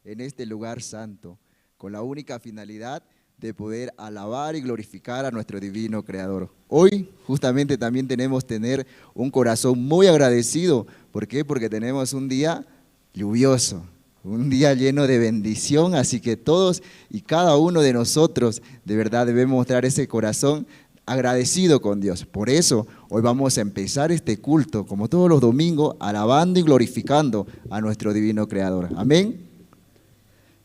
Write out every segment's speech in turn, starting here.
en este lugar santo, con la única finalidad de poder alabar y glorificar a nuestro divino Creador. Hoy justamente también tenemos tener un corazón muy agradecido. ¿Por qué? Porque tenemos un día lluvioso, un día lleno de bendición, así que todos y cada uno de nosotros de verdad debemos mostrar ese corazón agradecido con Dios. Por eso hoy vamos a empezar este culto, como todos los domingos, alabando y glorificando a nuestro divino Creador. Amén.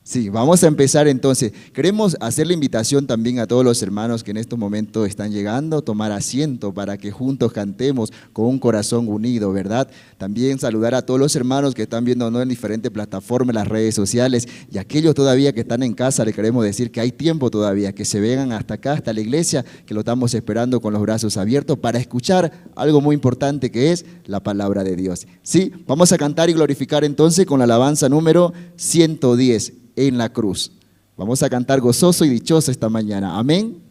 Sí, vamos a empezar entonces. Queremos hacer la invitación también a todos los hermanos que en estos momentos están llegando, tomar asiento para que juntos cantemos con un corazón unido, ¿verdad? También saludar a todos los hermanos que están viéndonos en diferentes plataformas, en las redes sociales, y aquellos todavía que están en casa, les queremos decir que hay tiempo todavía, que se vengan hasta acá, hasta la iglesia, que lo estamos esperando con los brazos abiertos para escuchar algo muy importante que es la palabra de Dios. Sí, vamos a cantar y glorificar entonces con la alabanza número 110. En la cruz. Vamos a cantar gozoso y dichoso esta mañana. Amén.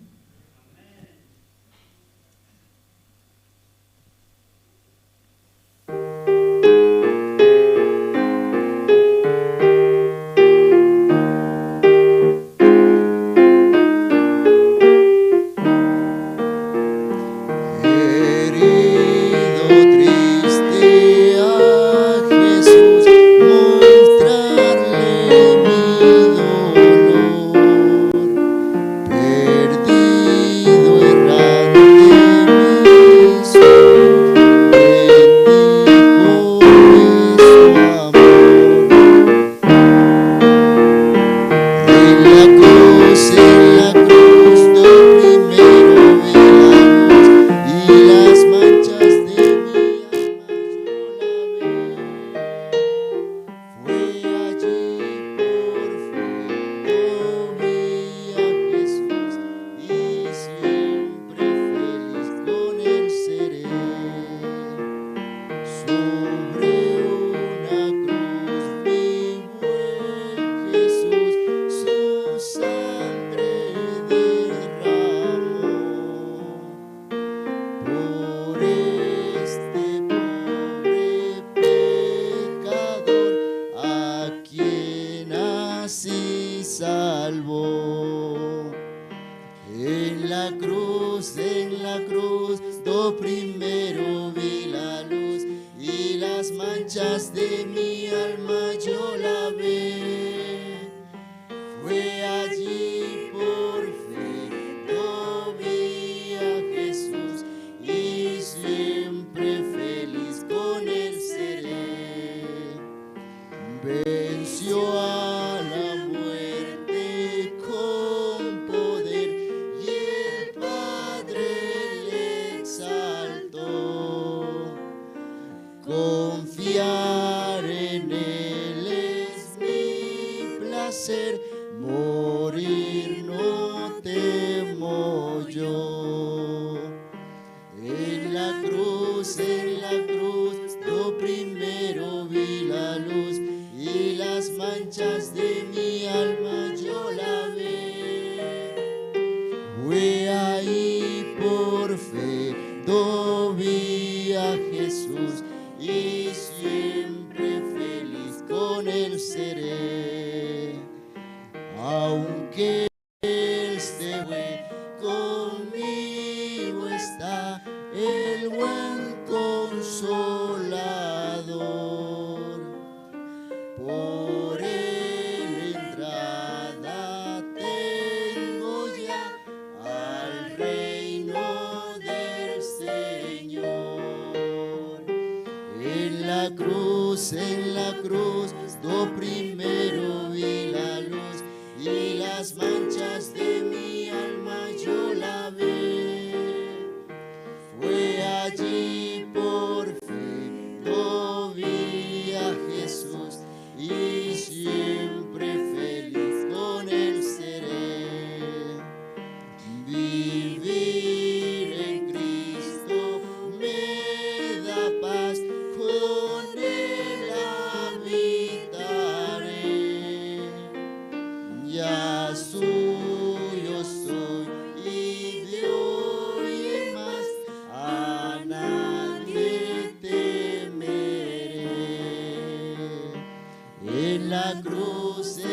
En la cruz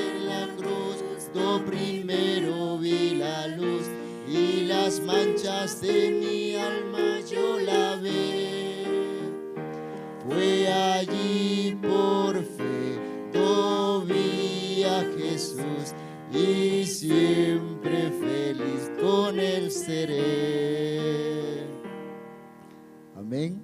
paz de mi alma yo lavé. Fue allí por fe, yo vi a Jesús y siempre feliz con él seré. Amén.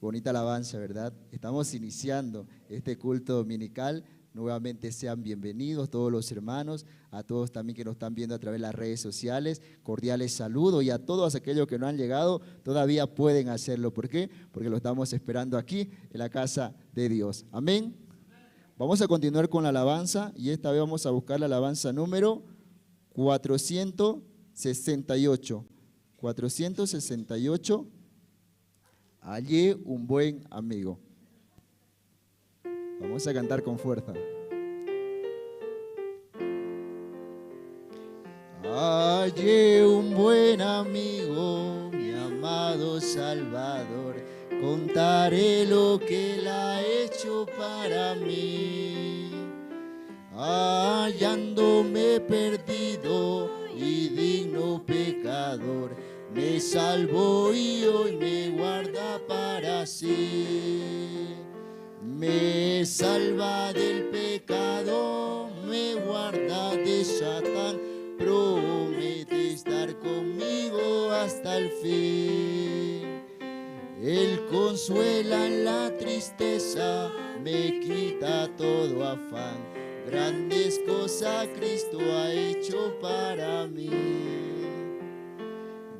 Bonita alabanza, ¿verdad? Estamos iniciando este culto dominical. Nuevamente sean bienvenidos todos los hermanos, a todos también que nos están viendo a través de las redes sociales. Cordiales saludos, y a todos aquellos que no han llegado todavía pueden hacerlo. ¿Por qué? Porque lo estamos esperando aquí en la casa de Dios. Amén. Vamos a continuar con la alabanza, y esta vez vamos a buscar la alabanza número 468. 468. Hallé un buen amigo. Vamos a cantar con fuerza. Hallé un buen amigo, mi amado Salvador, contaré lo que él ha hecho para mí. Hallándome perdido y digno pecador, me salvó y hoy me guarda para sí. Me salva del pecado, me guarda de Satán, promete estar conmigo hasta el fin. Él consuela en la tristeza, me quita todo afán. Grandes cosas Cristo ha hecho para mí.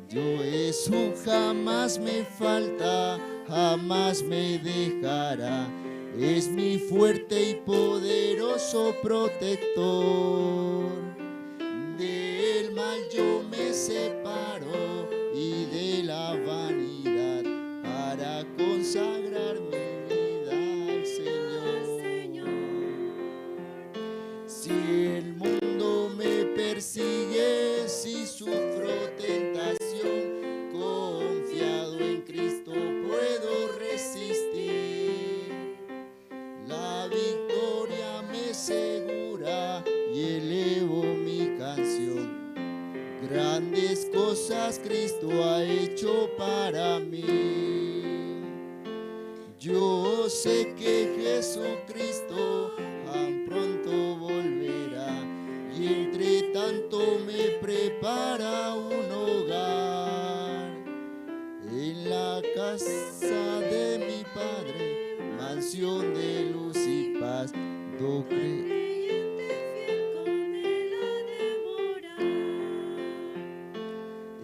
Yo eso jamás me falta, jamás me dejará. Es mi fuerte y poderoso protector. Del mal yo me separo y de la vanidad para consagrar mi vida al Señor. Si el mundo me persigue, si sufro tentación, confiado en Cristo puedo resistir. La victoria me segura y elevo mi canción. Grandes cosas Cristo ha hecho para mí. Yo sé que Jesucristo tan pronto volverá, y entre tanto me prepara un hogar. En la casa de mi Padre, mansión de luz y paz, do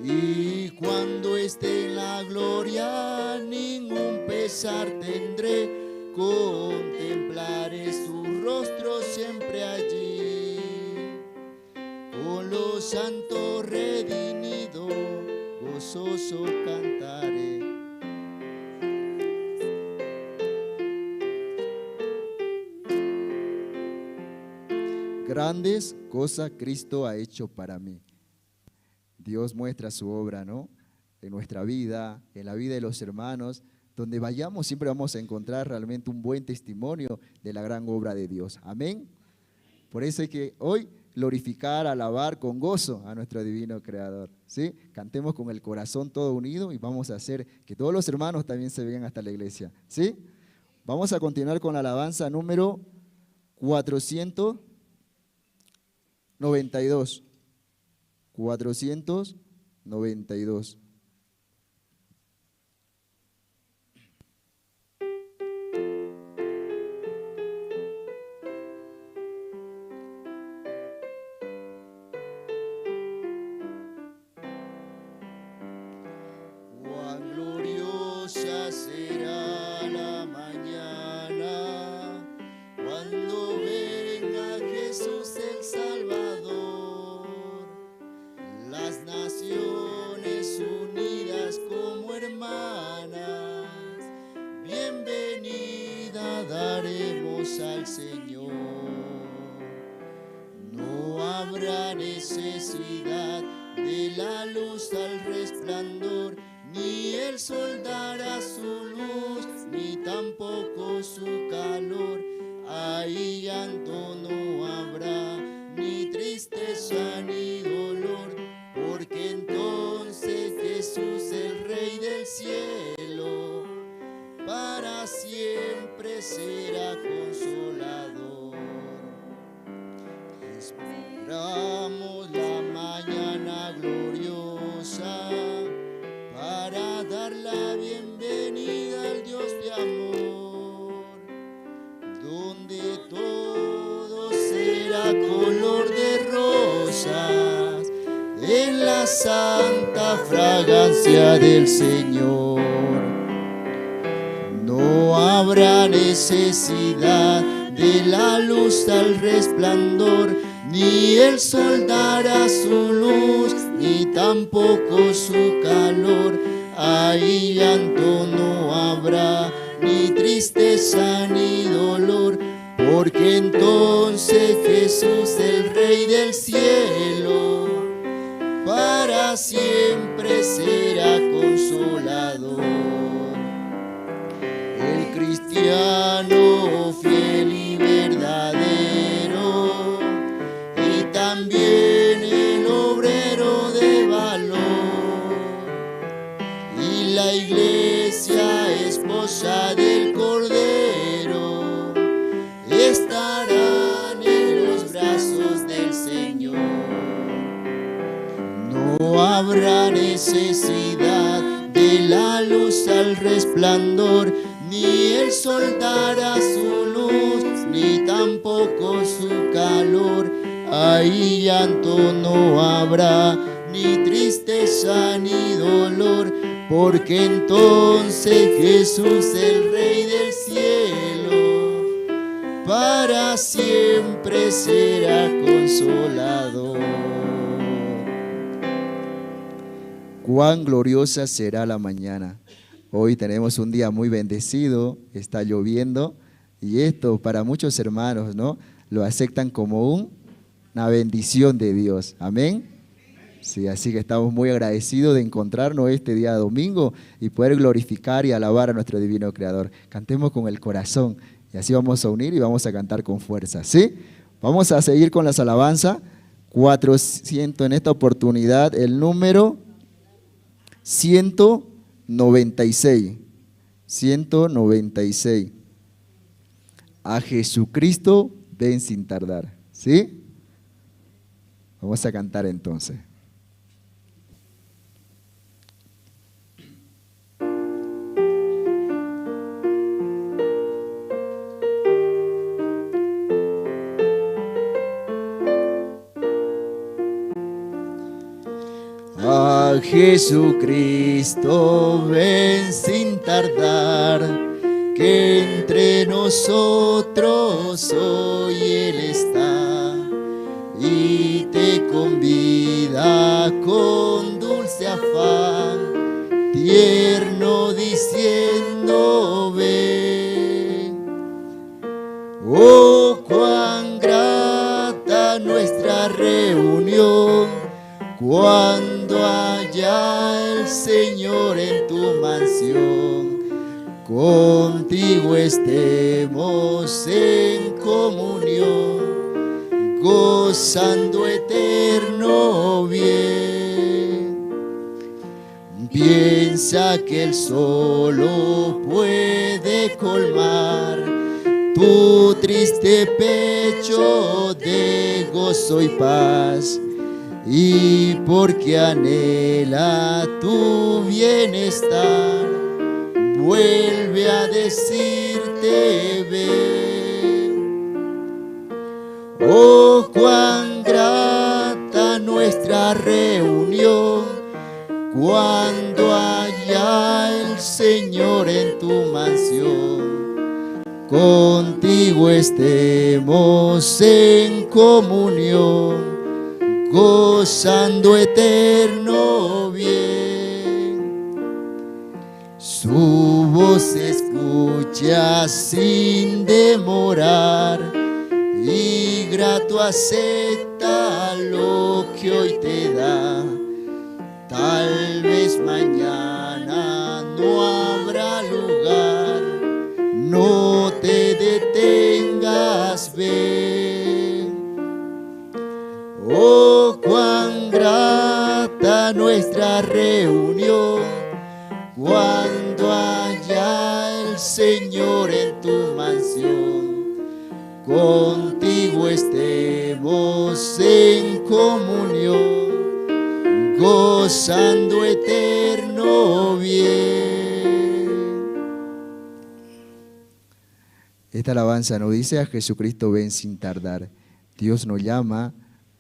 y cuando esté en la gloria, ningún pesar tendré, contemplaré su rostro siempre allí. Con los santos redimidos, gozoso cantaré. Grandes cosas Cristo ha hecho para mí. Dios muestra su obra, ¿no? En nuestra vida, en la vida de los hermanos. Donde vayamos siempre vamos a encontrar realmente un buen testimonio de la gran obra de Dios. Amén. Por eso hay que hoy glorificar, alabar con gozo a nuestro divino Creador, ¿sí? Cantemos con el corazón todo unido y vamos a hacer que todos los hermanos también se vengan hasta la iglesia, ¿sí? Vamos a continuar con la alabanza número 492. 492. Cuán gloriosa será la mañana cuando venga Jesús el Salvador. Las naciones unidas como hermanas, bienvenida daremos al Señor. No habrá necesidad de la luz al resplandor, ni el sol dará su luz, ni tampoco su calor. Ahí llanto no habrá, ni tristeza ni dolor, porque entonces para siempre será consolador. Esperamos la mañana gloriosa para dar la bienvenida al Dios de amor, donde todo será color de rosas en la santa fragancia del Señor. No habrá necesidad de la luz al resplandor, ni el sol dará su luz, ni tampoco su calor. Ahí llanto no habrá, ni tristeza ni dolor, porque entonces Jesús, el Rey del cielo, para siempre será consolador. El cristiano fiel y verdadero, y también el obrero de valor, y la iglesia esposa del Cordero, estarán en los brazos del Señor. No habrá necesidad de la luz al resplandor, ni el sol dará su luz, ni tampoco su calor. Ahí llanto no habrá, ni tristeza ni dolor, porque entonces Jesús, el Rey del cielo, para siempre será consolador. Cuán gloriosa será la mañana. Hoy tenemos un día muy bendecido, está lloviendo, y esto para muchos hermanos, ¿no?, lo aceptan como una bendición de Dios. Amén. Sí, así que estamos muy agradecidos de encontrarnos este día domingo y poder glorificar y alabar a nuestro divino Creador. Cantemos con el corazón y así vamos a unir y vamos a cantar con fuerza, ¿sí? Vamos a seguir con las alabanzas. 400 en esta oportunidad, el número 196. 196. A Jesucristo ven sin tardar, ¿sí? Vamos a cantar entonces. A Jesucristo ven sin tardar, que entre nosotros hoy Él está y te convida con dulce afán, tierno diciendo ven. Oh, cuán grata nuestra reunión, cuando haya el Señor en tu mansión, contigo estemos en comunión, gozando eterno bien. Piensa que Él solo puede colmar tu triste pecho de gozo y paz, y porque anhela tu bienestar, vuelve a decirte ven. Oh, cuán grata nuestra reunión, cuando haya el Señor en tu mansión, contigo estemos en comunión, gozando eterno bien. Su voz se escucha sin demorar, y grato acepta lo que hoy te da. Tal vez mañana no habrá lugar, no te detengas, ven. Oh, cuán grata nuestra reunión, cuando haya el Señor Señor, en tu mansión. Contigo estemos en comunión, gozando eterno bien. Esta alabanza nos dice: a Jesucristo ven sin tardar. Dios nos llama,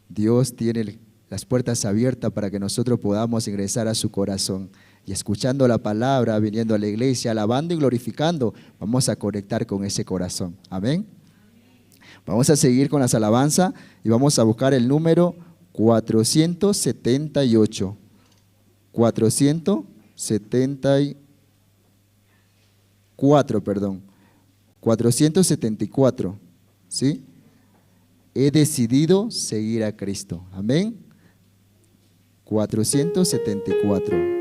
Dios tiene las puertas abiertas para que nosotros podamos ingresar a su corazón. Y escuchando la palabra, viniendo a la iglesia, alabando y glorificando, vamos a conectar con ese corazón. Amén. Vamos a seguir con las alabanzas y vamos a buscar el número 478. 474, ¿sí? He decidido seguir a Cristo. Amén. 474.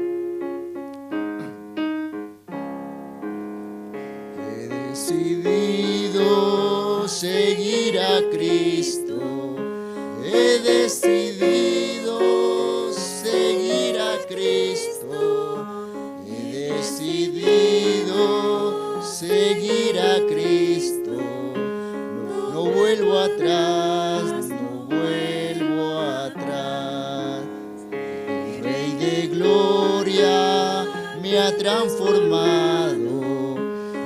He decidido seguir a Cristo. He decidido seguir a Cristo. He decidido seguir a Cristo. No vuelvo atrás, no vuelvo atrás. El Rey de Gloria me ha transformado.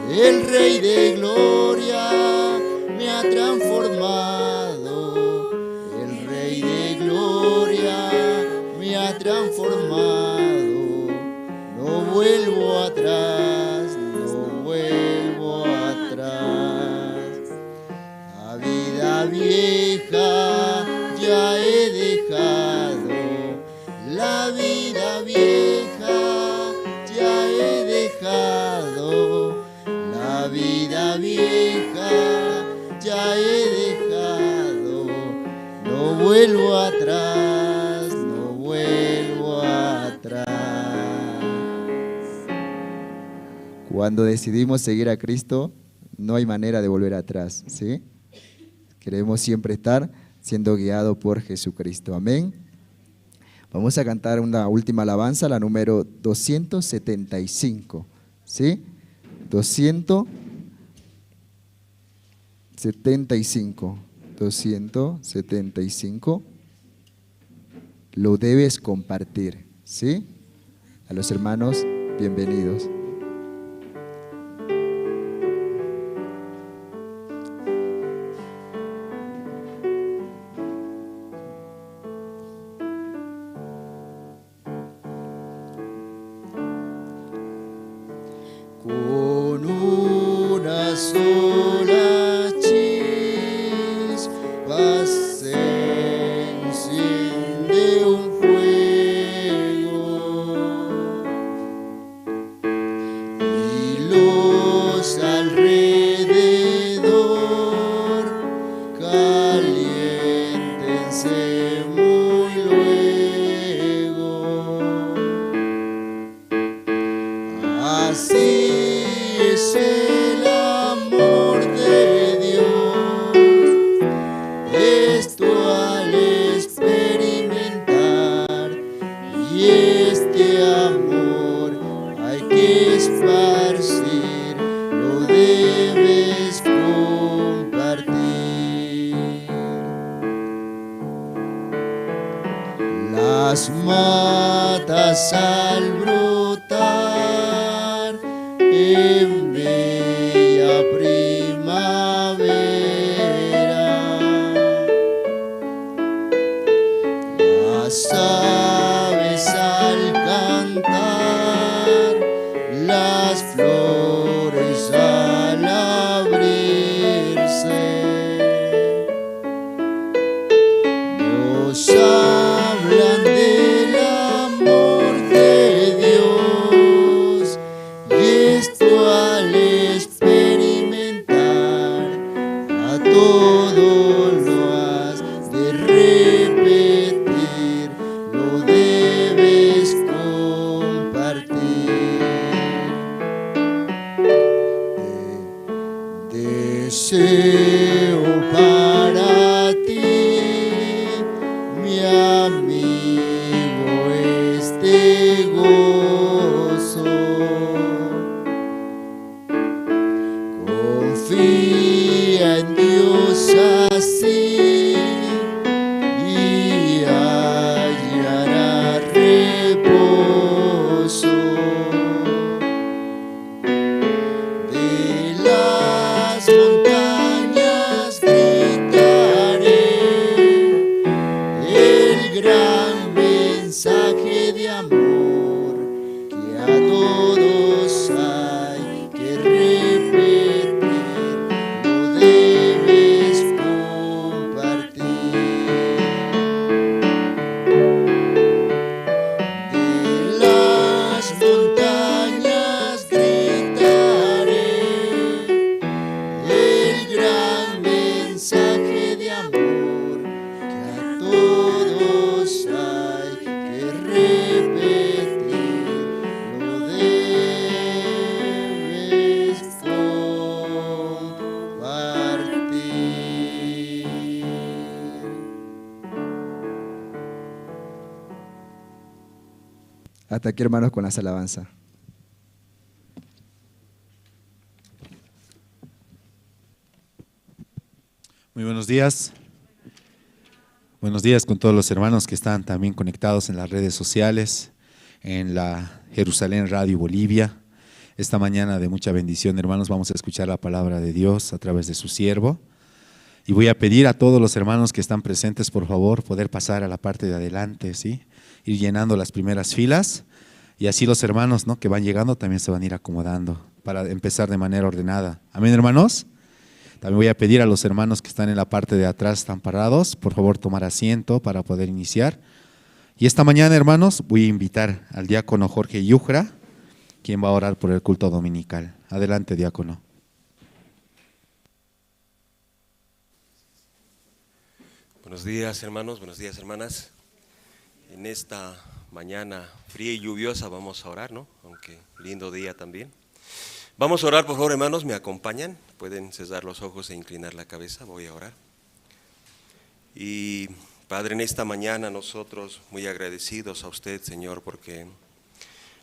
El Rey de Gloria me ha transformado. El Rey de Gloria me ha transformado. No vuelvo atrás, no vuelvo atrás. La vida vieja ya he dejado. La vida vieja ya he dejado. La vida vieja ya he dejado. No vuelvo atrás, no vuelvo atrás. Cuando decidimos seguir a Cristo, no hay manera de volver atrás, ¿sí? Queremos siempre estar siendo guiados por Jesucristo. Amén. Vamos a cantar una última alabanza, la número 275, ¿sí? 275. Lo debes compartir, ¿sí? A los hermanos, bienvenidos. Con una sola chispa se enciende un fuego y los alrededor caliéntense muy luego. Así es el amor de Dios, esto al experimentar, y este amor hay que esparcir, lo debes compartir. Las matas al brotar en bella primavera, las aves al cantar, las flores al abrirse, nos hablan del amor de Dios, y esto al experimentar a todo lo has de repetir, lo debes compartir. Deseo para ti, mi amigo, este gozo, confía en Dios así y hallará reposo. De las montañas gritaré el gran mensaje de amor que a todos hay que repetir, lo debes compartir. De las montañas gritaré el gran mensaje de amor que a todos hay que repetir, lo debes compartir. Hasta aquí, hermanos, con las alabanzas. Muy buenos días. Buenos días con todos los hermanos que están también conectados en las redes sociales, en la Jerusalén Radio Bolivia. Esta mañana de mucha bendición, hermanos, vamos a escuchar la palabra de Dios a través de su siervo. Y voy a pedir a todos los hermanos que están presentes, por favor, poder pasar a la parte de adelante, ¿sí? Ir llenando las primeras filas. Y así los hermanos, ¿no?, que van llegando también se van a ir acomodando para empezar de manera ordenada. Amén, hermanos. También voy a pedir a los hermanos que están en la parte de atrás, están parados, por favor tomar asiento para poder iniciar. Y esta mañana, hermanos, voy a invitar al diácono Jorge Yujra, quien va a orar por el culto dominical. Adelante, diácono. Buenos días, hermanos, buenos días, hermanas. En esta mañana fría y lluviosa vamos a orar, ¿no? Aunque lindo día también. Vamos a orar, por favor, hermanos, me acompañan. Pueden cerrar los ojos e inclinar la cabeza, voy a orar. Y Padre, en esta mañana nosotros muy agradecidos a usted, Señor, porque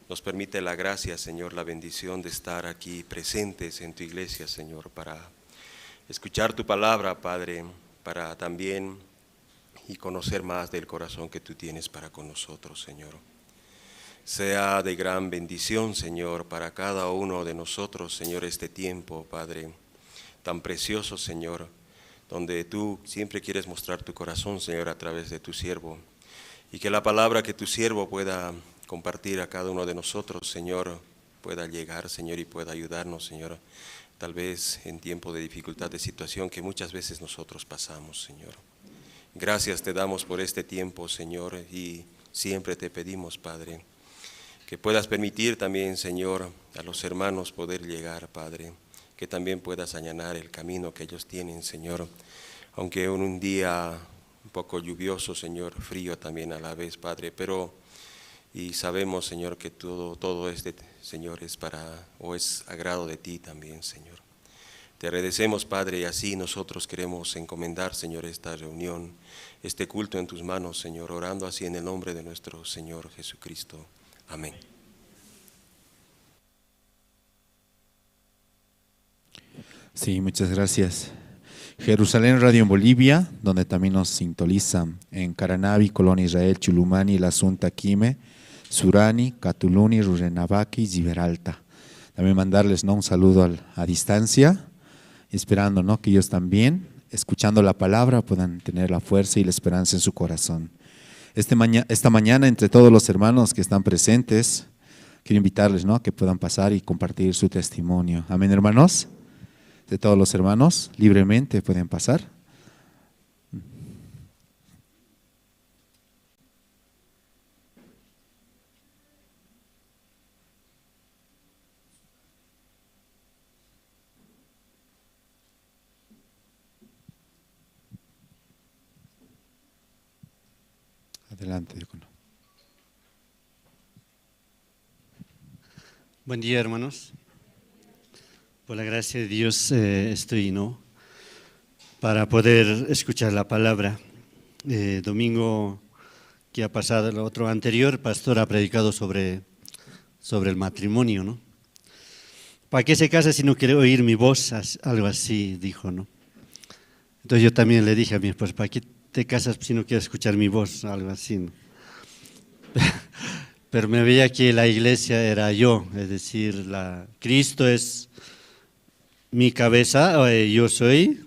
nos permite la gracia, Señor, la bendición de estar aquí presentes en tu iglesia, Señor, para escuchar tu palabra, Padre, para también y conocer más del corazón que tú tienes para con nosotros, Señor. Sea de gran bendición, Señor, para cada uno de nosotros, Señor, este tiempo, Padre, tan precioso, Señor, donde tú siempre quieres mostrar tu corazón, Señor, a través de tu siervo, y que la palabra que tu siervo pueda compartir a cada uno de nosotros, Señor, pueda llegar, Señor, y pueda ayudarnos, Señor, tal vez en tiempo de dificultad, de situación que muchas veces nosotros pasamos, Señor. Gracias te damos por este tiempo, Señor, y siempre te pedimos, Padre, que puedas permitir también, Señor, a los hermanos poder llegar, Padre, que también puedas allanar el camino que ellos tienen, Señor, aunque en un día un poco lluvioso, Señor, frío también a la vez, Padre, pero y sabemos, Señor, que todo este, Señor, es agrado de ti también, Señor. Te agradecemos, Padre, y así nosotros queremos encomendar, Señor, esta reunión, este culto en tus manos, Señor, orando así en el nombre de nuestro Señor Jesucristo. Amén. Sí, muchas gracias. Jerusalén Radio en Bolivia, donde también nos sintonizan en Caranavi, Colonia Israel, Chulumani, La Asunta, Quime, Surani, Catuluni, Rurrenabaque y Ziberalta. También mandarles, ¿no?, un saludo a distancia, esperando, ¿no?, que ellos también, escuchando la palabra, puedan tener la fuerza y la esperanza en su corazón. Esta mañana, entre todos los hermanos que están presentes, quiero invitarles, ¿no?, a que puedan pasar y compartir su testimonio. Amén, hermanos. De todos los hermanos, libremente pueden pasar. Adelante, diácono. Buen día, hermanos. Por la gracia de Dios estoy, ¿no?, para poder escuchar la palabra. Domingo que ha pasado, el otro anterior, el pastor ha predicado sobre el matrimonio, ¿no? ¿para qué se casa si no quiere oír mi voz? Algo así dijo, ¿no? Entonces yo también le dije a mi esposa, ¿para qué te casas si no quieres escuchar mi voz? Algo así, ¿no? Pero me veía que la iglesia era yo, es decir, Cristo es mi cabeza, yo soy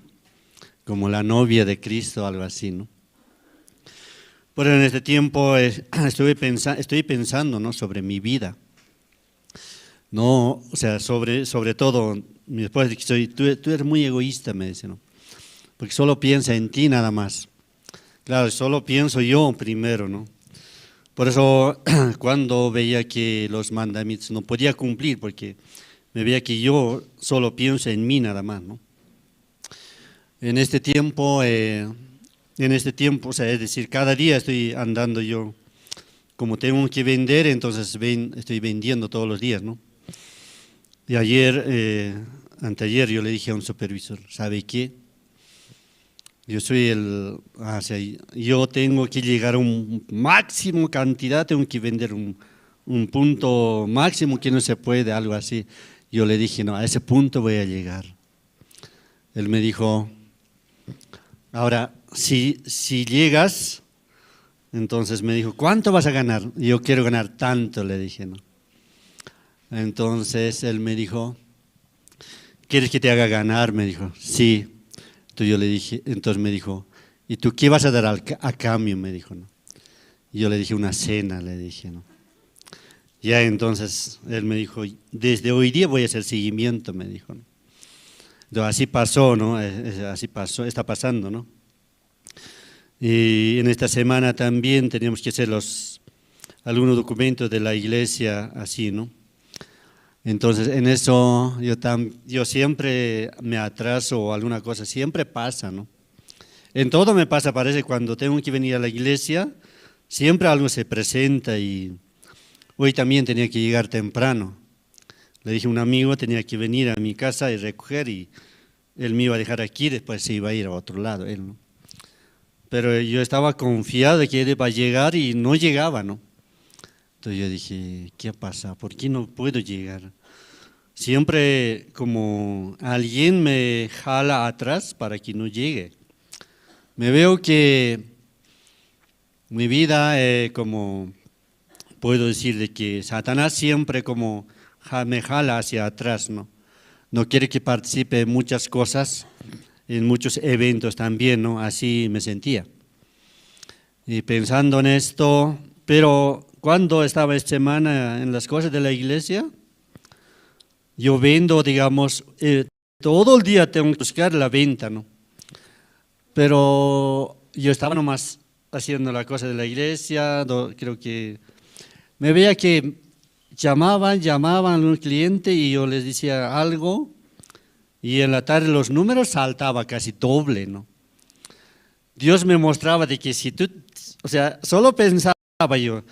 como la novia de Cristo, algo así, ¿no? Pero en este tiempo estoy pensando, ¿no?, sobre mi vida. No, o sea, sobre todo, mi esposa dice, tú eres muy egoísta, me dice, ¿no? Porque solo piensa en ti nada más. Claro, solo pienso yo primero, ¿no? Por eso cuando veía que los mandamientos no podía cumplir, porque me veía que yo solo pienso en mí nada más, ¿no? En este tiempo, o sea, es decir, cada día estoy andando yo, como tengo que vender, entonces estoy vendiendo todos los días, ¿no? Y anteayer yo le dije a un supervisor, ¿sabe qué? Yo soy yo tengo que llegar a un máximo cantidad, tengo que vender un punto máximo que no se puede, algo así. Yo le dije, no, a ese punto voy a llegar. Él me dijo, ahora, si llegas, entonces me dijo, ¿cuánto vas a ganar? Yo quiero ganar tanto, le dije, ¿no? Entonces él me dijo, ¿quieres que te haga ganar? Me dijo, sí. Entonces yo le dije, entonces me dijo, ¿y tú qué vas a dar a cambio? Me dijo, ¿no? Y yo le dije, una cena, le dije, ¿no? Ya entonces él me dijo, desde hoy día voy a hacer seguimiento, me dijo, ¿no? Entonces así pasó, ¿no? Así pasó, está pasando, ¿no? Y en esta semana también teníamos que hacer algunos documentos de la iglesia, así, ¿no? Entonces, en eso yo siempre me atraso o alguna cosa, siempre pasa, ¿no? En todo me pasa, parece, cuando tengo que venir a la iglesia, siempre algo se presenta y hoy también tenía que llegar temprano. Le dije a un amigo, tenía que venir a mi casa y recoger y él me iba a dejar aquí, después se iba a ir a otro lado, él, ¿no? Pero yo estaba confiado de que él iba a llegar y no llegaba, ¿no? Entonces yo dije, ¿qué pasa? ¿Por qué no puedo llegar? Siempre como alguien me jala atrás para que no llegue. Me veo que mi vida, como puedo decir, de que Satanás siempre como me jala hacia atrás, ¿no? No quiere que participe en muchas cosas, en muchos eventos también, ¿no? Así me sentía. Y pensando en esto, pero cuando estaba esta semana en las cosas de la iglesia, yo vendo, digamos, todo el día tengo que buscar la venta, ¿no? Pero yo estaba nomás haciendo la cosa de la iglesia, creo que me veía que llamaban a un cliente y yo les decía algo y en la tarde los números saltaba casi doble, ¿no? Dios me mostraba de que si tú, o sea, solo pensaba yo,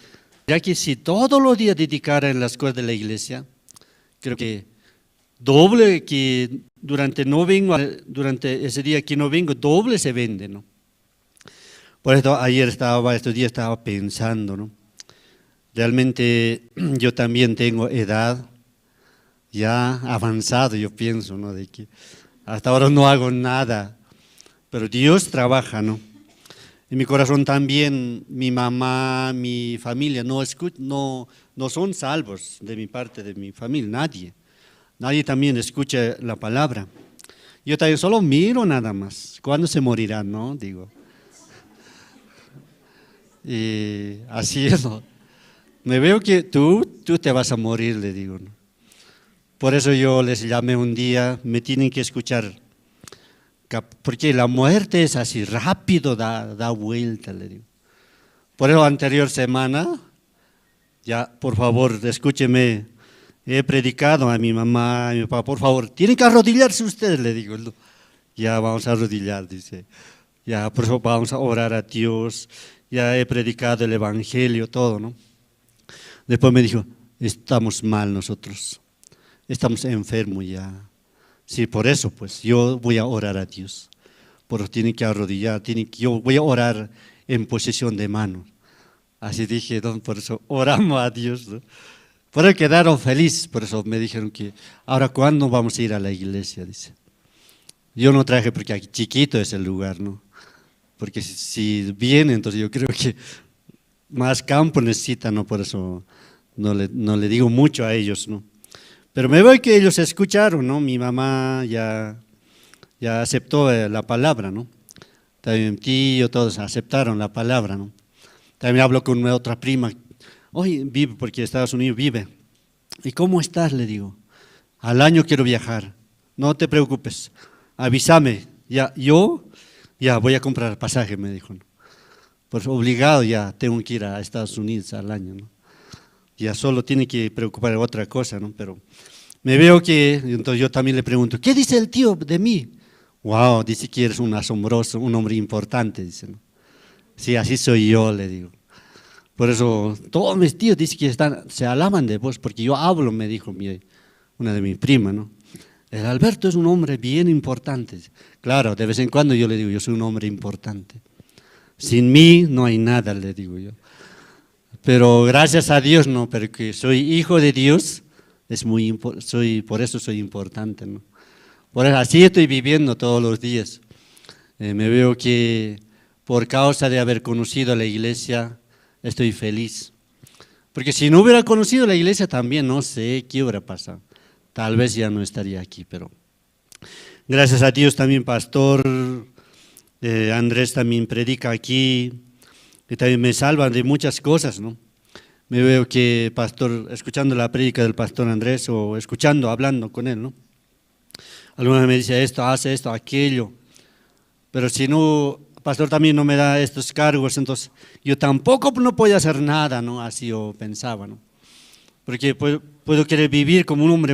ya que si todos los días dedicara en las cosas de la iglesia, creo que doble que durante ese día que no vengo, doble se vende, ¿no? Por eso estos días estaba pensando, ¿no? Realmente yo también tengo edad ya avanzado, yo pienso, ¿no? De que hasta ahora no hago nada, pero Dios trabaja, ¿no? En mi corazón también, mi mamá, mi familia no son salvos de mi parte, de mi familia, nadie también escucha la palabra. Yo también solo miro nada más, ¿cuándo se morirán, no? Digo. Y así es, ¿no? Me veo que tú te vas a morir, le digo, ¿no? Por eso yo les llamé un día, me tienen que escuchar, porque la muerte es así, rápido da vuelta, le digo. Por eso anterior semana, ya por favor, escúcheme, he predicado a mi mamá, a mi papá, por favor, tienen que arrodillarse ustedes, le digo. Ya vamos a arrodillar, dice. Ya por eso vamos a orar a Dios, ya he predicado el evangelio, todo, ¿no? Después me dijo, estamos mal nosotros, estamos enfermos ya. Sí, por eso pues yo voy a orar a Dios. Por eso tienen que arrodillar, yo voy a orar en posición de manos. Así dije, por eso oramos a Dios, ¿no? Por eso quedaron felices, por eso me dijeron que, ahora ¿cuándo vamos a ir a la iglesia? Dice. Yo no traje porque aquí chiquito es el lugar, ¿no? Porque si viene, entonces yo creo que más campo necesitan, ¿no? Por eso no le digo mucho a ellos, ¿no? Pero me veo que ellos escucharon, ¿no? Mi mamá ya aceptó la palabra, ¿no? También mi tío, todos aceptaron la palabra, ¿no? También hablo con una otra prima, oye, vive, porque en Estados Unidos vive. ¿Y cómo estás? Le digo, al año quiero viajar, no te preocupes, avísame, yo voy a comprar pasaje, me dijo, ¿no? Pues obligado ya tengo que ir a Estados Unidos al año, ¿no? Ya solo tiene que preocupar de otra cosa, ¿no? Pero me veo que, entonces yo también le pregunto, ¿qué dice el tío de mí? Wow, dice que eres un asombroso, un hombre importante, dice, ¿no? Sí, así soy yo, le digo. Por eso todos mis tíos dicen que se alaban de vos, porque yo hablo, me dijo una de mis primas, ¿no? El Alberto es un hombre bien importante. Claro, de vez en cuando yo le digo, yo soy un hombre importante. Sin mí no hay nada, le digo yo. Pero gracias a Dios, no, pero que soy hijo de Dios, por eso soy importante, ¿no? Por eso así estoy viviendo todos los días. Me veo que por causa de haber conocido la iglesia, estoy feliz. Porque si no hubiera conocido la iglesia también, no sé qué hubiera pasado. Tal vez ya no estaría aquí, pero gracias a Dios también, pastor Andrés también predica aquí, y también me salvan de muchas cosas, ¿no? Me veo que pastor, escuchando la prédica del pastor Andrés o hablando con él, ¿no? Alguna me dice esto, hace esto, aquello, pero si no, pastor también no me da estos cargos, entonces yo tampoco no puedo hacer nada, ¿no? Así yo pensaba, ¿no? Porque puedo querer vivir como un hombre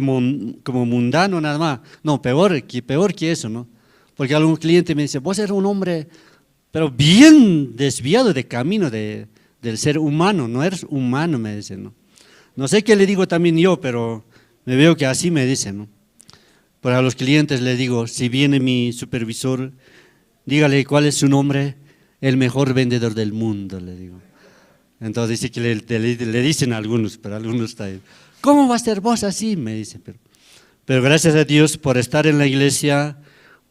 como mundano nada más. No, peor que eso, ¿no? Porque algún cliente me dice, vos eres un hombre, pero bien desviado de camino del ser humano, no eres humano, me dicen, ¿no? No sé qué le digo también yo, pero me veo que así me dicen, ¿no? Para los clientes le digo, si viene mi supervisor, dígale cuál es su nombre, el mejor vendedor del mundo, le digo. Entonces dice que le dicen a algunos, pero algunos están, ¿cómo va a ser vos así? Me dice, pero gracias a Dios por estar en la iglesia,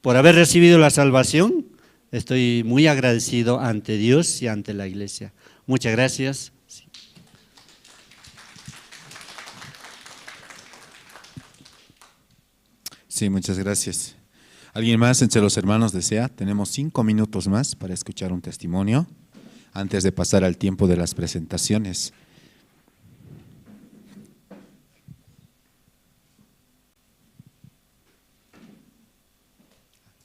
por haber recibido la salvación, estoy muy agradecido ante Dios y ante la iglesia. Muchas gracias. Sí, muchas gracias. ¿Alguien más entre los hermanos desea? Tenemos 5 minutos más para escuchar un testimonio antes de pasar al tiempo de las presentaciones.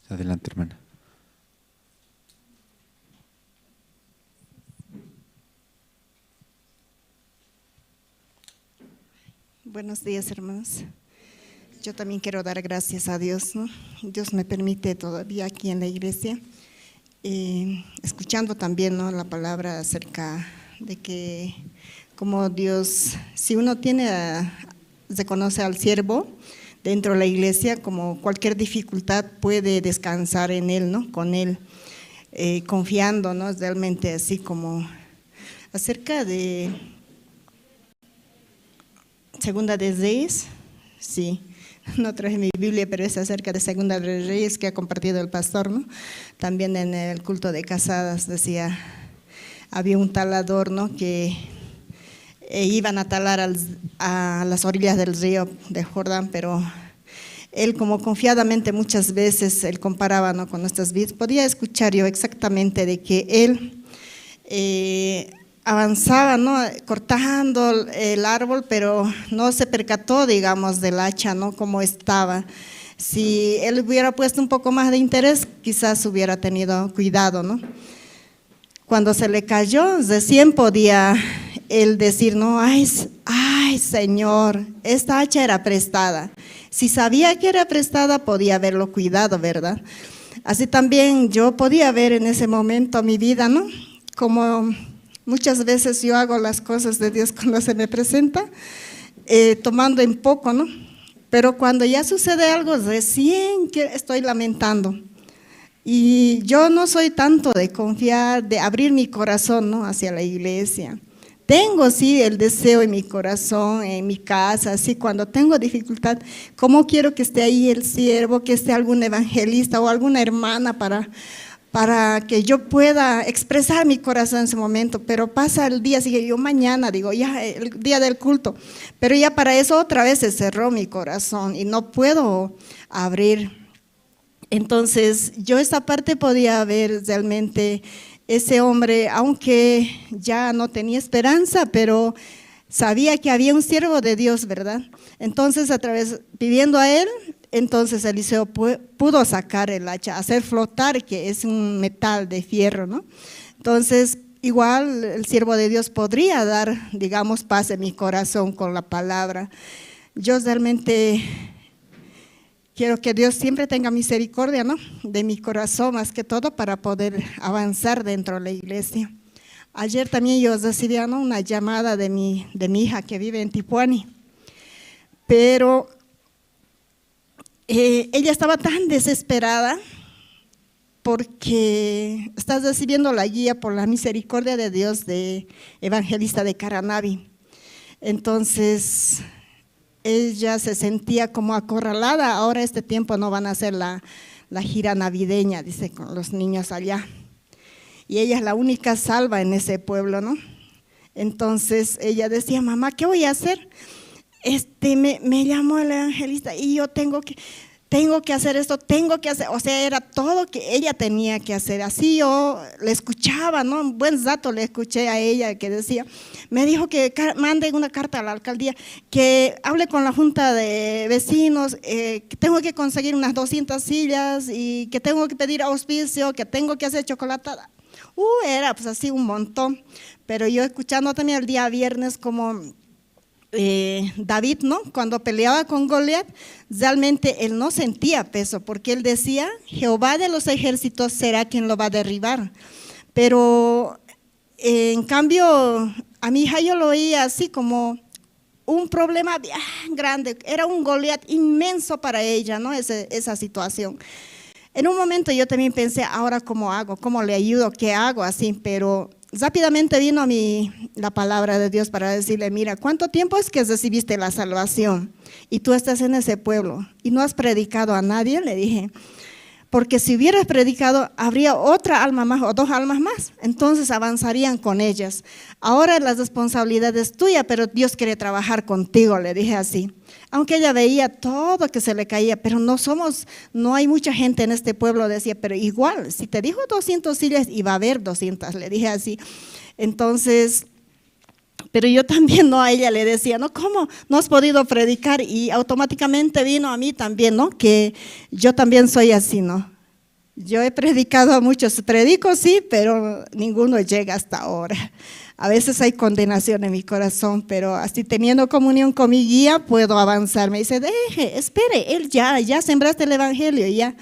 Adelante, hermana. Buenos días, hermanos. Yo también quiero dar gracias a Dios, ¿no? Dios me permite todavía aquí en la iglesia, escuchando también, ¿no?, la palabra acerca de que como Dios, si uno reconoce al siervo dentro de la iglesia, como cualquier dificultad puede descansar en él, ¿no?, con él, confiando, ¿no?, realmente así como acerca de Segunda de Reyes, sí. No traje mi Biblia, pero es acerca de Segunda de Reyes que ha compartido el pastor, ¿no? También en el culto de casadas decía, había un talador, ¿no?, que iban a talar a las orillas del río de Jordán, pero él como confiadamente muchas veces él comparaba, ¿no?, con nuestras vidas. Podía escuchar yo exactamente de que él avanzaba, ¿no?, cortando el árbol, pero no se percató, digamos, del hacha, ¿no?, cómo estaba. Si él hubiera puesto un poco más de interés, quizás hubiera tenido cuidado, ¿no? Cuando se le cayó, recién podía él decir, no, ay Señor, esta hacha era prestada. Si sabía que era prestada, podía haberlo cuidado, ¿verdad? Así también yo podía ver en ese momento mi vida, ¿no?, como muchas veces yo hago las cosas de Dios cuando se me presenta, tomando en poco, ¿no? Pero cuando ya sucede algo, recién que estoy lamentando. Y yo no soy tanto de confiar, de abrir mi corazón, ¿no?, hacia la iglesia. tengo sí el deseo en mi corazón, en mi casa, así cuando tengo dificultad, ¿cómo quiero que esté ahí el siervo, que esté algún evangelista o alguna hermana para que yo pueda expresar mi corazón en ese momento? Pero pasa el día, sigue yo mañana, digo, ya el día del culto, pero ya para eso otra vez se cerró mi corazón y no puedo abrir. Entonces yo esa parte podía ver realmente ese hombre, aunque ya no tenía esperanza, pero sabía que había un siervo de Dios, ¿verdad? Entonces pidiendo a él, entonces Eliseo pudo sacar el hacha, hacer flotar, que es un metal de fierro, ¿no? Entonces, igual el siervo de Dios podría dar, digamos, paz en mi corazón con la palabra. Yo realmente quiero que Dios siempre tenga misericordia, ¿no?, de mi corazón, más que todo, para poder avanzar dentro de la iglesia. Ayer también yo recibí, ¿no?, una llamada de mi hija que vive en Tipuani, pero ella estaba tan desesperada porque está recibiendo la guía por la misericordia de Dios de evangelista de Caranavi. Entonces ella se sentía como acorralada. Ahora este tiempo no van a hacer la gira navideña, dice, con los niños allá. Y ella es la única salva en ese pueblo, ¿no? Entonces ella decía, mamá, ¿qué voy a hacer? Me llamó el evangelista y yo tengo que hacer esto, tengo que hacer, o sea, era todo que ella tenía que hacer. Así yo le escuchaba, ¿no? Un buen rato le escuché a ella que decía, me dijo que mande una carta a la alcaldía, que hable con la junta de vecinos, que tengo que conseguir unas 200 sillas y que tengo que pedir auspicio, que tengo que hacer chocolatada. Era pues así un montón, pero yo escuchando también el día viernes como David, ¿no?, cuando peleaba con Goliat, realmente él no sentía peso, porque él decía, Jehová de los ejércitos será quien lo va a derribar. Pero en cambio, a mi hija yo lo oía así como un problema bien grande, era un Goliat inmenso para ella, ¿no?, esa situación. En un momento yo también pensé, ahora cómo hago, cómo le ayudo, qué hago así, pero rápidamente vino a mí la palabra de Dios para decirle, mira, ¿cuánto tiempo es que recibiste la salvación? Y tú estás en ese pueblo y no has predicado a nadie, le dije, porque si hubieras predicado, habría otra alma más o 2 almas más, entonces avanzarían con ellas. Ahora la responsabilidad es tuya, pero Dios quiere trabajar contigo, le dije así. Aunque ella veía todo que se le caía, pero no hay mucha gente en este pueblo, decía, pero igual, si te dijo 200 sillas, iba a haber 200, le dije así. Entonces, pero yo también, ¿no?, a ella le decía, ¿no?, ¿cómo no has podido predicar? Y automáticamente vino a mí también, ¿no?, que yo también soy así, ¿no? Yo he predicado a muchos, predico sí, pero ninguno llega hasta ahora. A veces hay condenación en mi corazón, pero así teniendo comunión con mi guía puedo avanzar. Me dice, espere, él ya sembraste el evangelio, ya.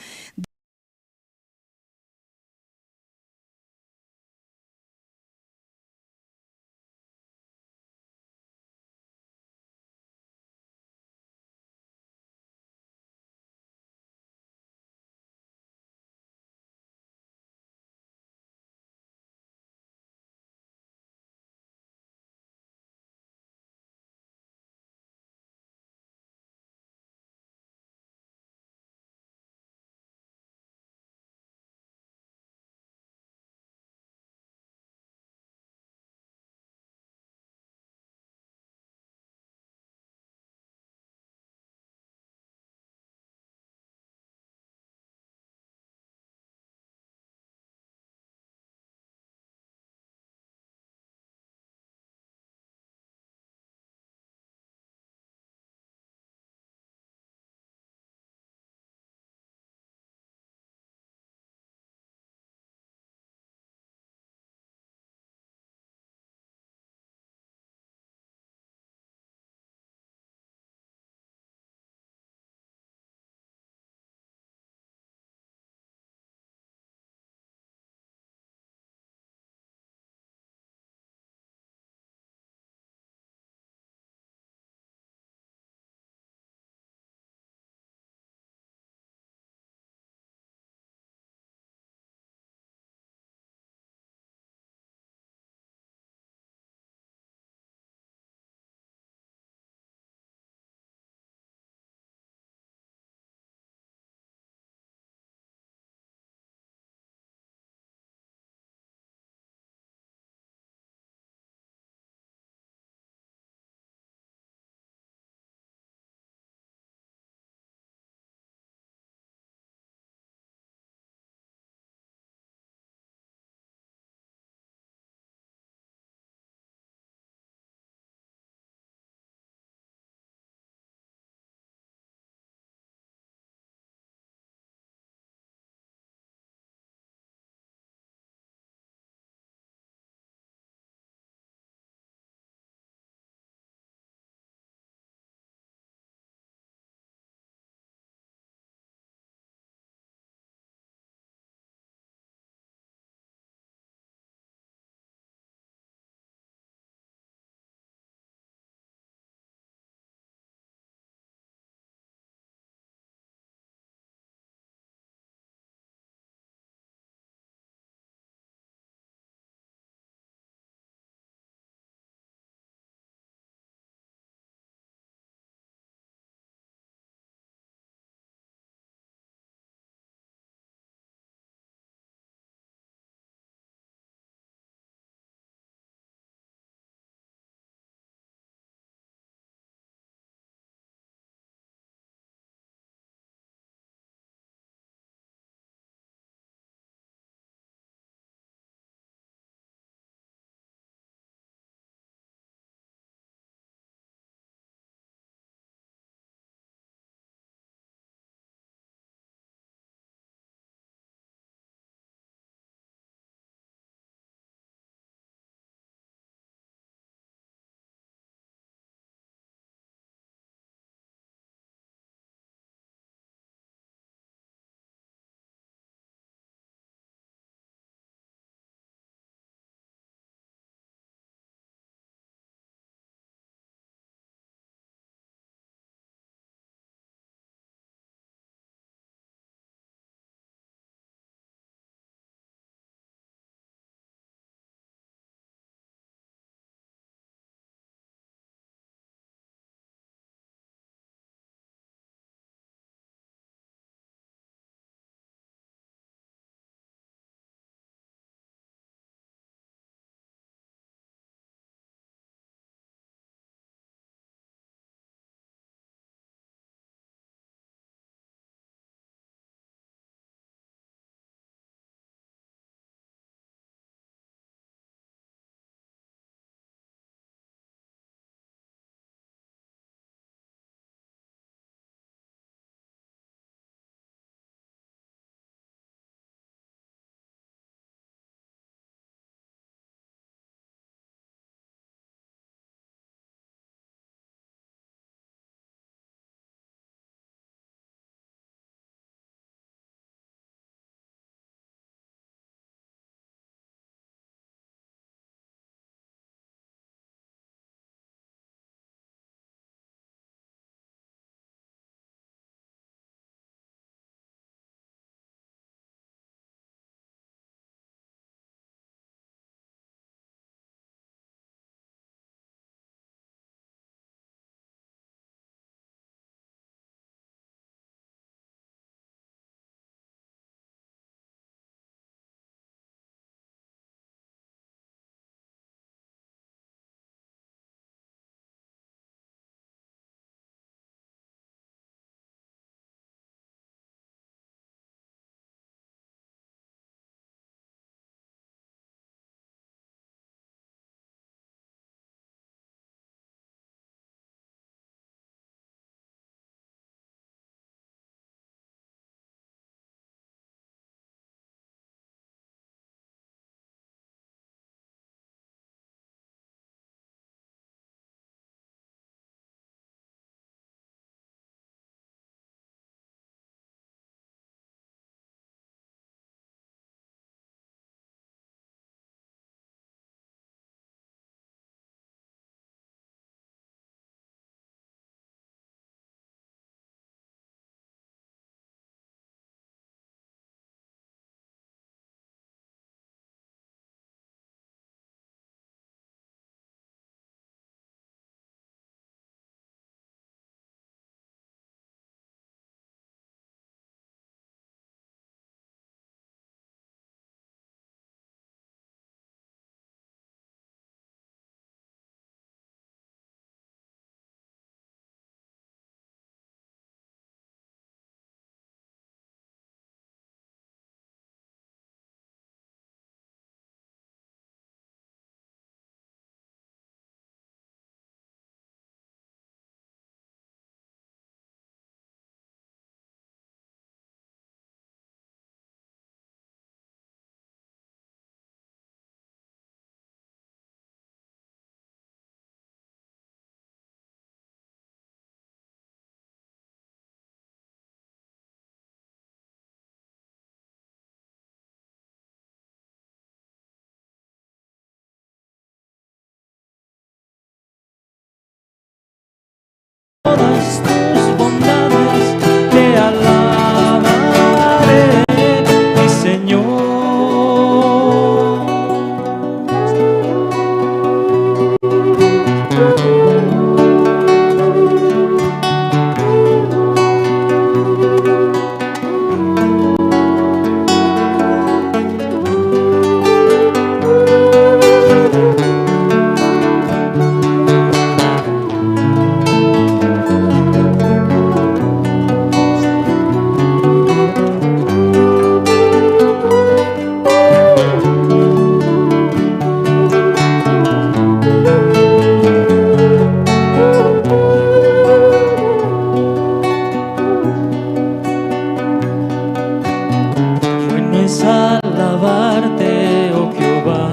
es alabarte, oh Jehová,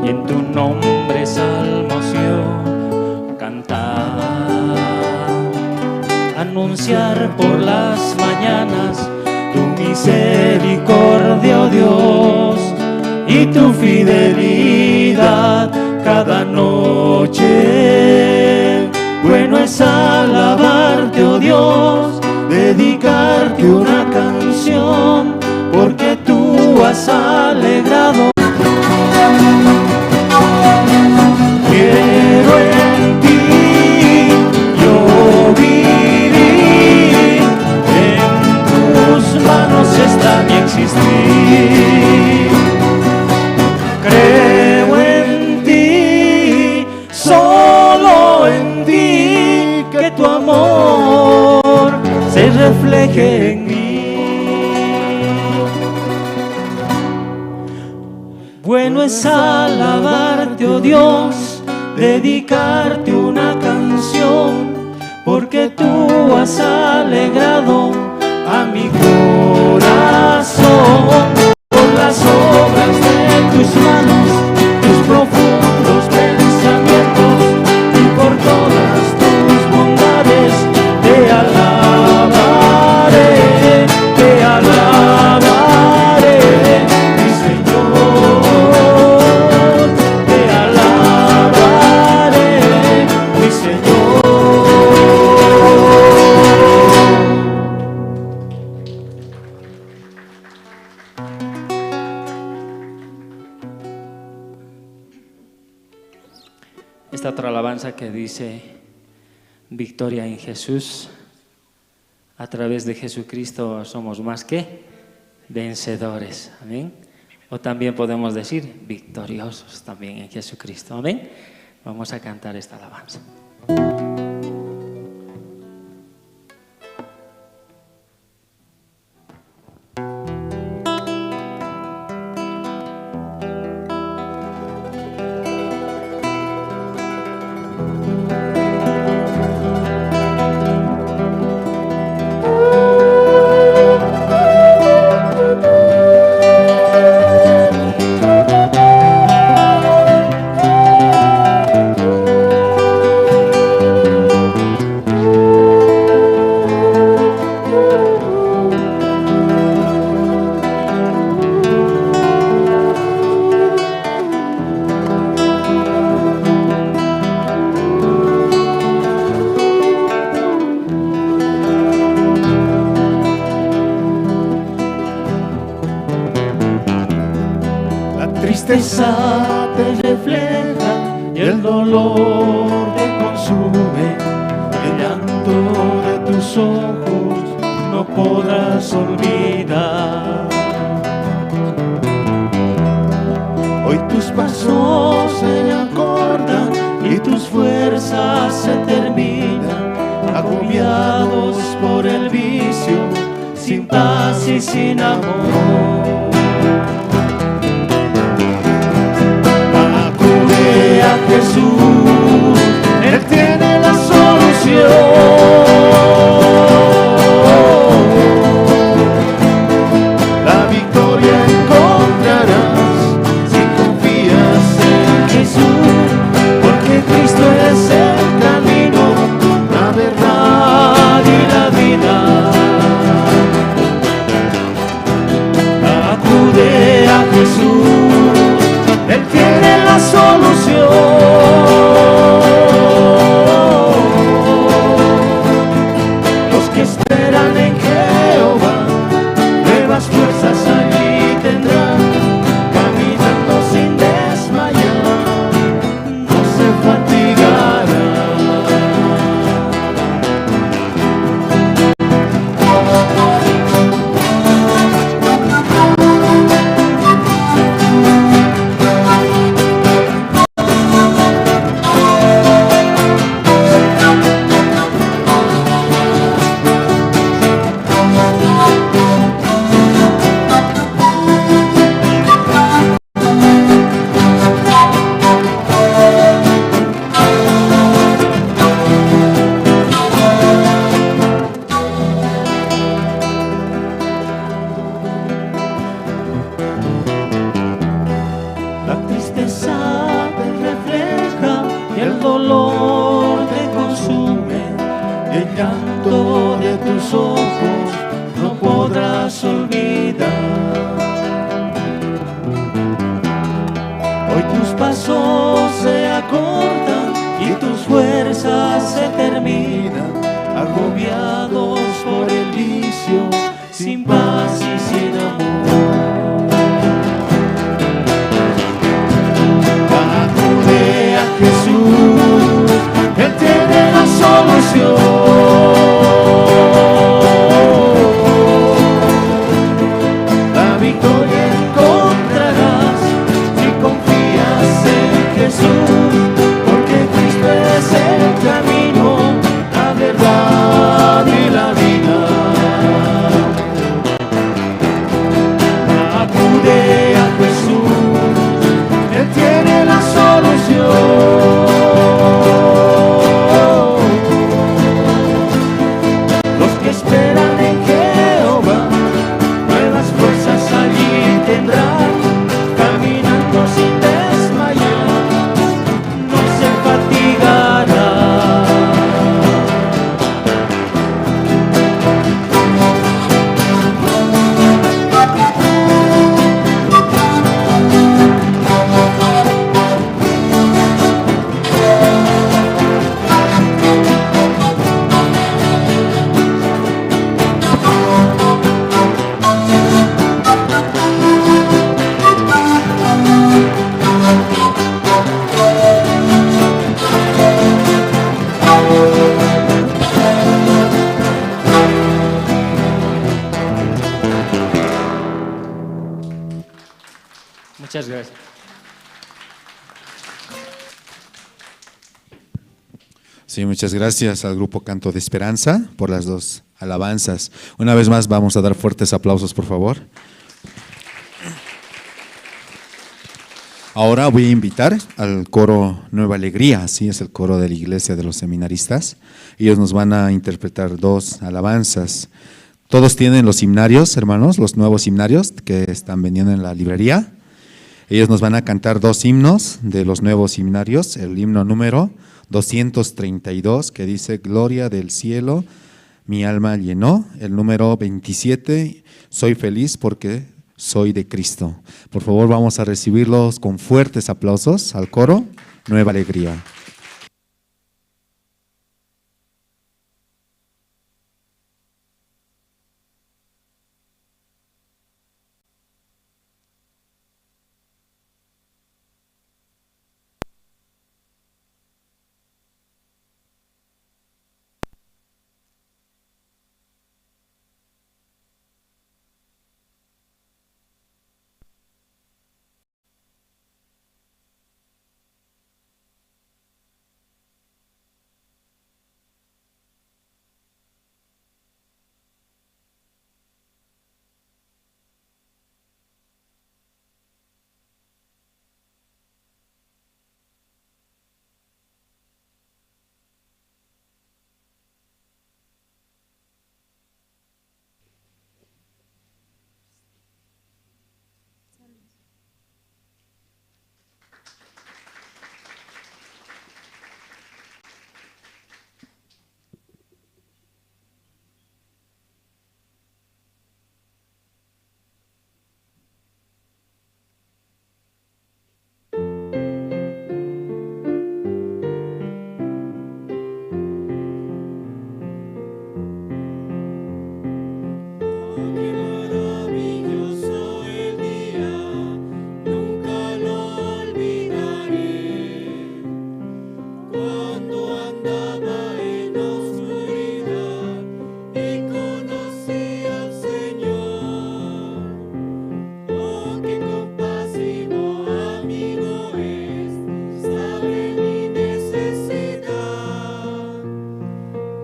y en tu nombre salmos yo cantar, anunciar por las mañanas tu misericordia, oh Dios, y tu fidelidad cada noche. Bueno es alabarte, oh Dios, dedicarte una canción, porque tú has alegrado. Quiero en ti yo vivir, en tus manos está mi existir. Creo en ti, solo en ti, que tu amor se refleje en mí. Bueno es alabarte, oh Dios, dedicarte una canción, porque tú has alegrado a mi corazón por las obras de tus manos, tus profundos pensamientos, y por todas tus bondades te alabaré, mi Señor, te alabaré, mi Señor. Esta otra alabanza que dice: victoria en Jesús, a través de Jesucristo somos más que vencedores, amén. O también podemos decir victoriosos también en Jesucristo, amén. Vamos a cantar esta alabanza. tristeza te refleja y el dolor te consume. El llanto de tus ojos no podrás olvidar. Hoy tus pasos se acortan y tus fuerzas se terminan, agobiados por el vicio, sin paz y sin amor. Acude a Jesús, Él tiene la solución. La victoria encontrarás si confías en Jesús, porque Cristo es el camino, la verdad y la vida. Acude a Jesús, Él tiene la solución. Muchas gracias. Sí, muchas gracias al grupo Canto de Esperanza por las dos alabanzas. Una vez más vamos a dar fuertes aplausos, por favor. Ahora voy a invitar al coro Nueva Alegría, así es el coro de la Iglesia de los Seminaristas. Ellos nos van a interpretar dos alabanzas. Todos tienen los himnarios, hermanos, los nuevos himnarios que están vendiendo en la librería. Ellos nos van a cantar dos himnos de los nuevos himnarios, el himno número 232 que dice Gloria del cielo, mi alma llenó, el número 27, soy feliz porque soy de Cristo. Por favor, vamos a recibirlos con fuertes aplausos al coro Nueva Alegría.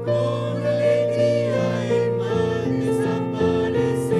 Con alegría el mal desaparecerá.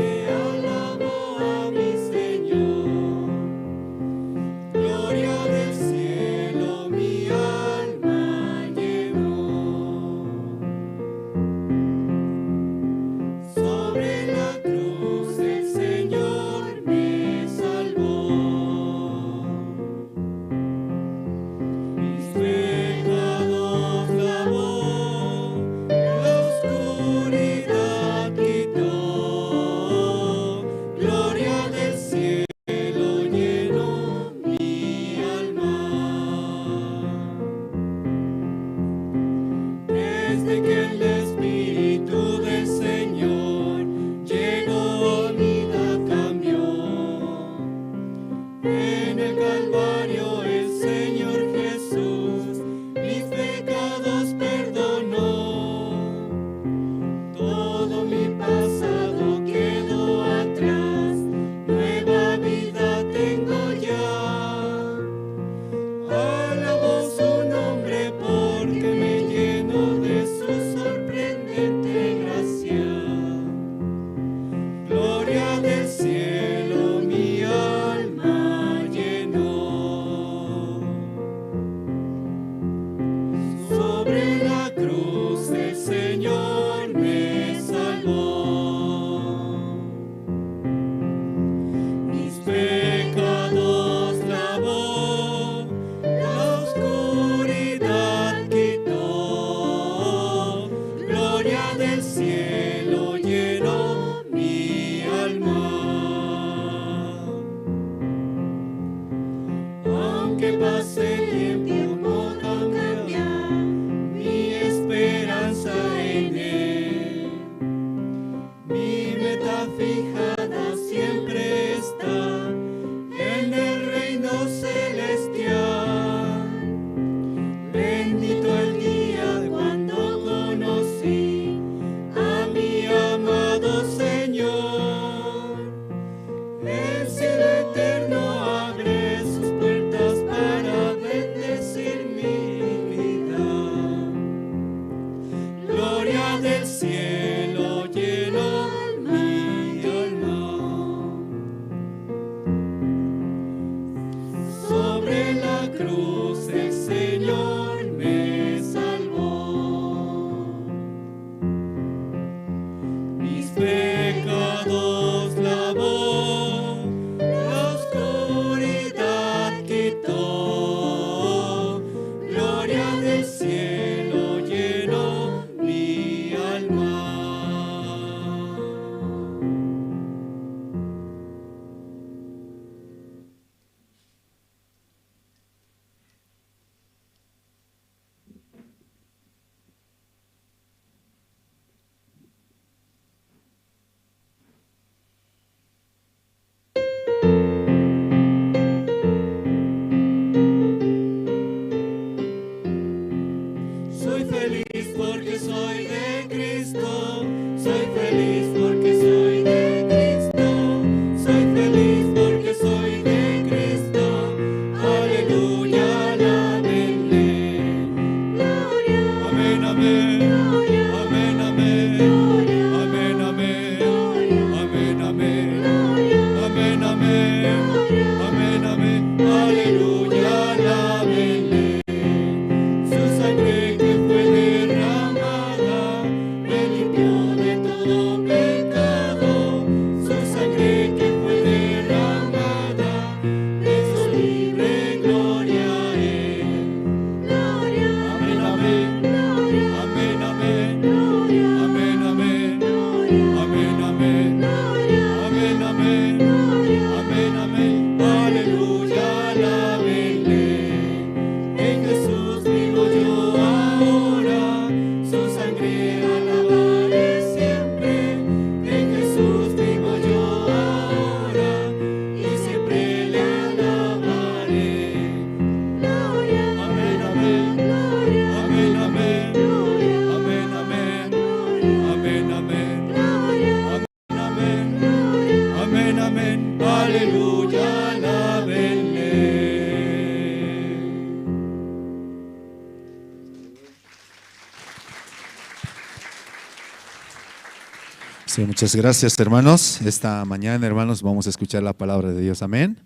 Sí, muchas gracias, hermanos. Esta mañana, hermanos, vamos a escuchar la palabra de Dios. Amén.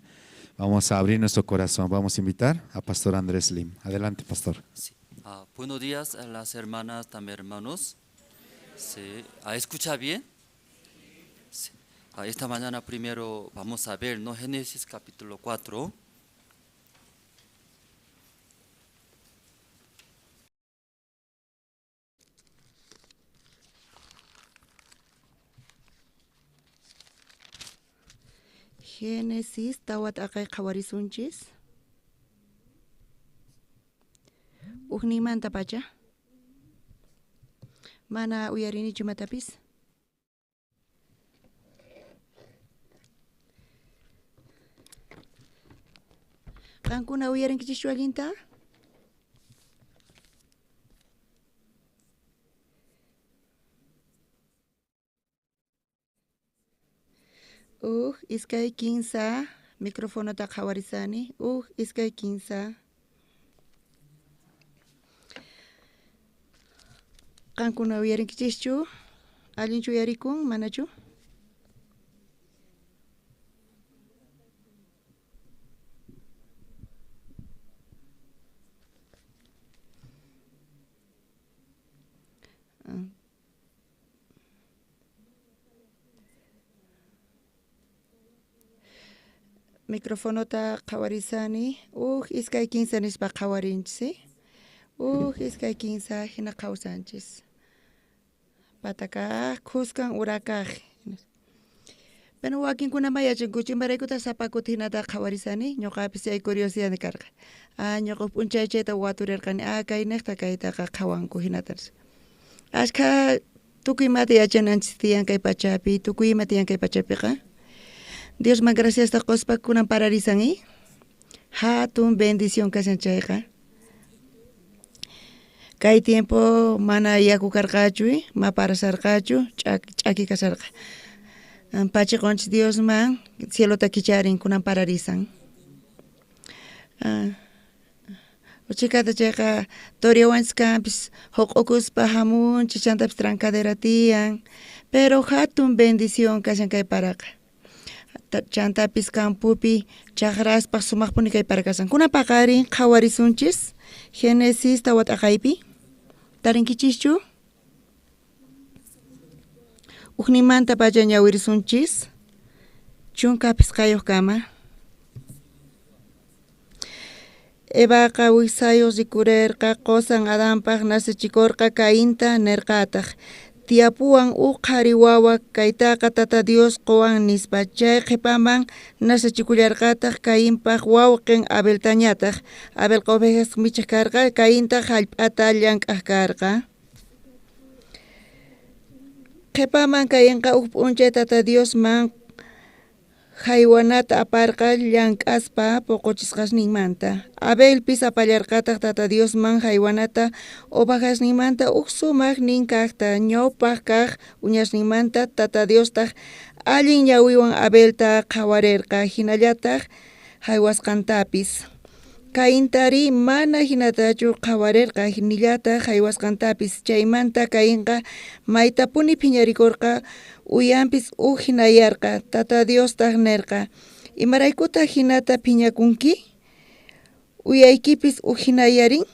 Vamos a abrir nuestro corazón. Vamos a invitar a Pastor Andrés Lim. Adelante, Pastor. Sí. Buenos días a las hermanas, también hermanos. Sí. ¿Escucha bien? Sí. Esta mañana primero vamos a ver, ¿no? Génesis capítulo 4. Génesis tawat akay kawarisunchis. Uhnimanta pacha. Mana uyarini chumatapis. Kankuna uyarin kichishualinta. Iskay kinsa micrófono ta kawarisani. Iskay kinsa. Kankuna uyarin kichischu. Alinchu uyarikun manachu. Micrófono ta kawarisani. Iskay kinsa nispa kawarinchisi. Iskay kinsa hina kausanchis. Pataka kuskan urakaj. Pero wakin kuna mayachin kuchimbaraykuta sapakut hinata kawarisani. Ñoqapis hay curiosidad karqa. Ñoqo punchaychayta waturirqani. Kay niqta kaytaqa qawanku hinatas. Ashka tukuymata yachananchis tiyan kay pachapi. Tukuymata tiyan kay pachapiqa. Dios más gracias ta qospa kunan pararisangi. Hatun bendición kasanchayqa. Kay tiempo mana yaku karqachu, ma parasarqachu, ch'aki kasarqa. Pachiqonchis Dios man cielo ta kicharin kunan pararisan. Uchikata chayqa toriawanchis kampis huqukuspa hamun chichantapis trancadera tiyan. Pero hatun bendición kasan kay paraqa. Chantapis campupi chakraspa sumaqpuni kay parakasan. Kuna paqarin qhawarisunchis Génesis tawat aqaypi. Tarinkichischu. Uhnimanta pacha ñawirisunchis. Chunkapis qayuq kama. Evaqa wisayuq rikurerqa qosan Adanpaq nasichikurqa Cainta nirqataq. Tiapuan qhari wawa kaytaqa tata Dios qowan nispa chay qhipaman nasichikullarqataq Cainpaq wawqin Abeltañataq. Abel ovejas michiq karqa, Cainta hallp'ata llank'aq karqa. Qhipaman kayinqa p'unchay tata Dios man haywanata aparqa llank'aspa puquchisqasninmanta. Abelpis apallarqataq tata Dios man haywanata ovajasninmanta sumaq nin kaqta ñawpaq kaq uñasninmanta tata Diostaq allin ñawiwan Abelta qhawarirqa hinallataq haywasqantapis. Caintari mana hinatachu qhawarirqa hinillataq haywasqantapis. Chaymanta Cainqa maytapuni phiñarikurqa uyanpis hinayarqa tata Diostaq nirqa. Imaraykutaq hinata phiñakunki? Uyaykipis hinayarin?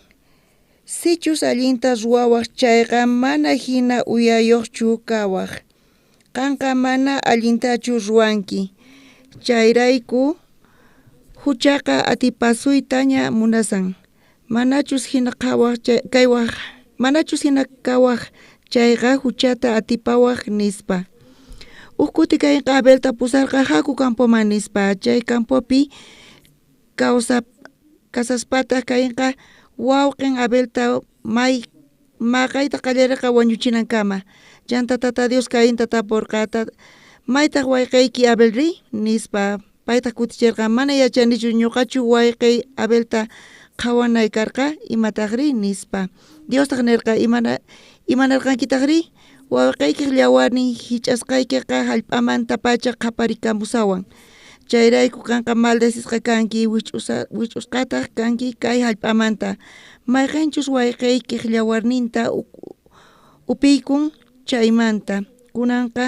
Sichus allinta ruwawaq chayqa mana hina uyayuqchu kawaq. Qanqa mana allintachu ruwanki. Chayrayku huchaqa atipasuytaña munasan. Manachus hina kaywaq, manachus hina kawaq chayqa huchata atipawaq nispa. Kuti Cainqa Abelta pusarqa haku campoman nispa. Chay campopi kasaspata Cainqa wawqin Abelta maqayta qallarirqa wañuchinankama. Chanta tata Dios Cainta tapurqa maytaq wayqayki Abelri nispa. Payta kutichirqa mana yachanichu ñuqachu wayqay Abelta qhawanay karqa imataqri nispa. Diostaq nirqa imanarqankitaqri wawqayki llawarnin hich'asqaykiqa hallp'amanta pacha qaparikamusawan. Chayrayku kanqa maldesisqa kanki wich'usqataq kanki kay hallp'amanta. Mayqanchus wayqayki llawarninta upiykun chaymanta. kunanqa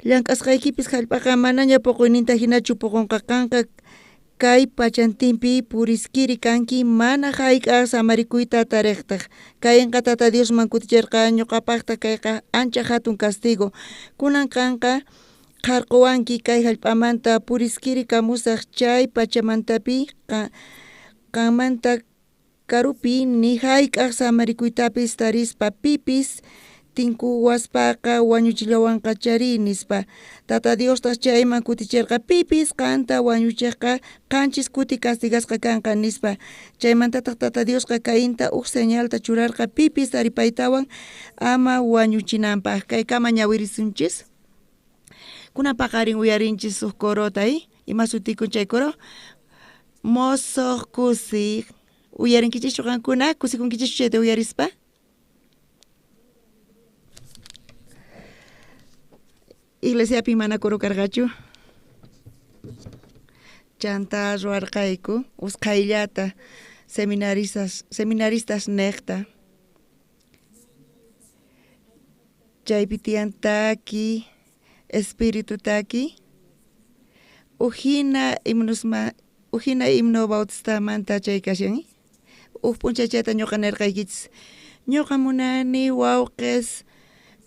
llank'asqaykipis hallp'aqa manaña puquyninta hinachu puqunqa kanqa kay pachantinpi puriskiri kanki mana hayk'as samarikuyta tariqtaq kayqa tata Diosman kutichirqa ñuqapaqta kayqa ancha hatun castigo kunan kanqa qarquwanki kay hallp'amanta puriskiri kamusaq chay pachamantapi kanmanta karupi ni hayk'as samarikuytapis tarispa pipis tinku waspaqa wañuchillawanqa chari nispa tata Diostas chayman kutichirqa pipis qanta wañuchiqqa qanchis kuti castigasqa kanqa nispa chaymantataq tata Diosqa kayinta señalta churarqa pipis taripaytawan ama wañuchinanpaq kaykama ñawirisunchis kunan paqarin uyarinchis suq korotay ima sutikun chay koro mosoq kusi uyarinkichis qankuna kusikunkichis chayta uyarispa Iglesiapi mana koro karqachu chanta ruwarqayku usqhayllata seminaristas neqta chaypi tiyan taki espíritu taki ujina himno bautistamanta chay kashan punchachayta ñuqa nirqaykichis ñuqa munani wawqis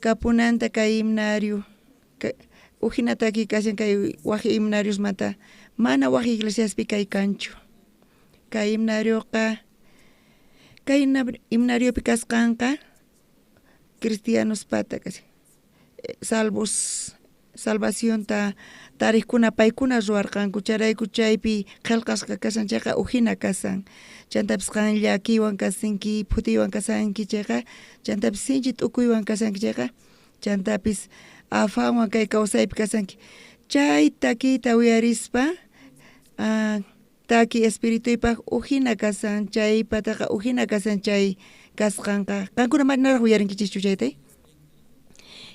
kapunanta kay himnario ujinataki kashan kay waqi himnariosmanta mana waqi iglesiaspi kay kanchu kay himnarioqa kay himnariopi kasqanqa cristianospata kasi salvacionta tariqkuna paykuna ruwarqanku charayku chaypi qillqasqa kasan chayqa ujina kasan chantapis qan llakiwan kasinki phutiwan kasanki chayqa chantapis sinchi t'ukuywan kasanki chayqa chantapis afanwan kay kawsaypi kasanki chay takiyta uyarispa taki espirituypaq ujina kasan chay pataqa ujina kasan chay kasqanqa qankuna manaraq uyarinkichishchu chaytay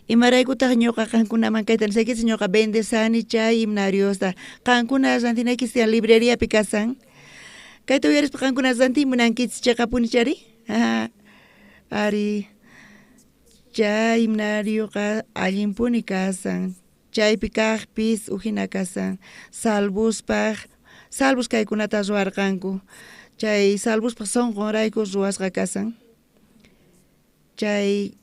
imaraykutaq ñuqa qankunaman kayta nisaykichis ñuqa bendesani chay himnariosta qankuna rantinaykis tiyan libreriapi kasan kayta uyarispa qankuna ranti munankichis chayqa punichari ari chay himnarioqa allimpuni kasan chaypi kaqpis ujina kasan salvus kaykunata ruwarqanku chay salvuspaq sonqonrayku ruwasqa kasan chay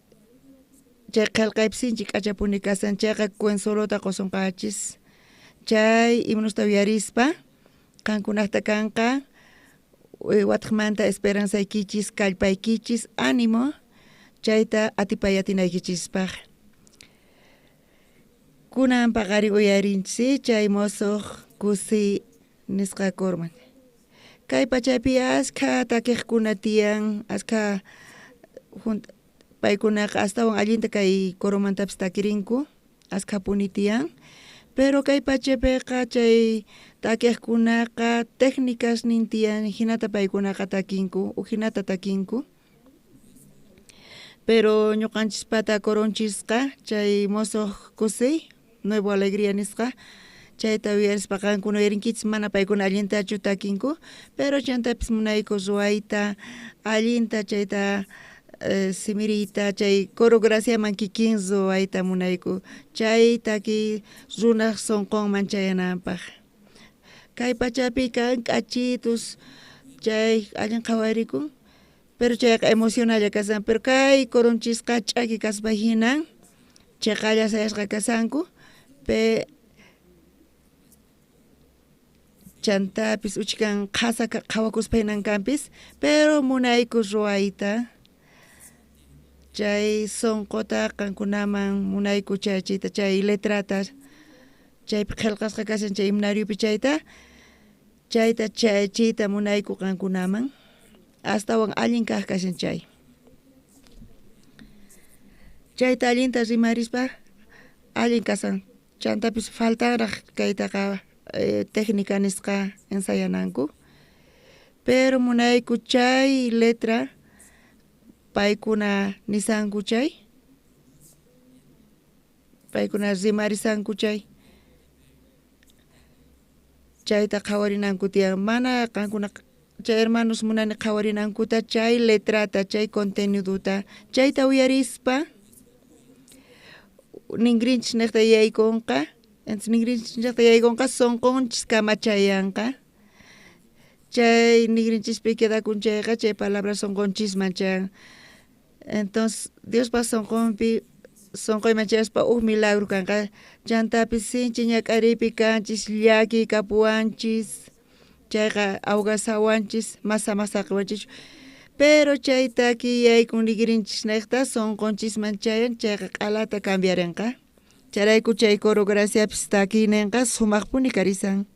qillqaypis sinchi k'achapuni kasan chayqa consolota qosunqachis chay imanusta uyarispa qankunaqta kanqa wataqmanta esperanzaykichis kallpaykichis ánimo chayta atipayatinaykichispaq kunan paqari uyarinchis chay mosoq kusi nisqa korman kay pachapi ashka takiqkuna tiyan ashka paykunaqa astawan allinta kay koromantapis takirinku ashka puni tiyan pero kay pachapiqa chay takiqkunaqa técnicas nin tiyan hinata paykunaqa takinku hinata takinku pero ñuqanchispata koronchisqa chay mosoq kusi Nuevo Alegría nisqa chayta uyarispa qankuna uyarinkichis mana paykuna allintachu takinku pero chantapis munayku ruwayta allinta chayta simirita chay coreografiaman kikin ruwayta munayku chay taki runaq sonqonman chayananpaq kay pachapi kan k'achitus chay allin qhawarikun pero chayqa emocionalla kasan pero kay koronchisqa ch'aki kaspa hinan chayqalla sayasqa kasanku chantapis uchikan qhasa qhawakuspa hinankanpis pero munayku ruwayta chay sonqota qankunaman munayku chaychita chay letrata chaypi qillqasqa kasan chay himnariopi chayta chaychita munayku qankunaman astawan allin kaq kasan chayta allinta rimarispa allin kasan chantapis faltaraq kaytaqa técnica nisqa ensayananku pero munayku chay letra paykuna nisanku paykuna rimarisanku chayta qhawarinanku tiyan mana qankuna chay hermanos munani qhawarinankuta chay letrata chay conteniduta chayta uyarispa ningrinch nekta yaykonqa, entonces ningrinch nekta yaykonqa sonqonchis kamachayanqa. Chay ningrinchis queda kunchayqa chay palabra sonqonchis manchan. Entonces Dios pa sonqonpi sonqoy manchaspa milagro kanqa. Chantapis sinchi ñak'aripi kanchis llaki kapuanchis. Chayqa awgasawanchis masa qiwanchis. Pero chayta ki yaykun nigrinchis nekta sonqonchis manchayan chayqa q'alata cambiarenqa. Charayku chay coro graciapis takinenqa sumaqpuni karisan.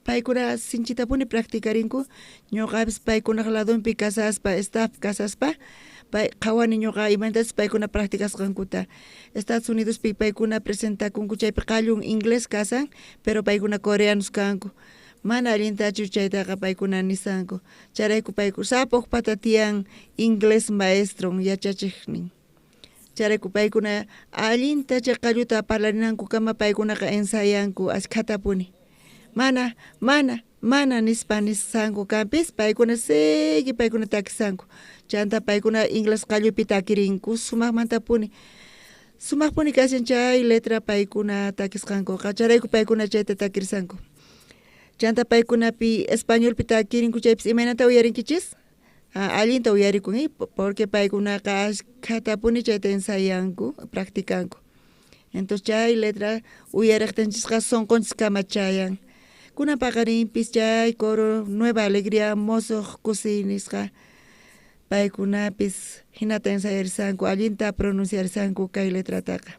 Paykuna sinchitapuni practicarinku ñuqapis paykunaq ladunpi kasaspa staff kasaspa qhawani ñuqa imantas paykuna practicasqankuta. Estados Unidospi paykuna presentakunku chaypi qallun inglés kasan pero paykuna coreanos kanku. Mana allintachu chaytaqa paykuna nisanku. Charayku payku sapuq pata tiyan inglés maestro yachachiqnin. Charayku paykuna allinta chay qalluta parlarinanku kama paykunaqa ensayanku ashkhatapuni. Mana nispa nisanku kampis paykuna segi paykuna takisanku. Chanta paykuna inglés qallupi takirinku sumaqmantapuni. Sumaqpuni kasin chay letra paykuna takisqanku. Charayku paykuna chayta takirisanku. Chanta paykunapi españolpi takirinku chaypis imaynata uyarinkichis? Allinta uyarikun porque paykunaqa ashkhatapuni chayta ensayanku, practicanku. Entonces chay letra uyariqtanchisqa sonqonchis kamachayan. Kuna paqarinpis chay coro Nueva Alegría mozoq kusinisqa paykunapis hinata ensayarisanku allinta pronunciarisanku kay letrataqa.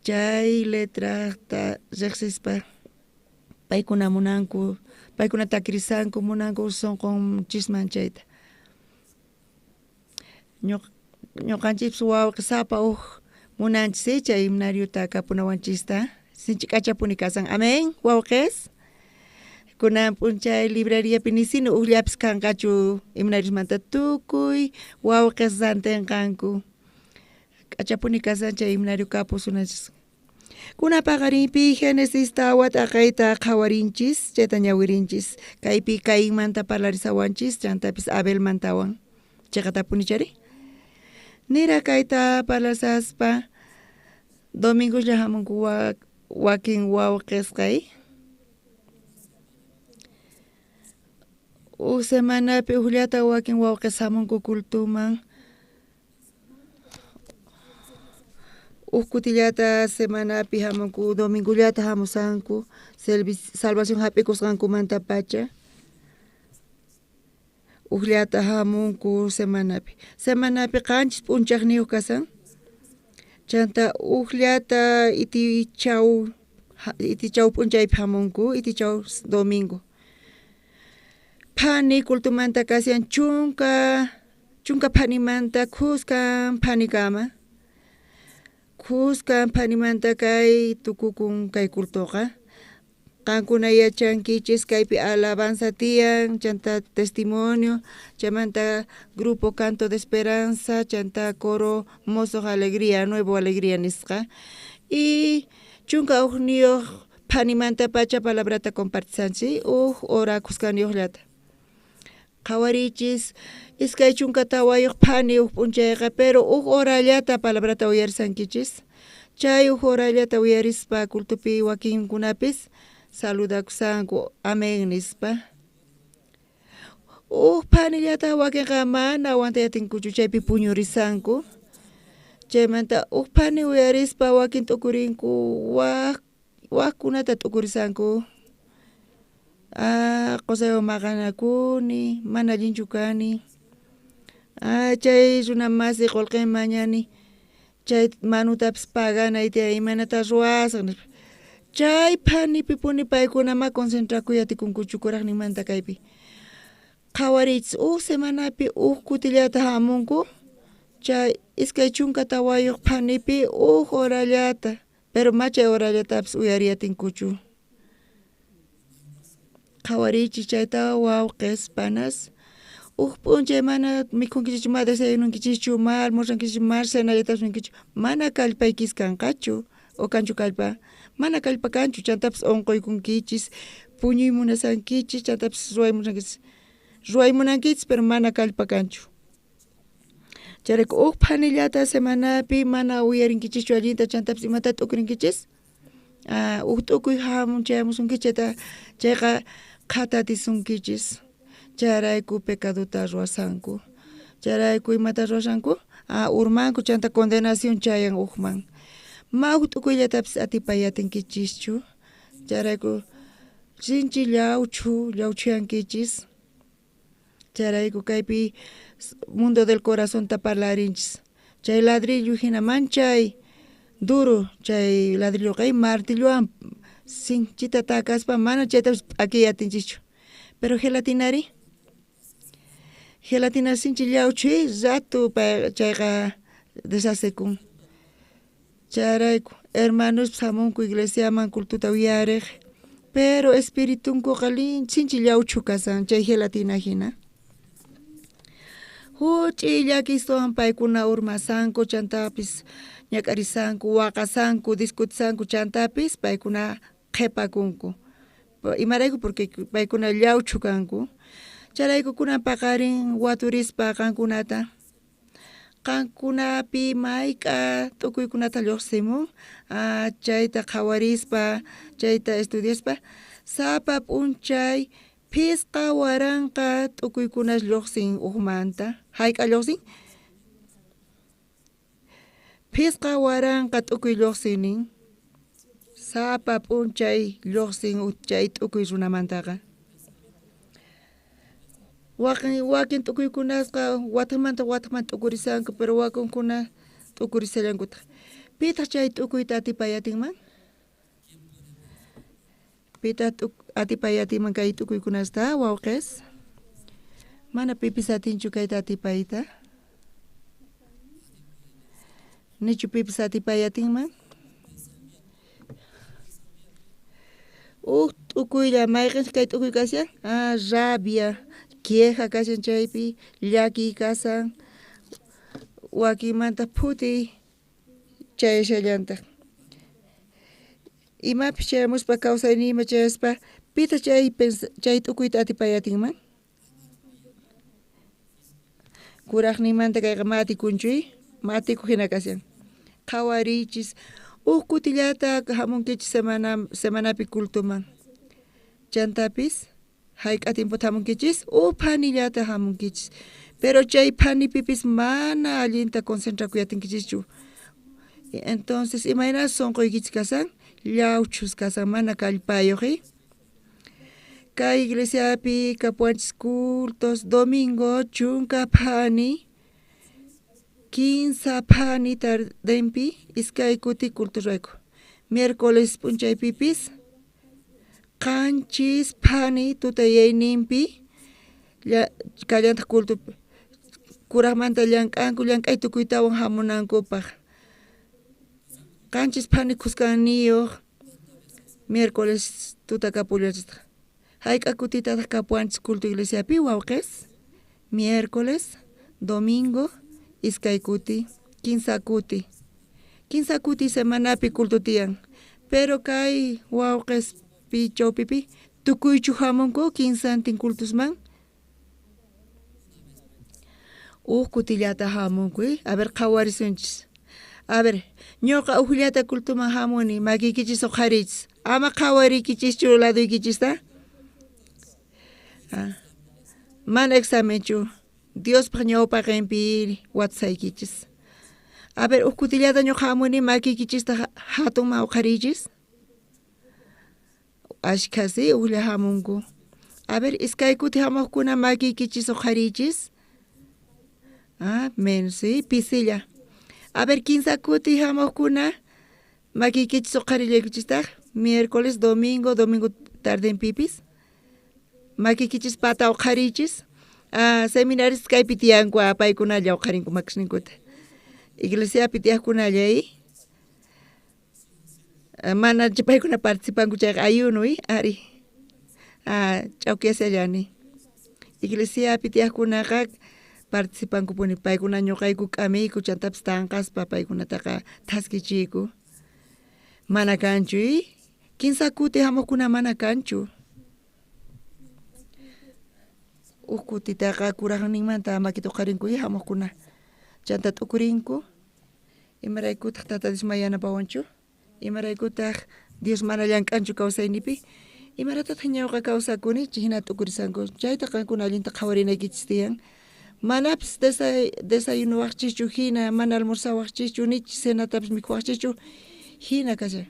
Chay letrata riqsispa paykuna munanku paykuna takirisanku munanku sonqonchis chayta. Ñuqanchis wawqa sapa munanchis chay himnariuta kapunawanchista sinchi k'achapuni kasan. Amén wawqis. Kunan punchay librariapi nisinu ullapis kanqachu himnariusmanta tukuy wawqis santinqanku. K'achapuni kasan chay himnariu kapusunachis. Kuna paqarinpi Génesis tawat aqayta qhawarinchis chayta ñawirinchis. Kaypi Caínmanta parlarisawanchis chantapis Abelmantawan. Chayqa tapunichari. Nira kayta parlasaspa domingoslla hamunku wakin wawqisqay. Semanapi ullata wakin wawqis hamunku kultuman. Kutillata semanapi hamunku domingollata hamusanku salvación hapikusqanku manta pacha. Ullata hamunku semanapi qanchis p'unchaqniyuq kasan. Chanta ullata itichaw p'unchaypi hamunku itichaw domingo. Phani kultumanta kasiyan chunka phanimanta khuskan phanikama. Khuskan phanimanta kay tukukun kay kultuqa. Qankuna yachankichis kaypi alabanza tiyan, chanta testimonio, chamanta grupo Canto de Esperanza, chanta coro Mozoq Alegría, Nuevo Alegría nisqa. Y chunka uqniyuq phanimanta pacha palabrata compartisanchi, hora kuskaniyuqllata. Qhawarichis iskay chunka tawayuq phani p'unchayqa, pero horallata palabrata uyarisankichis. Chay horallata uyarispa kultupi wakinkunapis saludakusanku amén nispa. Phanillata wakinqa mana awantayatinkuchu chaypi puñurisanku. Chaymanta phani uyarispa wakin t'ukurinku waqkunata t'ukurisanku. Qusaywan maqanakuni, mana allinchu kani. Chay runa masi qullqi mañani chay manutapis paganay tiyan imanata ruwasaq. Chay phanipipuni paykunama concentracuyatikunkuchu kuraqninmanta kaypi. Qhawarichis semanapi kutillata hamunku. Chay iskay chunka tawayuq phanipi horallata, pero machay horallatapis uyariyatinkuchu. Qhawarichis chayta wawqis panas p'unchay mana mikhunkichu ma desayununkichu ma almurzankichu ma cenallatapas ninkichu mana kallpaykis kanqachu o kanchu kallpa. Mana kallpa kanchu chantapis onquykunkichis puñuy munasankichis chantapis ruwaymunankichis pero mana kallpa kanchu. Charayku panillata semanapi mana uyarinkichis allinta chantapis imata t'ukrinkichis. T'ukuy hamun chayamusunkichita chayqa qhatatisunkichis. Charayku pecaduta ruwasanku. Charayku imata ruwashanku urmanku chanta condenación chayan ukman. T'ukuyllatapis atipayatinkichishchu. Charayku sinchi llawchuyankichis. Charayku kaypi mundo del corazón parlarinchis. Chay ladrillo hina manchay duro chay ladrillo kay martillowan sinchita takaspa mana chaytapas p'akiyatinchikchu. Pero gelatinari sinchi llawchuy rato chayqa deshacekun. Charayku hermanos hamunku iglesiaman cultuta uyariq, pero espiritunku qalin sinchi llawchu kasan chay gelatina hina. Huch'uy llakistuwan paykuna urmasanku chantapis ñak'arisanku, waqasanku, discutisanku chantapis paykuna qhipakunku. Imarayku porque paykuna llawchu kanku. Charayku kunan paqarin waturispa qankunata. Qankunapi mayqa t'ukuykunata lluqsimun, chayta qhawarispa, chayta estudiaspa, sapa p'unchay pisqa waranqa t'ukuykunash lluqsin ukmanta. Hayk'a lluqsin? Pisqa waranqa t'ukuy lluqsinin. Sapa p'unchay lluqsin chay t'ukuy runamantaqa. Wakin t'ukuykunasqa watamanta t'ukurisanku, pero wakunkuna t'ukurisallankutaq. Pitaq chay t'ukuyta atipayatinman? Pitaq atipayatinman kay t'ukuykunasta wawqis? Mana pipis atinchu kayta atipayta? Nichu pipis atipayatinman? T'ukuylla mayqin kay t'ukuy kasyan? Rabia, queja kashan chaypi, llaki kasan, wakimanta phuti chayashallantaq. Imapish chayamuspa kawsayniyman chayaspa pita chay t'ukuyta atipayatinman? Kuraqniymanta kayqa matikunchuy, matiku hina kasyan. Qhawarichis, kutillata hamunkichis semanapi cultuman. Chantapis hayk'a tiemputa hamunkichis phanillata hamunkichis. Pero chay phanipipis mana allinta concentrakuyatinkichishchu. Entonces imayna sonquykichis kasan, llawchus kasan mana kallpayuq. Kay iglesiapi kapuanchis cultos, domingo chunka phani, 15 phani tardenpi iskay kuti culturayku. Miércoles p'unchaypipis qanchis phani tutayayninpi kallanta cultupi kuraqmanta llank'ay tukuytawan hamunankupaq. Qanchis phani kusqanniyuq miércoles tutakapullachista. Hayk'a kutitataq kapuanchis culto iglesiapi wawqis? Miércoles, domingo, iskay kuti, 15 kuti. 15 kuti semanapi culto tiyan. Pero kay wawqis pi chawpipi tukuychu hamunku 15 cultusman. Kutillata hamunku, a ver qhawarisunchis. A ver, ñuqa ukllata cultuman hamuni, makikichis uqharichis. Ama qhawarikichischu laduykichista. Mana examenchu. Dios ñawpaq inpi watsaykichis. A ver, kutillata ñuqa hamuni makikichista hatunman uqharichis. Ashkasi uqlla hamunku. A ver, iskay kuti hamuqkuna makikichis uqharichis. Menos, pisilla. A ver, 15 kuti hamuqkuna makikichis uqharillaykuchistaq. Miércoles, domingo tardenpipis. Makikichis pata uqharichis. Seminaris kaypi tiyanku paykunalla uqharinku makishninkuta. Iglesiapi tiyaqkunallay. Mana paykuna participanku chayqa ayunuy, ari. Ch'awkiyasallani. Iglesiapi tiyaqkunaqa participankupuni paykuna ñuqayku k'amiyku chantapis tanqaspa paykunataqa thaskichiyku. Mana kanchu, 15 kuti hamuqkuna mana kanchu. Kutitaqa kuraqninmanta makita uqharinkuy hamuqkuna. chanta t'ukurinku imaraykutaq tata Dios mayanapawanchu imaraykutaq Dios mana llank'anchu kawsaynipi imaratataq ñawqa kawsakuni chhina t'ukurisanku chayta qankuna allinta qhawarinaykichis tiyan manapis desayunuwaqchischu hina mana almorzawaqchischu nichis cenatapis mikuwaqchischu hina kasha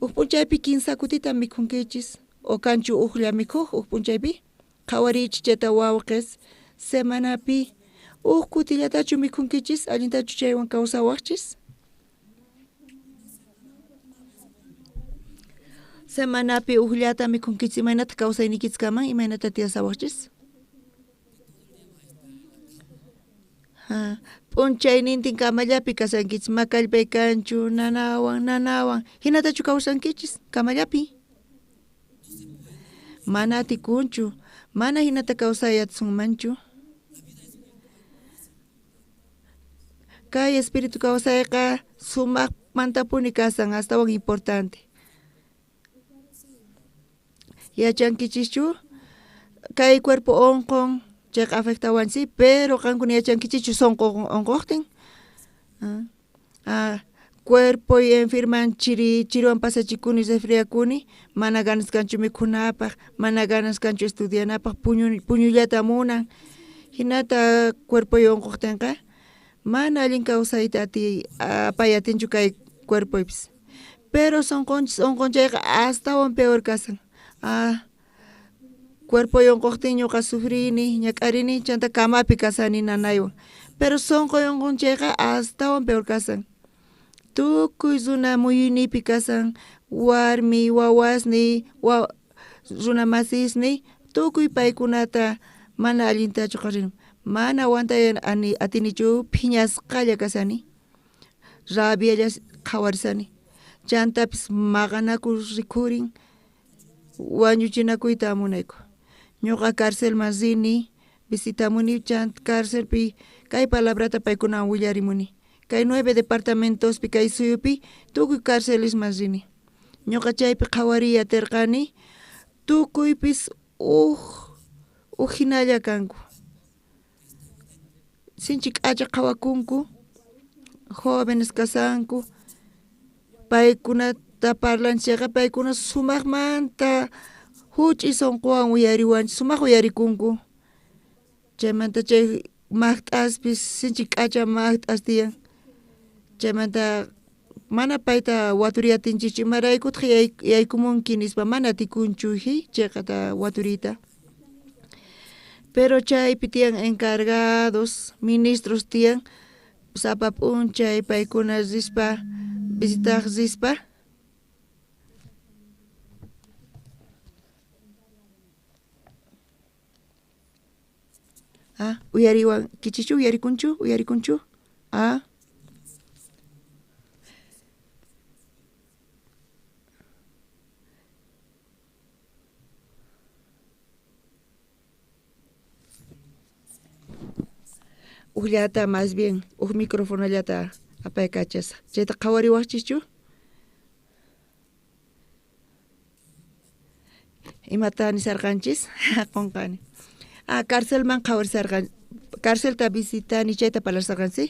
uq p'unchaypi 15 kutita mikhunkichis o kanchu uqlla mikhuq uq p'unchaypi qhawariychis chayta wawqis semanapi uq kutillatachu mikhunkichis allintachu chaywan kawsawaqchis semanapi uqllata mikhunkichis imaynata kawsaynikichis kaman imaynata tiyasawaqchis p'unchaynintin kamallapi kasankichis makallpay kanchu nanawan hinatachu kawsankichis kamallapi mana atikunchu mana hinata kawsayasunmanchu kay espiritu kawsayqa sumaqmantapuni kasan astawan importante yachankichischu kay cuerpo onqon chayqa afectawansi pero qankuna yachankichichu sonqo onqoqtin cuerpo enferman chiriwan pasachikuni resfriakuni mana ganas kanchu mikhunapaq mana ganas kanchu estudianapaq puñullata munan hinata cuerpo onqoqtinqa mana allin kawsayta apayatinchu kay cuerpoypis pero onqonchayqa astawan peor kasan cuerpo onqoqtin ñuqa sufrini ñak'arini chanta kamapi kasani nanaywan pero sonqo onqonchayqa astawan peor kasan tukuy runa muyuynipi kasan warmi wawasni runa masisni tukuy paykunata mana allintachu qarin mana awantay atinichu phiñasqalla kasani rabialla qhawarisani chantapis maqanakur rikhurin wañuchinakuyta munayku ñuqa carcelman rini visitamuni cárcelpi kay palabrata paykunawan willarimuni kay 9 departamentospi kay suyupi tukuy carcelisman rini ñuqa chaypi qhawariya terqani tukuypis hinalla kanku sinchi k'acha qhawakunku jóvenes kasanku paykunata parlanchayqa paykuna sumaqmanta huch'y sonqowan uyariwanchis sumaq uyarikunku chaymanta chay maqt'aspis sinchi k'acha maqt'as tiyan chaymanta mana payta waturiyatinchikchu imaraykutaq yaykumunki nispa mana atikunchuji chayqa waturiyta pero chaypi tiyan encargados ministros tiyan sapa p'unchay paykuna rispa visitaq rispa uyariwan kichichu uyarikunchu uqllata más bien microfonallata apaykachas chayta qhawariwaqchischu imata nisarqanchis qunqani cárcelman qhawarisarqan cárcelta visitani chayta parlarsarqansi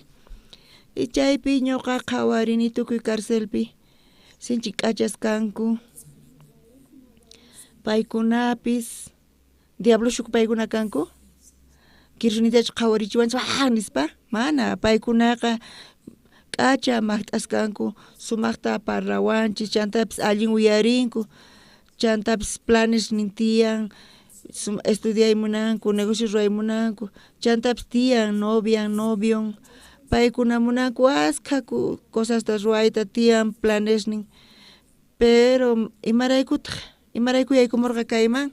y chaypi ñuqa qhawarini tukuy cárcelpi sinchi k'achas kanku paykunapis diabloshuk paykuna kanku kirsunitachu qhawarichiwanchis nispa mana paykunaqa k'acha maqt'as kanku sumaqta parlawanchis chantapis allin uyarinku chantapis planes nin tiyan estudiaymunanku negocios ruaymunanku chantapis tiyan novion paykuna munanku askha cosasta ruayta tiyan planes nin pero imarayku yaykumurqa kayman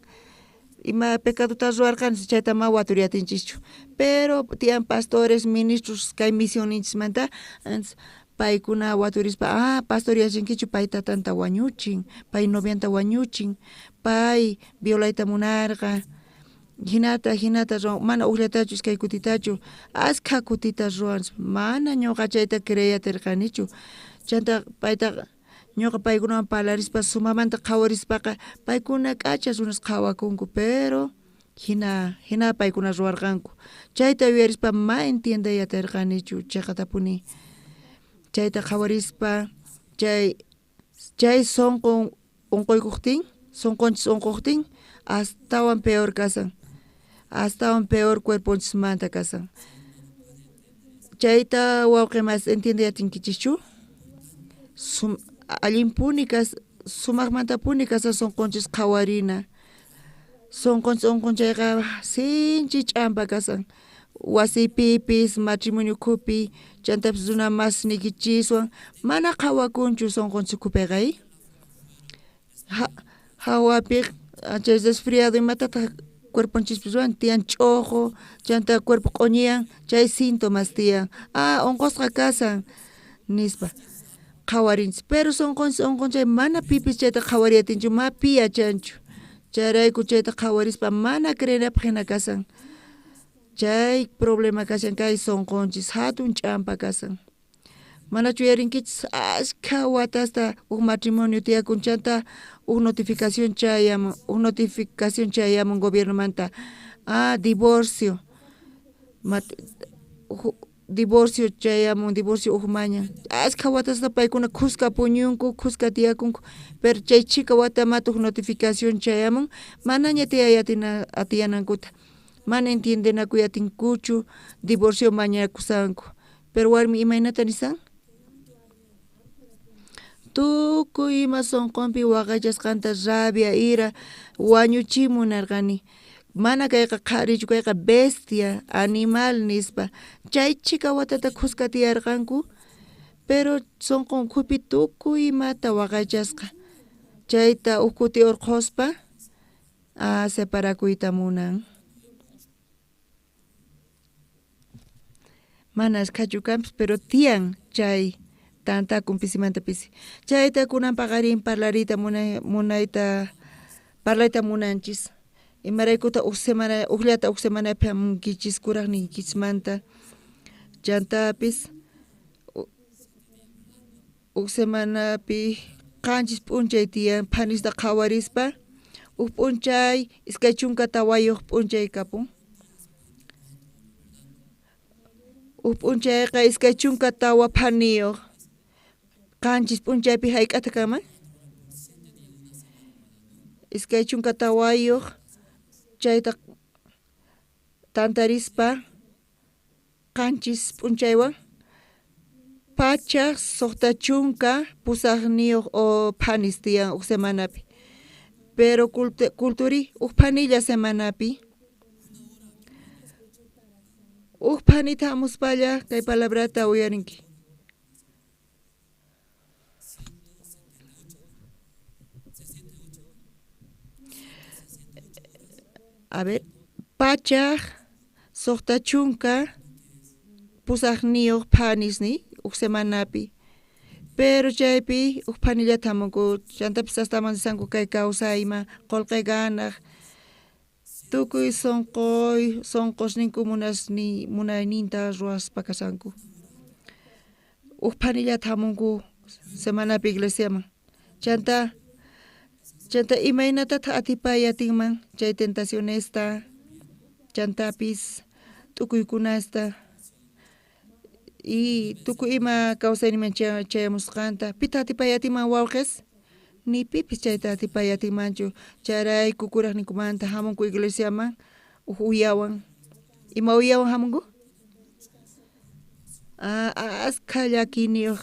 ima pecadota ruarqanchis chayta ma waturiyatinchikchu pero tiyan pastores ministros kay misioninchikmanta paykuna waturispa pastor yachankichu pay tatanta wañuchin pay novianta wañuchin pay violayta munarqa hinata mana uqllatachu iskay kutitachu askha kutita ruanchis mana ñuqa chayta creyatirqanichu chanta payta ñuqa paykunawan parlarispa sumamanta qhawarispaqa paykuna k'achas runas qhawakunku pero hina paykuna ruwarqanku chayta yuyarispa ma entiende yatarqanichu chayqa tapuni chayta qhawarispa chay sonqo unquykuqtin sonqonchis unquqtin astawan peor kasan astawan peor cuerponchismanta kasan chayta wawqimas entiende yatinkichischu allimpuni sumaqmantapuni kasa sonqonchis qhawarina sonqonchis unqunchayqa sinchi ch'ampa kasan wasipipis matrimonio kupi chantapis runa masniykichiswan mana qhawakunchu sonqonchis kupiqay hawapi chay resfriado imatataq cuerponchispis ruwan tiyan ch'uqu chanta cuerpo q'uñiyan chay síntomas tiyan unqusqa kasan nispa qhawarinchis pero sonqonchay mana pipis chayta qhawariyatinchu ma pi yachanchu chayrayku chayta qhawarispa mana creerapaq hina kasan chay problema kashan kay sonqonchis hatun ch'ampa kasan manachu yarinkichis ashka watasta matrimonio tiyakunchanta notificación chayamun gobierno manta divorcio divorcio chayamun divorcio mañan ashka watasta paykuna kuska puñunku kuska tiyakunku pero chay chika watamatuq notificación chayamun manaña atiyanankuta mana entiendenakuyatinkuchu divorcio mañakusanku pero warmi imaynata nisan tukuy ima sonqonpi waqaychasqanta rabia ira wañuchimunarqani mana kayqa qharichu kayqa bestia animal nispa chay chika watata kuskatiyarqanku pero sonqonkupi tukuy imata waqaychasqa chayta ukuti urquspa separakuyta munan mana ashkachu kanpis pero tiyan chay tanta kumpisimanta pisi chayta kunan paqarin parlarita munayta parlayta munanchis imaraykuta uqllata uq semanapi hamunkichis kuraqninkichismanta chantapis uq semanapi qanchis p'unchay tiyan phanista qhawarispa uq p'unchay iskay chunka tawayuq p'unchay kapun uq p'unchayqa iskay chunka tawa phaniyuq qanchis p'unchaypi hayk'ata kanman iskay chunka tawayuq chayta tantarispa qanchis p'unchaywan pachaq suqta chunka pusaqniyuq o phanis tiyan uq semanapi pero kulturi uq phanilla semanapi uq phanita hamuspalla kay palabrata uyarinki a ver pachaq suqta chunka pusaqniyuq phanisni uq semanapi pero chaypi uq phanillata hamunku chantapis astaman nisanku kay kawsayma qullqi ganaq tukuy sonqosninku munayninta ruwaspa kasanku uq phanillata hamunku semanapi iglesiaman chanta imaynatata atipayatinman chay tentacionesta chantapis t'ukuykunasta y tukuy ima kawsayniman chayamusqanta pita atipayatinman wawqis ni pipis chayta atipayatinmanchu chayrayku kuraqninkumanta hamunku iglesiaman uyawan ima uyawan hamunku ashka llakiniyuq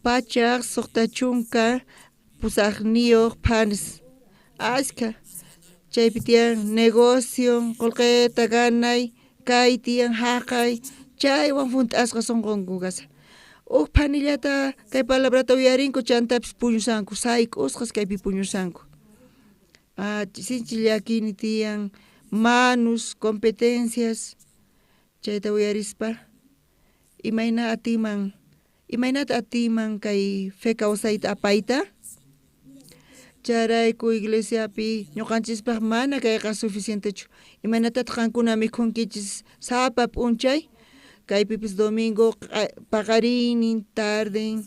pachaq suqta chunka pusaqniyuq phanis ashka chaypi tiyan negocio qullqita ganay kay tiyan haqay chaywan funt'asqa sonqonku kasa uq phanillata kay palabrata uyarinku chantapis puñusanku sayk'usqas kaypi puñusanku sinchi llakini tiyan manus competencias chayta uyarispa imaynata atiman kay fe kawsayta apayta chayrayku iglesiapi ñuqanchispaq mana kayqa suficientechu imaynatataq qankuna mikhunkichis sapa p'unchay kaypipis domingo paqarinin tarden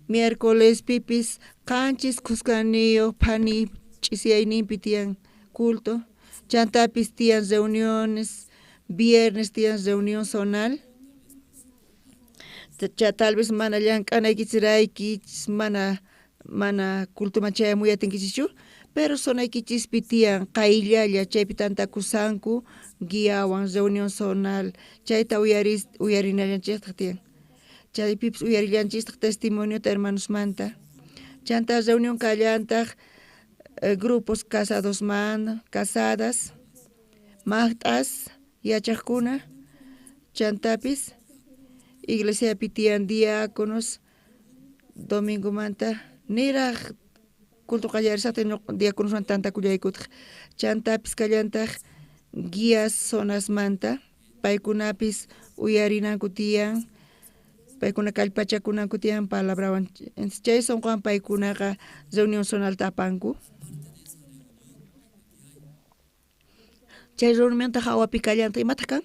miércoles pipis qanchis qusqaniyuq phani ch'isiayninpi tiyan culto, chantapis tiyan reuniones, viernes tiyan reunión zonal. Tal vez mana llank'anaykichiraykichis mana cultuman chayamuyatinkichishchu, pero sonaykichis tiyan qayllalla chaypi tantakusanku guiawan reunión zonal chayta uyarinallanchikta tiyan. Chaypipish uyarillanchikta testimonio hermanosmanta. Chanta reunión kallantaj grupos casadas, magtas, yachajkuna, chantapis, iglesiapi tiyan diáconos, domingo manta, niraj culto kallarisaqta diáconos tanta kullaykutaq, chantapis kallantaj guías zonas manta, paykunapis uyarinanku tiyan, paykuna kallpachakunanku tiyan palabrawan, chay sonqan paykunaqa reunión zonal tapanku. Chay reunionta hawapi kallantaj imataq kan?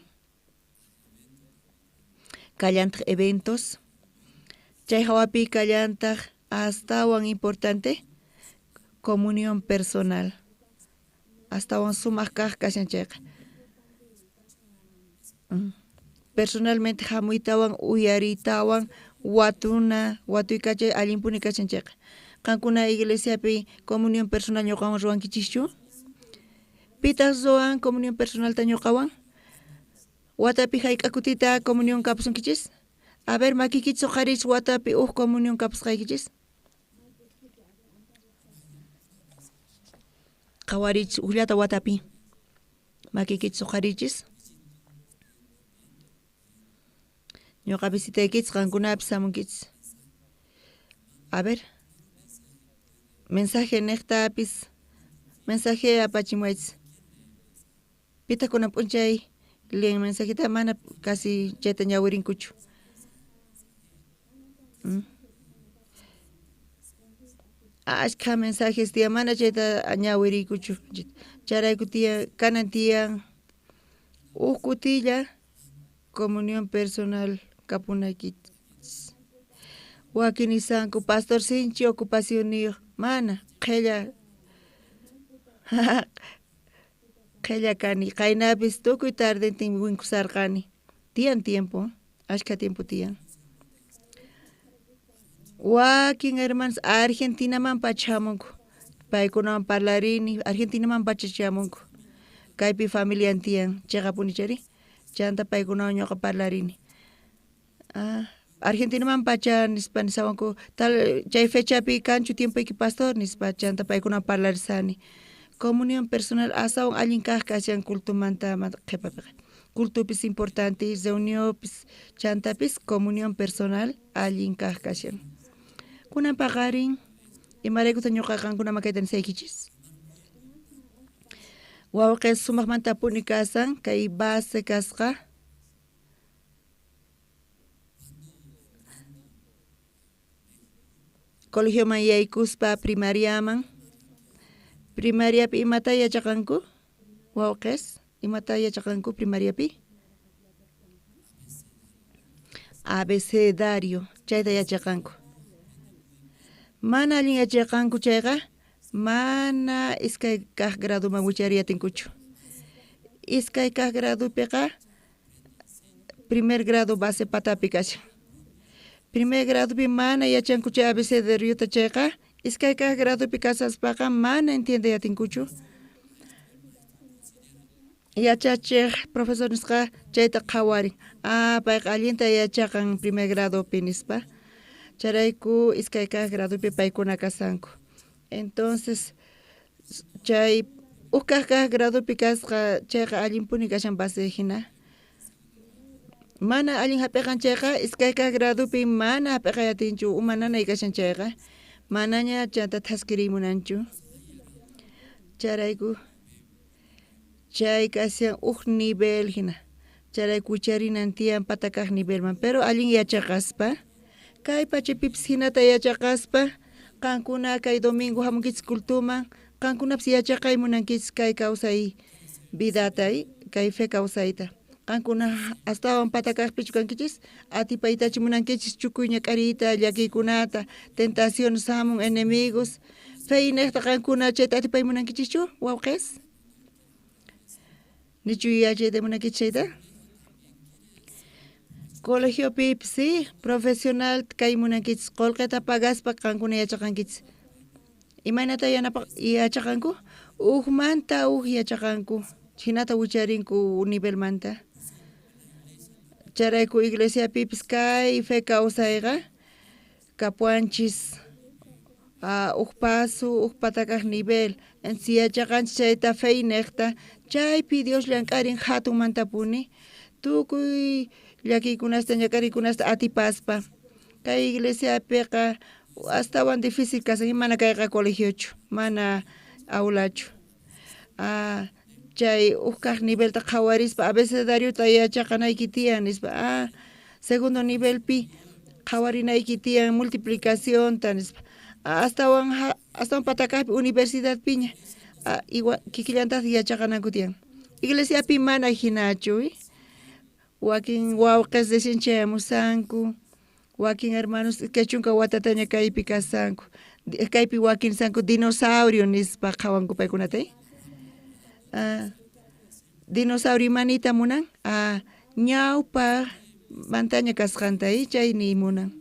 Kallantaj eventos, chay hawapi kallantaj astawan importante comunión personal, astawan sumaq kaq kashan chayqa. Personalmente hamuytawan uyaritawan watuykachay allimpuni kashan chayqa. Qankuna iglesiapi comunión personal ñuqawan ruwankichischu? Pitas ruwan comunión personalta ñuqawan? Watapi hayk'akutita comunión kapusunkichis? A ver, makikichis suqarichis watapi comunión kapusqaykichis? Qawarichis uqllata watapi makikichis suqarichis? Ñuqa visitaykichis qankunapis hamunkichis. A ver, mensaje niqtapis, mensaje apachimuaychis. Pitakuna p'unchay leen mensajita mana casi chayta ñawirinkuchu. Ashka mensajes tiyan mana chayta ñawirikuchu. Charayku tiyan kanan tiyan kutilla comunión personal kapunaykichis. Wakin nisanku pastor sinchi ocupación niyo mana qella qella kani qaynapis tukuy tardentin winkusarqani. Tiyan tiempo, ashka tiempo tiyan. Wakin hermanos Argentinaman pachamunku. Paykunawan parlarini Argentinaman pachachamunku. Kaypi familia tiyan chaqapunichari. Chanta paykunawan ñuqa parlarini. Argentinaman pacha nispa nisawanku tal chay fechapi kanchu tiempoyki pastor nispa chanta paykunawan parlarisani. Comunión personal asawan allin kaq kashan cultumanta qhipapiqa. Cultupis importante, reuniopis, chantapis comunión personal allin kaq kashan. Kunan paqarin imaraykuta ñuqa qankunaman kayta nisaykichis. Wawqis sumaqmanta puni kasan kay base kasqa colegioman yaykuspa primariaman. Primariapi imata yachaqanku? Wawqis imata yachaqanku primariapi? Abecedario chayta yachaqanku. Mana allin yachaqanku chayqa mana iskay kaq graduman wichariyatinkuchu. Iskay kaq gradupiqa primer grado base patapi kashan. Primer gradopi mana yachanku chay abecedariota chayqa iskay kaq gradopi kasaspaqa mana entiendeyatinkuchu. Yachachiq profesor nisqa chayta qhawarin. Payqa allinta yachaqan primer gradopi nispa. Charayku iskay kaq gradopi paykuna kasanku. Entonces chay kaq gradopi kasqa chayqa allimpuni kashan base hina. Mana allin hapiqan chayqa iskay kaq gradopi mana hapiqayatinchu umananay kashan chayqa. Manaña chanta taskirimunanchu. Charayku chay kashan nivel hina. Charayku wicharinan tiyan pata kaq nivelman pero allin yachaqaspa kay pachapipis hinata yachaqaspa qankuna kay domingo hamunkichis cultuman qankunapas yachaqaymunankichis kay kawsay vidatay kay fe kawsayta. Qankuna astawan pata kaqpichu kankichis atipaytachimunankichis chukuy ñak'ariyta llakiykunata tentaciones hamun enemigos Feinekta kankuna chayta atipay munankichichu wawqis. Nichu yachayta munankichayta. Colegio Pipsi profesional kay munankichis qolqeta pagaspa kankuna yachaqankich. Imaynata yachaqanku manta yachaqanku. Chinata ucharinku nivelmanta. Charayku iglesia Pipis kay fe kawsayqa kapuanchis paso patakaq nivel entonces yachaqanchis chayta feynekta chaypi Dios llank'arin hatun mantapuni tukuy llakikunasta ñakarikunasta atipaspa kay iglesiapiqa astawan difícil kasan mana kayqa colegiochu mana aulachu chay kaq nivelta qhawarispa abecedariota yachaqanayki tiyan nispa segundo nivelpi qhawarinayki tiyan multiplicación ta nispa astawan patakaqpi universidad piña igual kikillantas yachaqananku tiyan iglesiapi mana hinachu wakin wawqis recién chayamusanku wakin hermanos kechunka watataña kaypi kasanku kaypi wakin sanku dinosaurio nispa qhawanku paykunatay dinosaurio manita munan ñawpa mantaña kasqantay chayni munan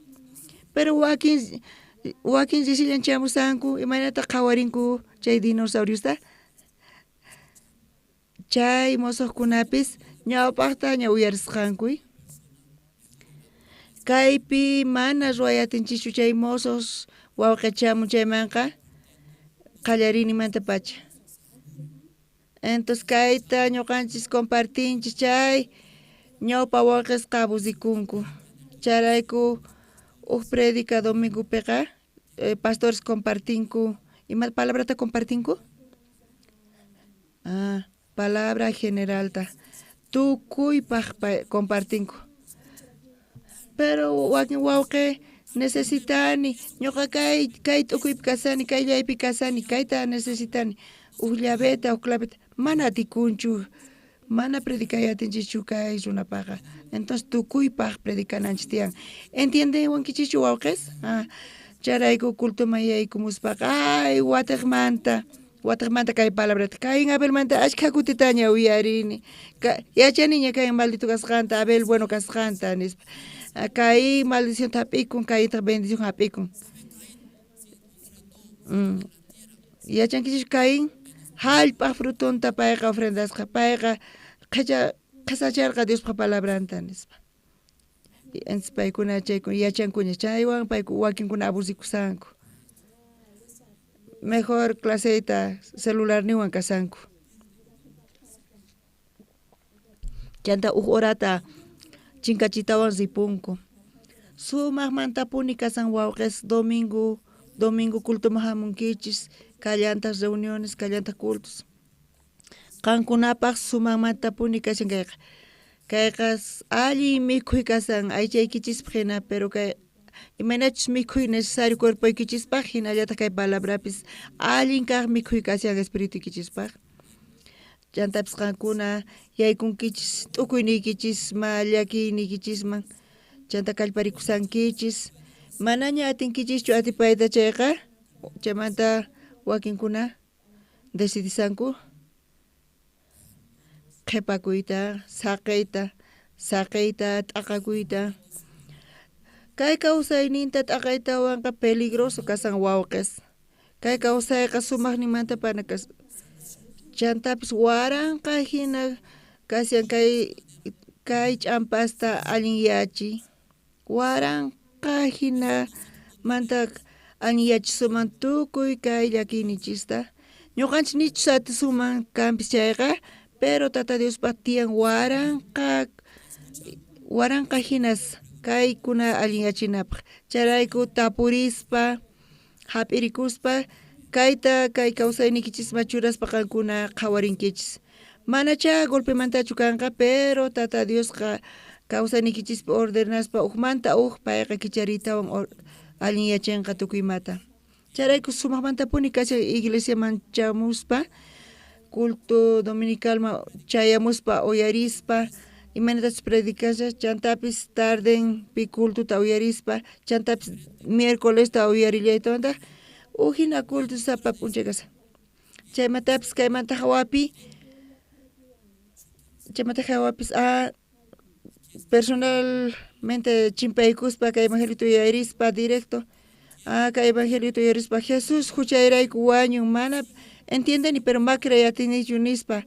pero wakin risillan chayamusanku imaynata qhawarinku chay dinosauriosta chay mosoqkunapis ñawpaqtaña uyarisqanku kaypi mana ruwayatinchichu chay mosos wawqa chamun chaymanqa qallarinimanta pacha entonces kayta ñuqanchis compartinchis chay ñawpa wawqisqa abusikunku charayku predica domingopiqa pastores compartinku ima palabrata compartinku palabra generalta tukuypaq compartinku pero wakin wawqi necesitani ñuqa kay tukuypi kasani kay llaypi kasani kayta necesitani llaveta claveta mana atikunchu mana predicayatinchichu kay runapaqa entonces tukuypaq predicananchis tiyan entiende wankichichu wawqis charayku cultuma yaykumuspaqa wataqmanta kay palabrata kayin Abelmanta ashka kutitaña uyarini yachaniña kayin maldito kasqanta Abel bueno kasqanta nispa kay maldición hap'ikun kayta bendición hap'ikun yachankichis kayin hallp'aq frutonta payqa ofrendasqa payqa qhasacharqa Diospa palabranta nispa entonces paykuna chayku yachankuña chaywan payku wakinkuna abusikusanku mejor claseta celular niwan kasanku chanta horata chinkachitawan ripunku sumaq mantapuni kasan wawqis domingo cultuma hamunkichis kallantas reuniones kallantas cultos qankunapaq sumaq mantapuni kashan kayqa alli mikhuy kasan aychaykichispa hina pero kay imanachus mikhuy necesario cuerpoykichispa hinallata kay palabrapis allin kaq mikhuy kashan espirituykichispa chantapis qankuna yaykunkichis t'ukuyniykichis llakiykichisman chanta kallparikusankichis manaña atinkichischu atipayta chayqa chaymanta wakinkuna decidisanku qhipakuyta saqayta t'aqakuyta kay kawsayninta t'aqaytawanqa peligroso kasan wawqis kay kawsayqa sumaqnimanta pana chantapis waranqa hina kasyan kay ch'ampasta allin yachi waranqa hina manta allin yachisuman tukuy kay llakinichista ñuqanchis nichusati suman kanpis chayqa pero tata Diospa tiyan waranqa hinas kaykuna allin yachinapaq charayku tapurispa hap'irikuspa kayta kay kawsaynikichisma churaspa qankuna qhawarinkichis manacha golpemantachu kanqa pero tata Diosqa kawsaynikichispa ordenaspa manta payqa kichariytawan allin yachanqa tukuymata charayku sumaqmantapuni kashan iglesiaman chamuspa culto dominicalma chayamuspa uyarispa imanatapas predicasha chantapis tarden pi cultuta uyarispa chantapis miércolesta uyarillaytawanta Ujina culto sapa punchegas. Chaymataps kaymanta hawapi. Chaymanta hawapis personalmente chimpaykuspa kay evangelito yarispa directo. Kay evangelito yarispa Jesús huchayrayku wañun mana entienden pero macrayatini yunispa.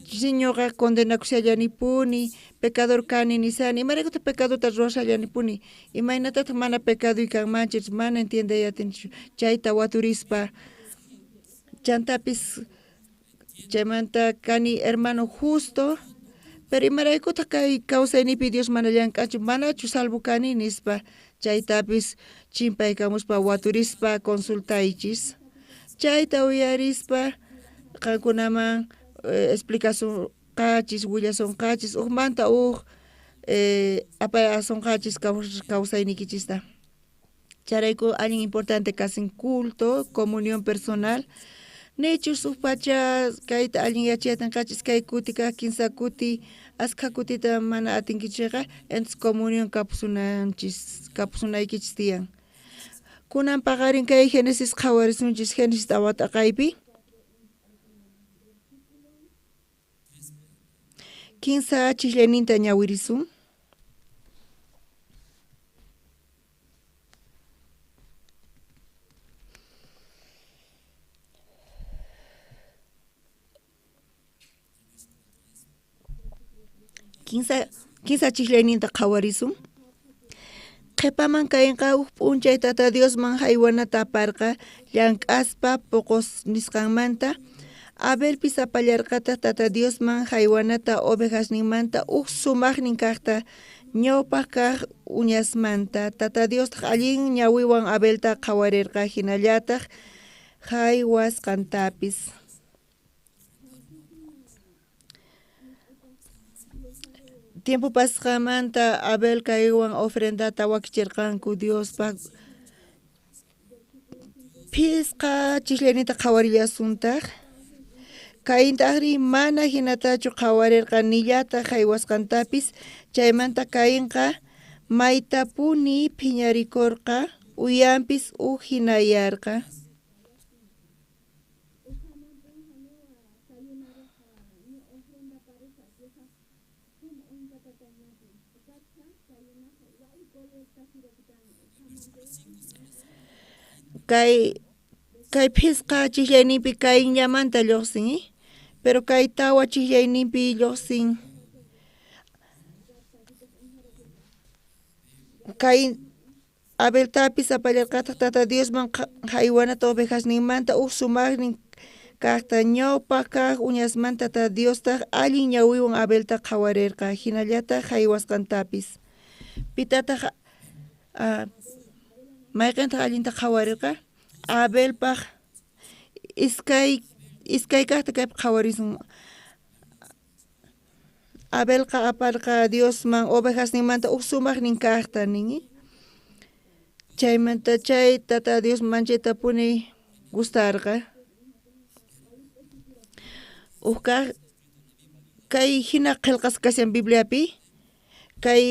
Señora condenakushallanipuni, pecador kani nisani, imaraykuta pecado ta rurashallanipuni, imaynatata mana pecado ikanmanchis, mana entiende yatinchu, chayta waturispa, chantapis chaymanta kani hermano justo, pero imaraykuta kay kawsaynipi Dios mana llankachu, manachu salvo kani nispa, chaytapis chimpaykamuspa waturispa consultaychis, chayta uyarispa, kankunaman explicación kachis, willason kachis, manta apayason kachis kawsaynikichista. Charayku allin importante kasin culto, comunión personal. Nechus pacha kayta allin yachaytan kachis kay kutika 15 kuti, aska kutita mana atinkichega, entonces comunión kapusunaykichis tiyan. Kunan pagarin kay Génesis qhawarisunchis Génesis awata kaypi. 15 chishleninta ñawirisun. Quinza chishleninta qhawarisun. Qhipaman kaynqa p'unchay tata Diosman haywanata aparqa llank'aspa pocos nisqanmanta. Abelpis apallarqata tata Diosman haywanata ovejasninmanta sumaqnin kaqta ñawpaq kaq uñasmanta tata Dios allin ñawiwan Abelta qhawarirqa hinallataq haywasqantapis. Tiempo pasqamanta Abel kaywan ofrendata wakichirqanku Diospaq pisqa chishleynita qhawarillassuntaq. Kaintaqri mana hinatachu qhawarirqa nillata haywasqantapis chaymanta kainqa maytapuni phiñarikurqa uyanpis hinayarqa. Kay pisqa chishlayninpi kaynllamanta lluqsin, pero kay tawa chishlayninpi lluqsin. Kay Abeltapis apallarqataq tata Diosman haywanata ovejasninmanta sumaqnin kaqta ñawpaq kaq uñasmanta tata Diostaq allin ñawiwan Abelta qhawarirqa hinallataq haywasqantapis. Pitataq mayqintaq allinta qhawarirqa Abelpaq iskay kaqta kaypa qhawarisun. Abelqa aparqa Diosman ovejasninmanta sumaqnin kaqta ninmi. Chaymanta chay tata Dios manchaytapuni gustarqa. Kay hina qillqasqasyan Bibliapi, kay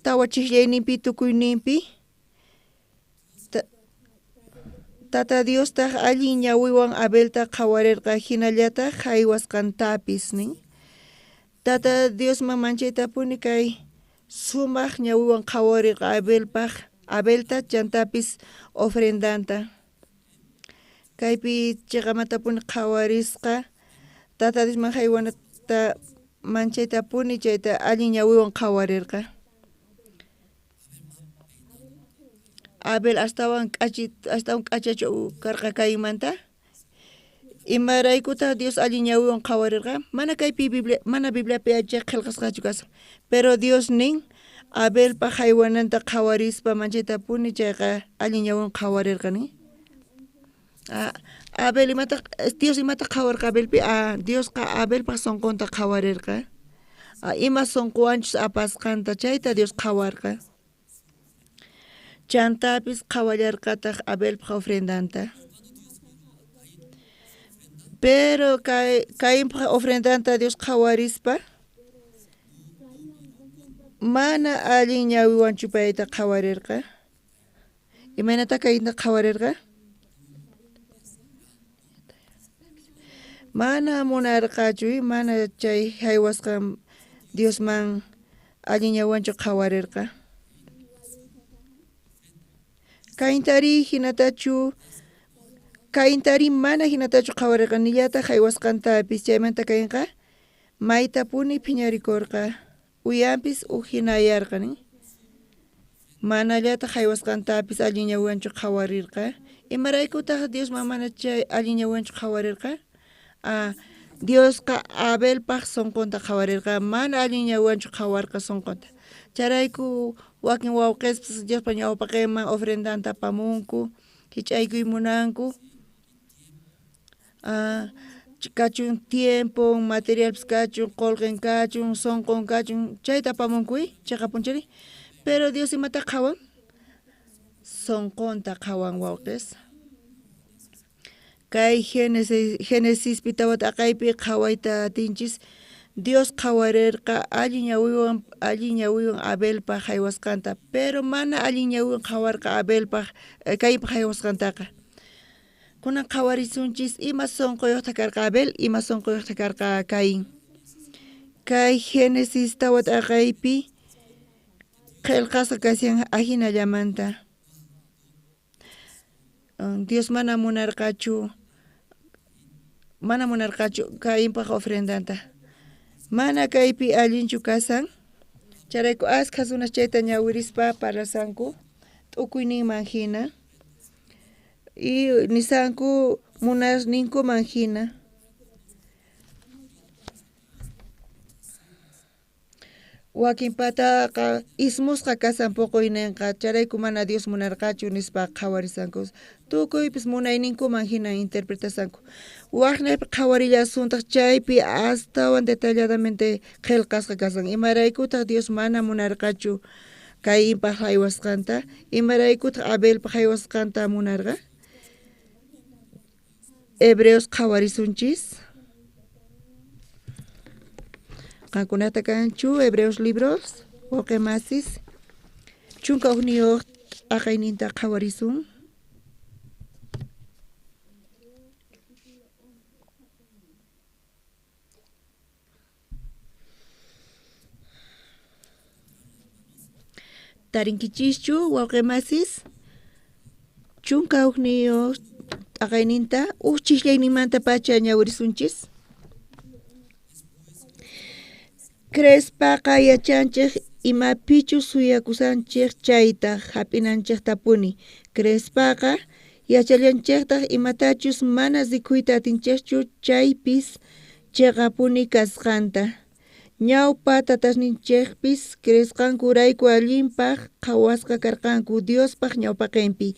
tawa chishlayninpi tukuyninpi tata Diostaq allin ñawiwan Abelta qhawarirqa hinallataq haywasqantapis nin. Tata Diosman manchaytapuni kay sumaq ñawiwan qhawarirqa Abelta chantapis ofrendanta. Kaypi chiqamatapuni qhawarisqa tata Diosman haywanata manchaytapuni chayta allin ñawiwan qhawarirqa. Abel astawan k'achachu karqa kaymanta. Imaraykuta Dios allin ñawiwan qhawarirqa mana kaypi mana Bibliapi qillqasqachu kasqa. Pero Dios nin Abelpa haywananta qhawarispa manchaytapuni chayqa allin ñawiwan qhawarirqa nin. Abel Dios imata qhawarqa Abelpi Diosqa Abelpa sonqonta qhawarirqa. Ima sonqowanchus apasqanta chayta Dios qhawarqa. Chantapis qhawallarqataq Abelpa ofrendanta. Pero kaypa ofrendanta Dios qhawarispa mana allin ñawiwanchu payta qhawarirqa. Imaynata kayta qhawarirqa mana munarqachu mana chay haywasqa Diosman allin ñawanchu qhawarirqa kaintari hinatachu kaintari mana hinatachu qhawarirqa nillata haywasqantapis chaymanta kaynqa maytapuni phiñarikurqa uyampis hinayarqani manallata haywasqantapis allin ñawanchu qhawarirqa imaraykutaq Diosman mana chay allin ñawanchu qhawarirqa Diosqa Abelpaq sunqunta qhawarirqa mana allin ñawanchu qhawarqa sunqunta charayku wakin wawqispas Diospa ñawpaqman ofrendanta apamunku hich'aykuy munanku kachun tiempo materialpis kachun qullqin kachun sunqun kachun chayta apamunkuy chayqa punchari pero Dios imata qhawan sunqunta qhawan wawqis kay Génesis pitawat aqaypi qhawayta atinchis Dios qhawarirqa allin ñawiwan Abelpaq haywasqanta pero mana allin ñawiwan qhawarqa Abelpaq Cainpaq haywasqantaqa kunan qhawarisunchis ima sunquyuqta karqa Abel ima sunquyuqta karqa Cain kay Génesis tawat aqaypi qillqasqa kashan ahinallamanta Dios mana munarqachu Cainpaq ofrendanta mana kaypi allinchu kasan charayku askhas runas chayta ñawirispa parlasanku t'ukuyninman hina y nisanku munasninkuman hina wakin pataqa ismusqa kasan puquyninqa charayku mana Dios munarqachu nispa qhawarisanku tukuypis munayninkuman hina interpretasanku waqnaypi qhawarillasuntaq chaypi astawan detalladamente qillqasqa kasan imaraykutaq Dios mana munarqachu Cainpaq haywasqanta imaraykutaq Abelpaq haywasqanta munarqa Hebreos qhawarisunchis qankunata kanchu Hebreos libros wawqimasis chunka ugniyuq aqayninta qhawarisun tarinkichischu wawqimasis chunka ugniyuq aqayninta chishlayninmanta pacha ñawirisunchis Crespaqa yachanchik imapichu suyakusanchik chayta hap'inanchiktapuni Crespaqa yachallanchiktaq imatachus mana zikuyta atinchikchu chaypis chiqapuni kasqanta ñawpa tatasninchikpis cresqankurayku allinpaq qhawasqa karqanku Diospaq ñawpaqinpi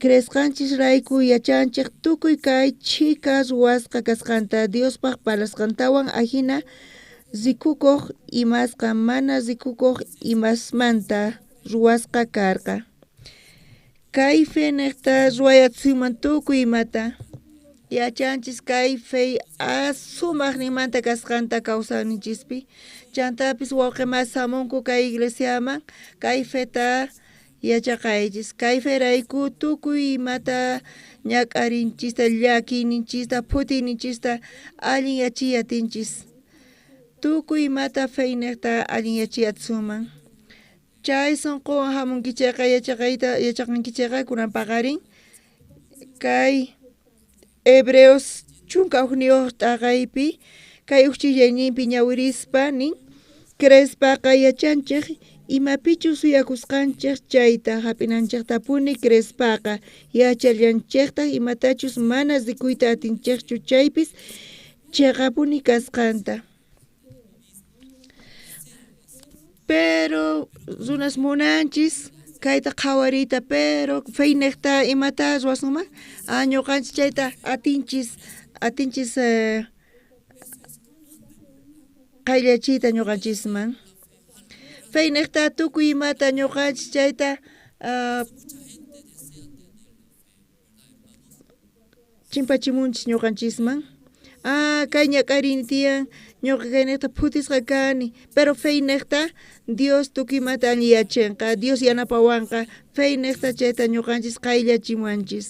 cresqanchisrayku yachanchik tukuy kay chika ruwasqa kasqanta Diospaq parasqantawan ahina zikukuq imasqa mana zikukuq imasmanta ruwasqa karqa kay fe niqta ruwayachikman tukuy imata yachanchis kay fe sumaqninmanta kasqanta kawsaqninchispi chantapis wawqimas hamunku kay iglesiaman kay feta yachaqaychis kay ferayku tukuy imata ñak'arinchista llakiyninchista phutinninchista allin yachiyatinchis tukuy imata fey niqta allin yachiyatsuman chay sunquwan hamunkichayqa yachaqankichayqa kunan paqarin kay Hebreos chunka ugniyuq t'aqaypi kay uchillayninpi ñawirispa nin Crespaqa yachanchik imapichu suyakusqanchik chayta hap'inanchiktapuni Crespaqa yachallanchiktaq imatachus mana zikuyta atinchikchu chaypis chiqapuni kasqanta pero runas munanchis kayta qhawariyta pero fey niqta imata ruwasunman ñuqanchis chayta atinchis qayllachiyta ñuqanchisman fey niqta tukuy imata ñuqanchis chayta chimpachimunchis ñuqanchisman kay ñak'arini tiyan ñuqa kay niqta phutisqa kani pero fey niqta Dios tukuymanta allin yachinqa Dios yanapawanqa fey niqta chayta ñuqanchis qayllachimanchis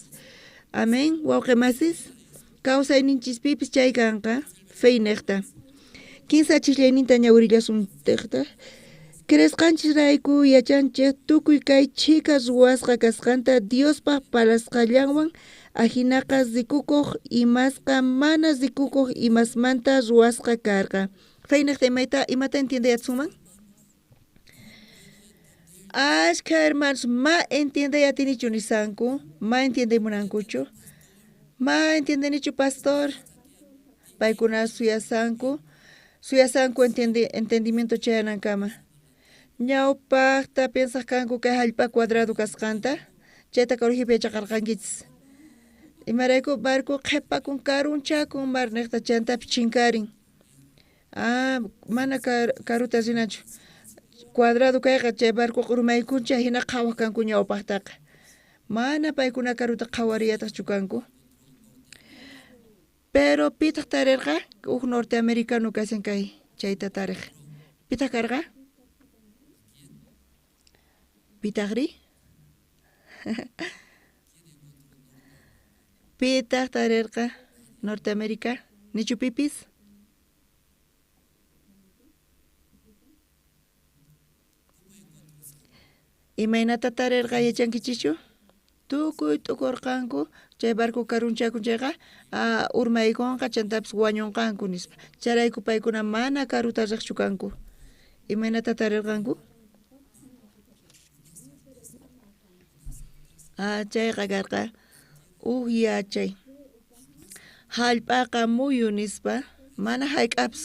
amén wawqimasis kawsayninchis pipis chay kanqa feynekta kinsachishlayninta ñawrillasuntekta cresqanchisrayku yachanchik tukuy kay chika ruwasqa kasqanta Diospaq palasqallanwan ajinaqa rikukuq imasqa mana rikukuq imasmanta ruwasqa karqa feynekta imata entiendeyasunman ashka hermanos ma entiendeyatinichu nisanku ma entiendemunankuchu ma entiendenichu pastor paykuna suyasanku entendimiento chayanankama ñawpaqta pensaqkanku kay hallp'a cuadrado kasqanta chayta colegiopi yachaqarqankichis imarayku barco qhipakun karunchakun mar niqta chantapi chinkarin mana karuta rinachu cuadrado kayqa chay barco urmaykuncha hina qhawaq kanku ñawpaqtaqa mana paykuna karuta qhawariyataqchu kanku pero pitaq tarirqa huk norteamericano kasan kay chayta tariq pitaq karqa pitaqri pitaq tarirqa Norteamérica nichu pipis imaynata tarirqa yachankichichu tukuy tukurqanku chay barco karunchakunchayqa urmaykunqa chantapas wañunqanku nispa charayku paykuna mana karuta riqchu kanku imaynata tarirqanku chayqa karqa yachay hallp'aqa muyu nispa mana hayk'apis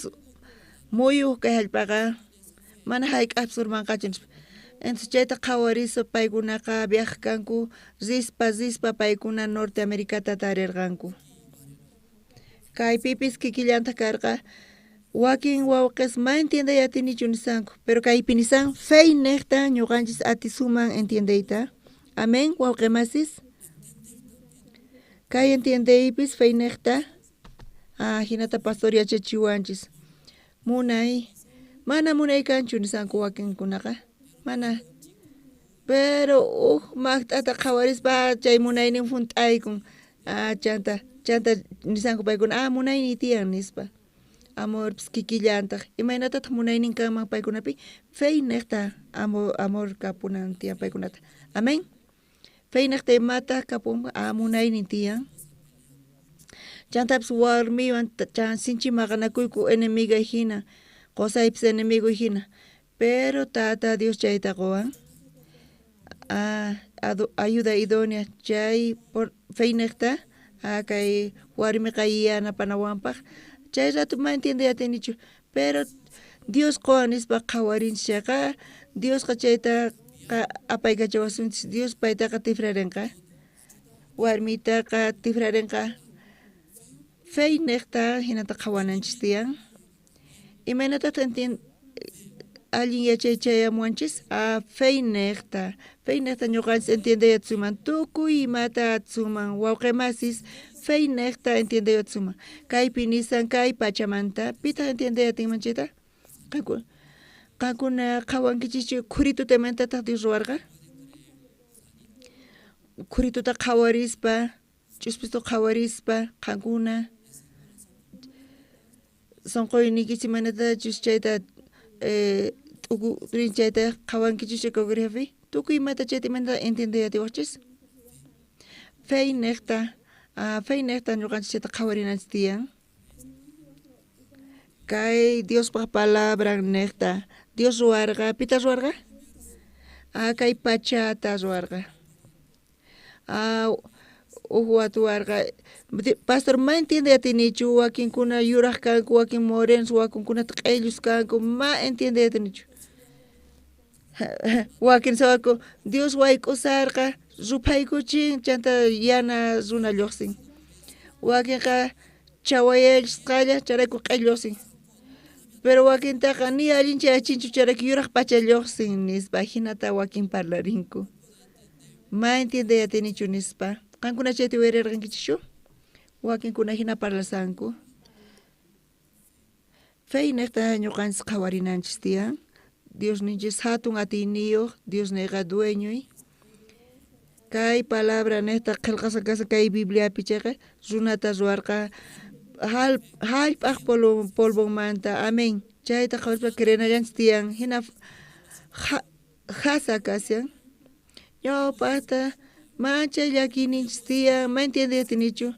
muyu kay hallp'aqa mana hayk'apis urmanqachu nispa entonces chayta qhawarispa paykunaqa viajkanku rispa paykuna Norteamericata tarirqanku kay pipis kikillanta karqa wakin wawqis ma entiendeyatinichu nisanku pero kaypi nisan feynekta ñuqanchis atisuman entiendeyta amén wawqimasis kay entiendeypis feynekta hinata pastor yachachiwanchis munay mana munaykanchu nisanku wakinkunaqa mana pero maqt'ata qhawarispa chay munaynin hunt'aykun chanta nisanku paykuna munayniy tiyan nispa amorpis kikillantaq imaynatataq munaynin kanman paykunapi feynekta amor kapunan tiyan paykunata amén feynekta imata kapun munaynin tiyan chantapis warmiwan sinchi maqanakuyku enemiga hina qusaypis enemigo hina pero tata Dios chayta qowan ayuda idónea chay por feynekta kay warmiqa yanapanawanpaq chay rato ma entiendeyatinichu pero Dios qowan nispa qhawarinchikqa Diosqa chayta apaykachawasunchis Dios paytaqa tifrarinqa warmitaqa tifrarinqa feynekta hinata qhawananchis tiyan imaynatataq allin yachaychayamunchis feynekta ñuqanchis entiendeyatsuman tukuy imata atsuman wawqimasis feynekta entiendeyatsuman kaypi nisan kay pachamanta pitaq entiendeyatinman chayta qankuna qhawankichichu khurituta imaynatataq Dios ruwarqa khurituta qhawarispa ch'uspista qhawarispa qankuna sonqoynikichis imaynatachus chayta chayta qhawankichichu coreografi tukuy imata chayta imanata entiendeyatiwaqchis feynekta ñuqanchis chayta qhawarinanchis tiyan kay Diospaq palabra nekta Dios ruwarqa pita ruwarqa kay pachata ruwarqa watu warqa pastor ma entiendeyatinichu wakinkuna yuraq kanku wakin morenos wakinkunata q'ellos kanku ma entiendeyatinichu wakin sawaku Dios wayk'usarqa rupaykuchin chanta yana runa lluqsin wakinqa chawayallisqalla charayku q'ellosin pero wakintaqa ni allinchi achinchu charayku yuraq pacha lluqsin nispa hinata wakin parlarinku ma entiendeyatinichu nispa qankuna chayta wirirqankichishu wakinkuna hina parlasanku feynekta ñuqanchis qhawarinanchis tiyan Dios ninchis hatun atiniyuq Dios niyqa dueñoy Kay palabra nesta qilqasa kasa kay Biblia picheqa runata ruarqa hallp'aq polvonmanta amén chayta qhawaspa crenayanchis tiyan hina hasa kasyan ñawpaqta mancha llakininchis tiyan ma entiendetinichu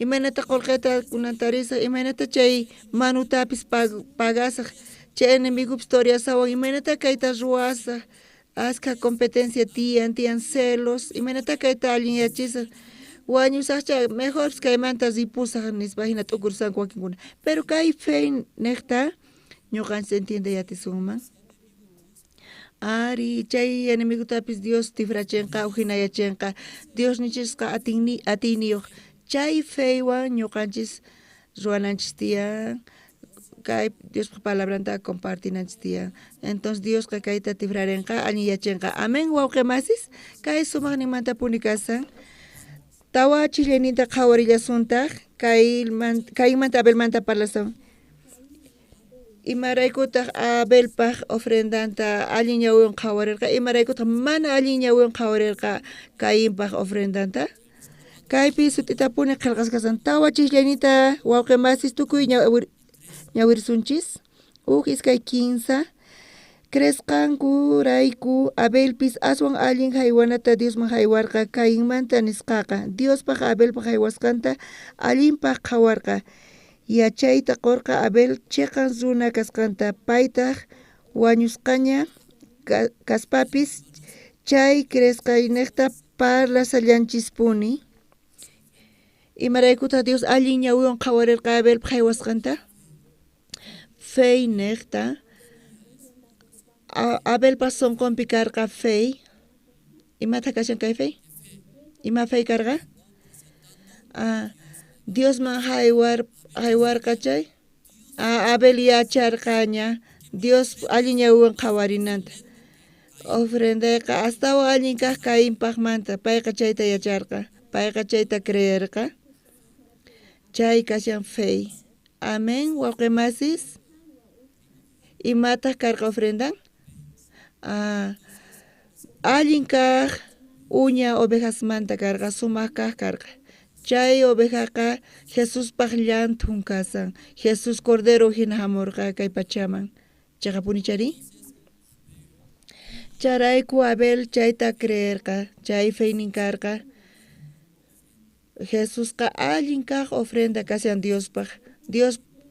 imaynata qullqita kunantarisa imaynata chay manutapis pagasaq chay enemigupis toriasawan imaynata kayta ruwasaq aska competencia tiyan celos imaynata kayta alineachisa wañusaqcha mejor kaymanta ripusaq nispa hina t'ukursanku wakinkuna pero kay fe nekta ñuqanchis entiendeyatismunman ari chay enemigutapis Dios tifrachinqa ujinayachinqa Dios nichisqa atiniyuq chay feywan ñuqanchis ruwananchis tiyan kay Dios palabranta compartinanchis tiyan entonces Dios kayta tifrarinqa allinyachinqa amén wawqimasis kay sumaqninmanta punikasan tawa chillayninta qhawarillasuntaj kaymanta Abelmanta parlasan imaraykutaq Abelpaq ofrendanta allin ñawiwan qhawarirqa imaraykutaq mana allin ñawiwan qhawarirqa Caínpaq ofrendanta kaypi sut'itapuni qillqaskasan tawa chillayninta wawqimasis tukuy ñawirsunchis iskay kinsa cresqankurayku Abelpis aswan allin haywanata Diosman haywarqa Caínmanta nisqaqa Diospaq Abelpaq haywasqanta allinpaq qhawarqa yachayta qurqa Abel chiqan runa kasqanta paytaq wañusqaña kaspapis chay cresqayniyta parlasallanchispuni imaraykutaq Dios allin ñawiwan qhawarirqa Abelpaq haywasqanta fey niqta Abelpaq sunqunpi karqa fey imata kashan kay fey ima fey karqa Diosman haywarqa chay Abel yacharqaña Dios allin ñawiwan qhawarinanta ofrendayqa astawan allin kaq Caínpaqmanta payqa chayta yacharqa payqa chayta creerqa chay kashan fey amén wawqimasis imataq karqa ofrendan allin kaq uña ovejasmanta karqa sumaq kaq karqa chay ovejaqa Jesuspaq llantun kasan Jesus cordero hina hamurqa kay pachaman chayqa punichari charayku Abel chayta creerqa chay feynin karqa Jesusqa allin kaq ofrenda kashan Diospaq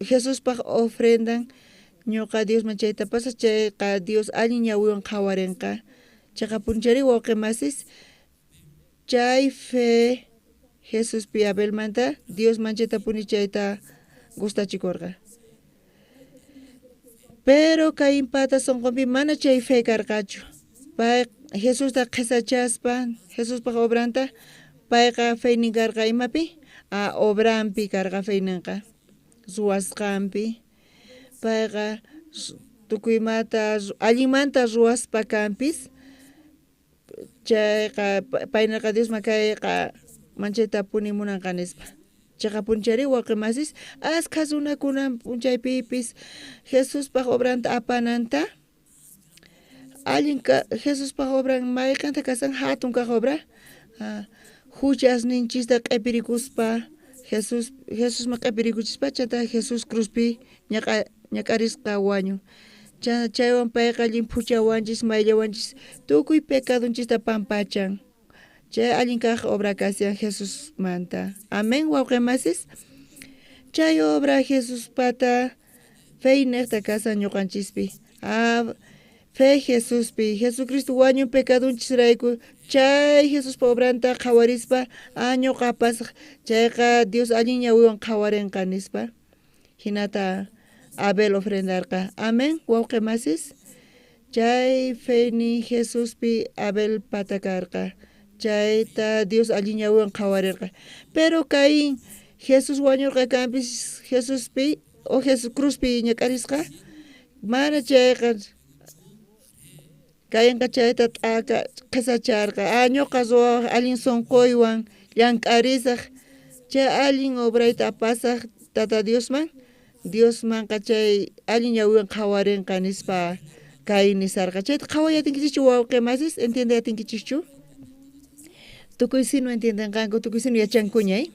Jesuspaq ofrendan ñuqa Diosman chayta pasas chayqa Dios allin ñawiwan qhawarinqa chayqa punchari wawqimasis chay fe Jesuspi Abelmanta Diosman chayta puni chayta gustachikurqa pero Caínpata sunqunpi mana chay fe karqachu pay Jesusta qhisachaspa Jesuspaq obranta payqa feynin karqa imapi obranpi karqa feyninqa ruwasqanpi payqa tukuymata allinmanta ruwaspa kanpis chayqa paynarqa Diosman kayqa manchayta punimunanqa nispa chayqa punchari wawqimasis askha runakuna punchaypipis Jesuspaq obranta apananta allin Jesuspaq obran mayqanta kasan hatun kaq obra huchasninchista q'ipirikuspa Jesusman q'ipirikuchispa chayta Jesus cruzpi ñaqarisqa wañun chaywan payqa limpuchawanchis mayllawanchis tukuy pecadonchista pampachan chay allin kaq obra kasyan Jesusmanta amén wawqimasis chay obra Jesuspata fey niqta kasan ñuqanchispi fe Jesuspi Jesucristo wañun pecadonchirayku chay Jesuspa obranta qhawarispa ñuqapas chayqa Dios allin ñawiwan qhawarinqa nispa hinata Abel ofrendarqa amén wawqimasis chay feyni Jesuspi Abel pata karqa chayta Dios allin ñawiwan qhawarirqa pero Caín Jesus wañurqa kanpis Jesuspi o Jesus cruzpi ñaqarisqa mana chayqa Caínqa chayta t'aka qhisacharqa ñuqa ruwaq allin sunquywan llank'arisaq chay allin obrayta apasaq tata Diosmanqa chay allin ñawiwan qhawarinqa nispa Caín nisarqa chayta qhawayatinkichikchu wawqimasis entiendeyatinkichikchu tukuy no entienden kanku tukuy sino yachankuñay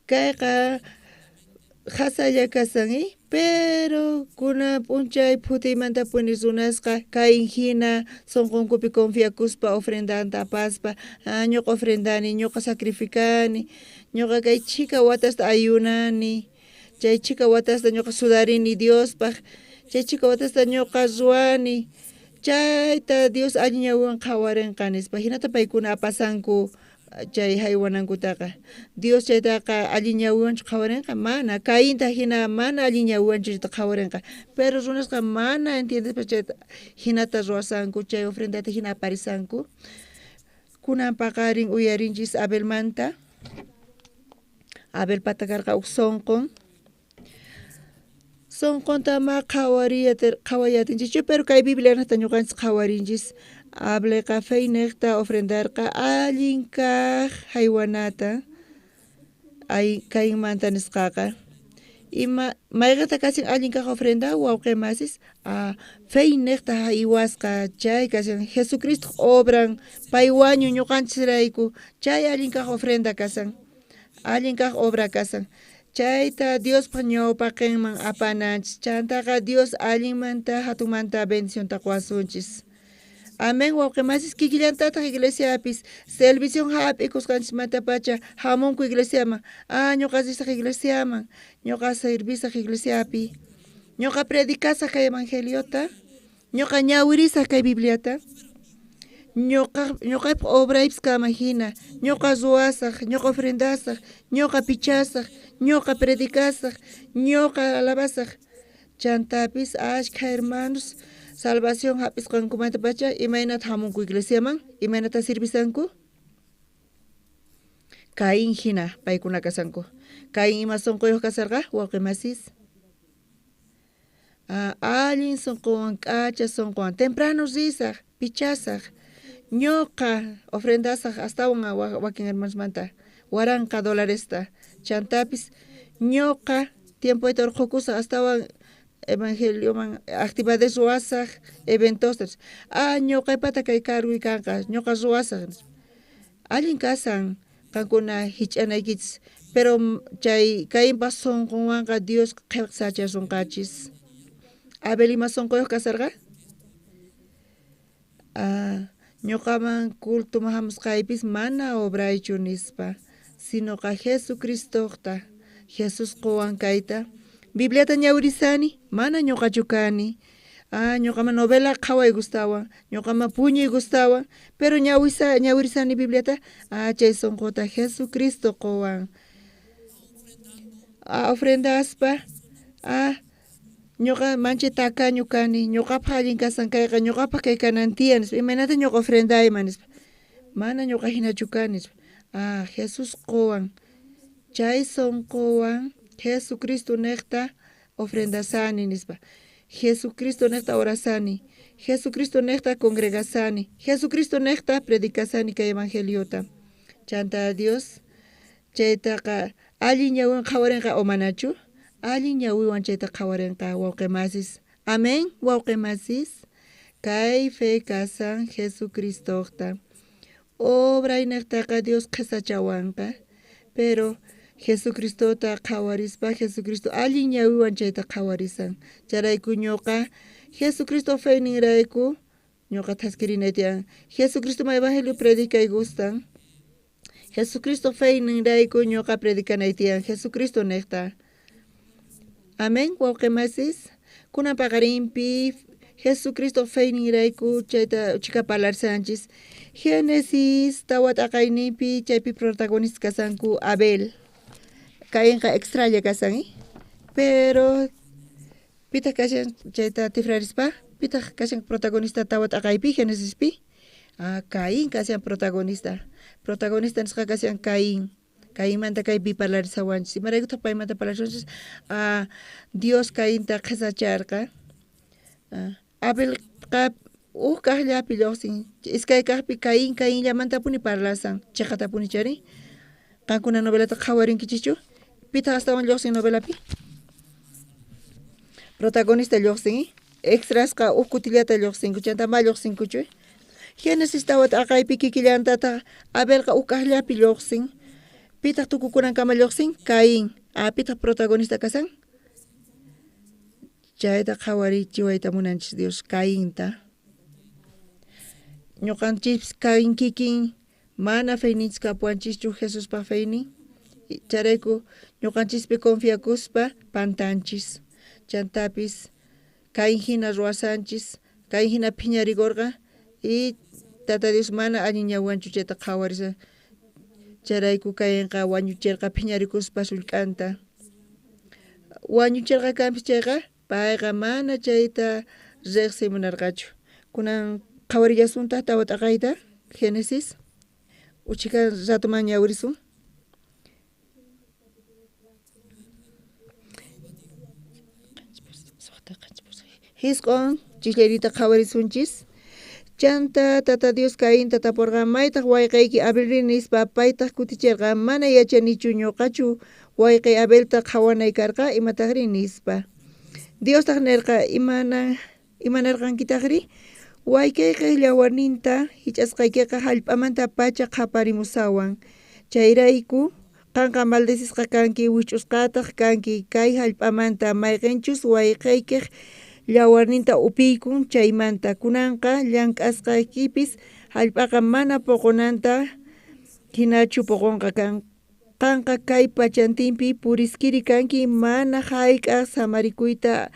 kayqa hasalla kasangi pero kuna punchay phutimanta punis runasqa kain hina sonqunkupi confiakuspa ofrendanta apaspa ñuqa ofrendani ñuqa sacrificani ñuqa kay chika watasta ayunani chay chika watasta ñuqa sudarini Diospaq chay chika watasta ñuqa ruani chayta Dios alli ñawinwan qhawarinqanispa hinata paykuna apasanku chay haywanankutaqa Dios chaytaqa alli ñawinwanchu qhawarinqa mana kayinta hina mana alli ñawinwanchu qhawarinqa pero runasqa mana entiendespa chayta hinata ruwasanku chay ofrendata hina aparisanku kunan paqarin uyarinchis Abelmanta Abelpata karqa uk sonqonta ma qhawayatinchis pero kay Biblianata ñuqanchis qhawarinchis Ableqa feynekta ofrendarqa allin kaq haywanata kaymanta nisqaqa ima mayqata kasin allin kaq ofrenda wawqimasis feynekta haywasqa chay kasan Jesucristo obran pay wañu ñuqanchisrayku chay allin kaq ofrenda kasan allin kaq obra kasan chayta Diospa ñawpaqinman apananchis chantaqa Dios allinmanta hatunmanta bendicionta quwasunchis amén wawqimasis kikillantataq iglesiapis servicion hap'ikusqanchismanta pacha hamunku iglesiaman ñuqasisaq iglesiaman ñuqa servisaq iglesiapi ñuqa predikasaq kay evangeliota ñuqa ñawirisaq kay Bibliata ñuqa obraypis kama hina ñuqa ruwasaq ñuqa ofrendasaq ñuqa pichasaq ñuqa predikasaq ñuqa alabasaq chantapis ashka hermanos salvación hap'isqankumanta pacha imaynata hamunku iglesiaman imaynata servisanku Caín hina paykuna kasanku Caín ima sonquyuq kasarqa wawqimasis allin sonqowan k'acha sonqowan temprano risaq pichasaq ñuqa ofrendasaq astawan wakin hermanosmanta waranqa dolaresta chantapis ñuqa tiempoita urqukusaq astawan evangelioman actividades ruwasaq eventostas ñuqaipata kay cargui kanqa ñuqa ruwasaq allin kasan qankuna hich'anaykichispero chay kayinpas sonqonwanqa Dios qhiwaqsachashunqachis Abel ima sonquyuq kasarqa ñuqaman cultuman hamusqaypis mana obraychu nispa sinoqa Jesucristoqta Jesus quwan kayta Bibliata ñawirisani mana ñuqachu kani ñuqama novela qhaway gustawan ñuqama puñuy gustawan pero ñawirisani Bibliata chay sonqota Jesucristo quwan ofrendaspa ñuqa manchay takañu kani ñuqapaq allin kasan kayqa ñuqapaq kay kanantiyan nispa imaynata ñuqa ofrendayman nispa mana ñuqa hinachu kani nispa Jesus quwan chay sonqowan Jesucristo nekta ofrendasani nispa Jesucristo nekta orasani Jesucristo nekta congregasani Jesucristo nekta predikasani kay evangeliota chanta Dios chaytaqa allin ñawin qhawarinqa o manachu allin ñawiwan chayta qhawarinqa wawqimasis amén wawqimasis kay fe kasan Jesucristoqta obray nektaqa Dios qhisachawanqa pero Jesucristota qhawarispa Jesucristo allin ñawiwan chayta qhawarisan charayku ñuqa Jesucristo feyninrayku ñuqa taskirinay tiyan Jesucristo ma evangelio predikay gustan Jesucristo feyninrayku ñuqa predikanay tiyan Jesucristo nekta amén wawqimasis kunan paqarinpi Jesucristo feyninrayku chayta uchikapalarsanchis Génesis tawat aqayninpi chaypi protagonista kasanku Abel Caínqa extraña kasan pero pita kashan chayta tifrarispa pita kashan protagonista tawat aqaypi Genesispi Caín kashan protagonista nisqa kashan Caínmanta kaypi parlarisawanchis imaraykutaq paymanta parlarisawanchis Dios Caínta qhisacharqa Abelqa kaqllapi lluqsin iskay kaqpi Caínllamantapuni parlasan chiqatapuni chari qankuna novelata qhawarinkichichu pita astawan lluqsin novelapi protagonista lluqsin extrasqa kutillata lluqsinku chanta ma lluqsinkuchu Génesis tawat akaypi kikillantata Abelqa ukaqllapi lluqsin. Pitaq tukukunankama lluqsin? Caín. Pitaq protagonista kasan? Chayta qhawarichiwayta munanchis Dios Caínta. Ñuqanchis Caín kikin mana feyninchis kapuanchischu Jesuspa feynin. Charayku ñuqanchispi confiakuspa pantanchis. Chantapis Caín hina ruwasanchis, Caín hina phiñarigurqa y Tata Dios mana allin ñawanchu chayta qhawarisa. Charayku Caínqa wañuchirqa phiñarikuspa sullk'anta. Wañuchirqa kanpis chayqa payqa mana chayta riqsimunarqachu. Kunan qhawarillasunta tawat aqayta Génesis. Uchika ratuman ñawirisun. Hisq'un chillayrita qhawarisunchis. Chanta Tata Dios Caínta tapurqa maytaq wayqiyki Abelri nispa paytaq kutichirqa mana yachanichu ñuqachu wayqiy Abelta qhawanay karqa imataqri nispa. Dios taq nirqa imanarqankitaqri waykayqa llawarninta hich'asqaykiqa hallp'amanta pacha qhaparimusawan. Chayrayku qanqa maldesisqa kanki wich'usqataq kanki kay hallp'amanta mayqinchus wayqiykiq llawarninta upiykun chaymanta kunanqa llank'asqaykipis hallp'aqa mana puqunanta hinachu puqunqa kan. Qanqa kay pachantinpi puriskiri kanki mana hayk'aq samarikuyta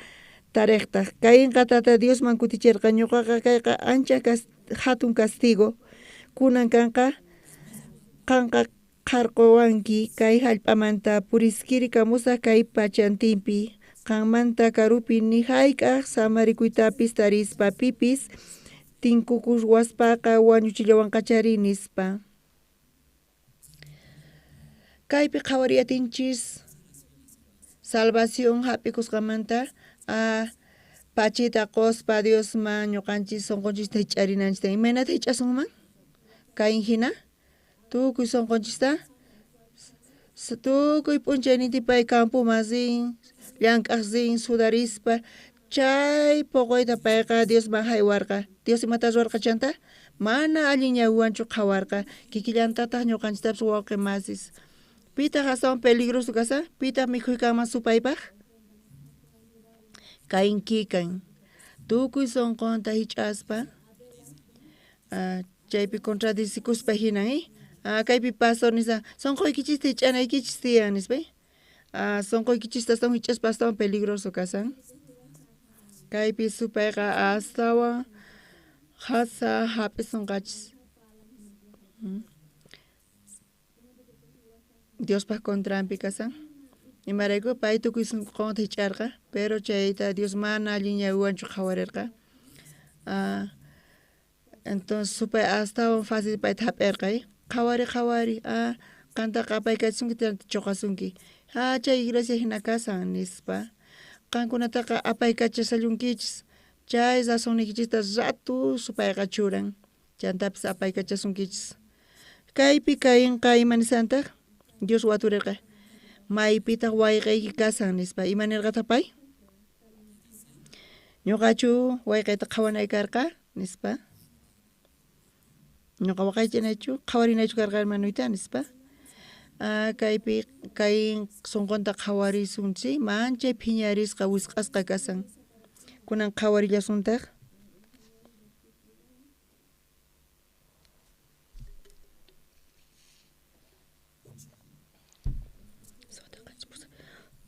tariqtaq. Caínqa Tata Diosman kutichirqa ñuqaqa kayqa ancha hatun castigo. Kunan qanqa qarquwanki kay hallp'amanta puriskiri kamusaq kay pachantinpi. Qanmanta karupi ni hayk'aq samarikuytapis tarispa pipis tinkukus waspaqa wañuchillawanqachari nispa. Kaypi qhawariyatinchis salvación hapikusqamanta pachita quspa Diosman ñuqanchis sunqunchista hich'arinanchista imaynata hich'asunman? Caín hina tukuy sunqunchista tukuy p'unchayninti pay campumasin llank'aqsin sudarispa chay puquyta payqa Diosman haywarqa. Dios imata ruwarqa chanta? Mana allin ñawiwanchu qhawarqa kikillantataq ñuqanchistapis wawqimasis. Pitaq astawan peligroso kasa? Pitaq mikhuykaman supaypaq? Caín kikan tukuy sunqunta hich'aspa chaypi contradicikuspa hinan kaypi pastor nisa sunquykichista hich'anaykichis tiyan nispa sunquykichista astawan hich'aspa astawan peligroso kasan. Kaypi supayqa astawan hasa hapisunqachis. Diospa contrampi kasan. Imarayku pay tukuy sunqunta hich'arqa pero chayta Dios mana allin ñawiwanchu qhawarirqa. Entonces supay astawan fácil payta hap'irqa qhawari qantaqa apaykachisунki tinanta chuqasunki. Chay iglesia hina kasan nispa. Qankunataqa apaykachasallunkichis. Chay rasunnikichista ratu supayqa churan. Chantapis apaykachasunkichis. Kaypi Caínqa imanisantaq Dios waturirqa. Maypitaq wayqiyki kasan nispa imanirqataq pay? Ñuqachu wayqiyta qhawanay karqa nispa. Ñuqa waqaychanachu qhawarinaychu karqa hermanuyta nispa. Kaypi Caín sunqunta qhawarisunchi manchay phiñarisqa wisq'asqa kasan. Kunan qhawarillasuntaq.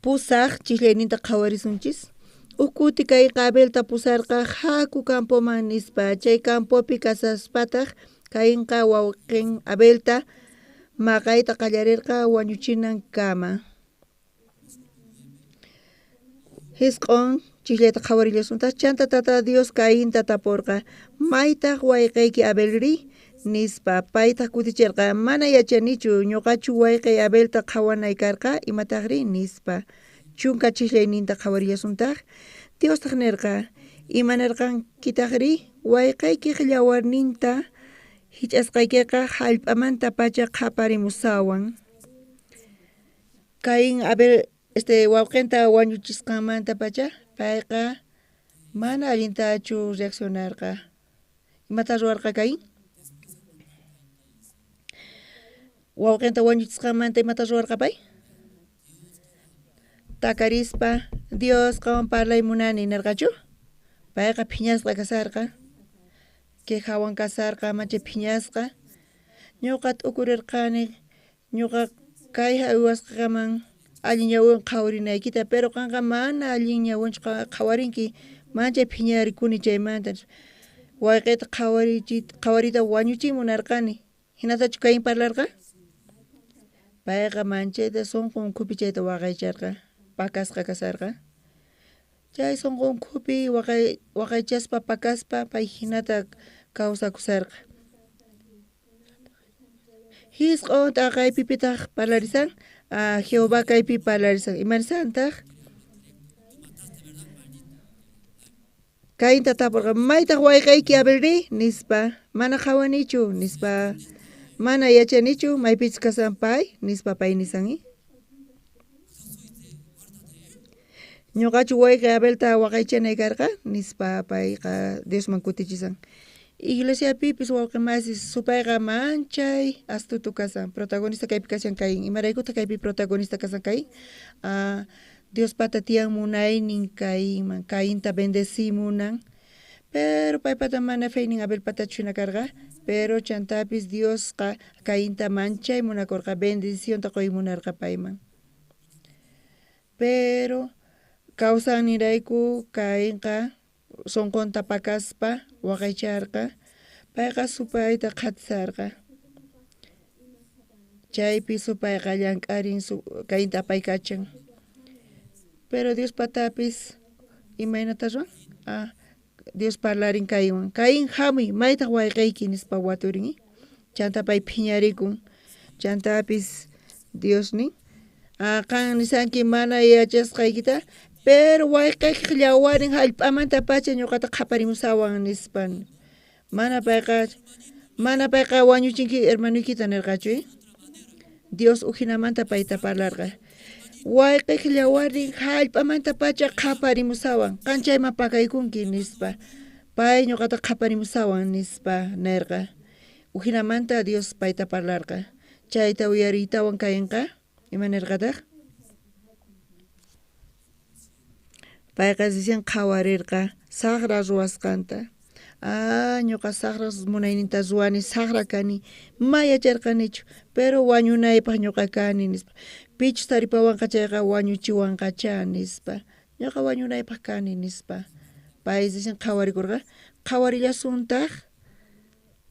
Pusaq chillayninta qhawarisunchis. Ukuti kay Abelta pusarqa haku campoman nispa. Chay campopi kasaspataq Caínqa wawqin Abelta maqayta qallarirqa wañuchinan kama. Hisq'un chillayta qhawarillasunta chanta Tata Dios Caínta tapurqa maytaq wayqiyki Abelri nispa paytaq kutichirqa mana yachanichu ñuqachu wayqiy Abelta qhawanay karqa imataqri nispa. Chunka chillayninta qhawarillasuntaq Dios taq nirqa imanarqankitaqri wayqiyki llawarninta hich'asqaykiqa hallp'amanta pacha qhaparimusawan. Caín Abel wawqinta wañuchisqanmanta pacha payqa mana allintachu reaccionarqa. Imata ruwarqa kay? Wawqinta wañuchisqamanta imata ruwarqa pay? Takarispa Dios qawan parlay munani nirqachu? Payqa phiñasqa kasarqa. Quejawan kasarqa manchay phiñasqa. Ñuqa t'ukurirqani ñuqa kay haywasqaman allin ñawin qhawrinaykita pero qanqa mana allin ñawinchu qhawarinki manchay phiñarikuni chaymanta wayqiyta qhawarita wañuchimunarqani hinatachu kayin parlarqa payqa manchayta sunqun khupi chayta waqaycharqa pakasqa kasarqa chay sunqun khupi waqaychaspa pakaspa pay hinata kawsakusarqa hisq'u kaypi pitaq parlarisan Jehová kaypi parlarisan imanisantaq kaynta tapurqa maytaq wayqayki abelri nispa mana qhawanichu nispa mana yachanichu maypichus kasan pay nispa pay nisanmi ñuqachu wayqay abelta waqaychanay karqa nispa payqa Diosman kutichisan iglesiapipis wawqi masis supayqa manchay astutu kasan protagonista kaypi kashan kayin imaraykuta kaypi protagonista kasan kayin Dios pata tiyan munaynin kayman kayinta bendecimunan pero paypata mana feynin abel pata chuna karqa pero chantapis Dios kayinta manchay munakurqa bendicionta qoymunarqa payman pero kawsannirayku kayinqa sonqonta pakaspa waqaycharqa payqa supayta qatisarqa chaypi supayqa llank'arin kayinta apaykachan pero Dios patapis imaynata ruan Dios parlarin kaywan kayin hamuy maytaq wayqayki nispa waturin chanta pay phiñarikun chantapis Dios nin qan nisanki mana yachasqaykita pero wayqayki llawarin hallp'amanta pacha ñuqata qhaparimusawan nispan mana payqa wañuchinki hermanuykita nirqachu Dios ujinamanta payta parlarqa wayqayki llawarin hallp'amanta pacha qhaparimusawan qanchayman pakaykunki nispa pay ñuqata qhaparimusawan nispa nirqa ujinamanta Dios payta parlarqa chayta uyariytawan kayinqa imanirqataq payqa sisian qhawarirqa saqra ruwasqanta ñuqa saqra munayninta ruwani saqra kani mayacharqanichu pero wañunaypaq ñuqa kani nispa pichus taripawanqa chayqa wañuchiwanqacha nispa ñuqa wañunaypaq kani nispa pay sisian qhawarikurqa qhawarillasuntaq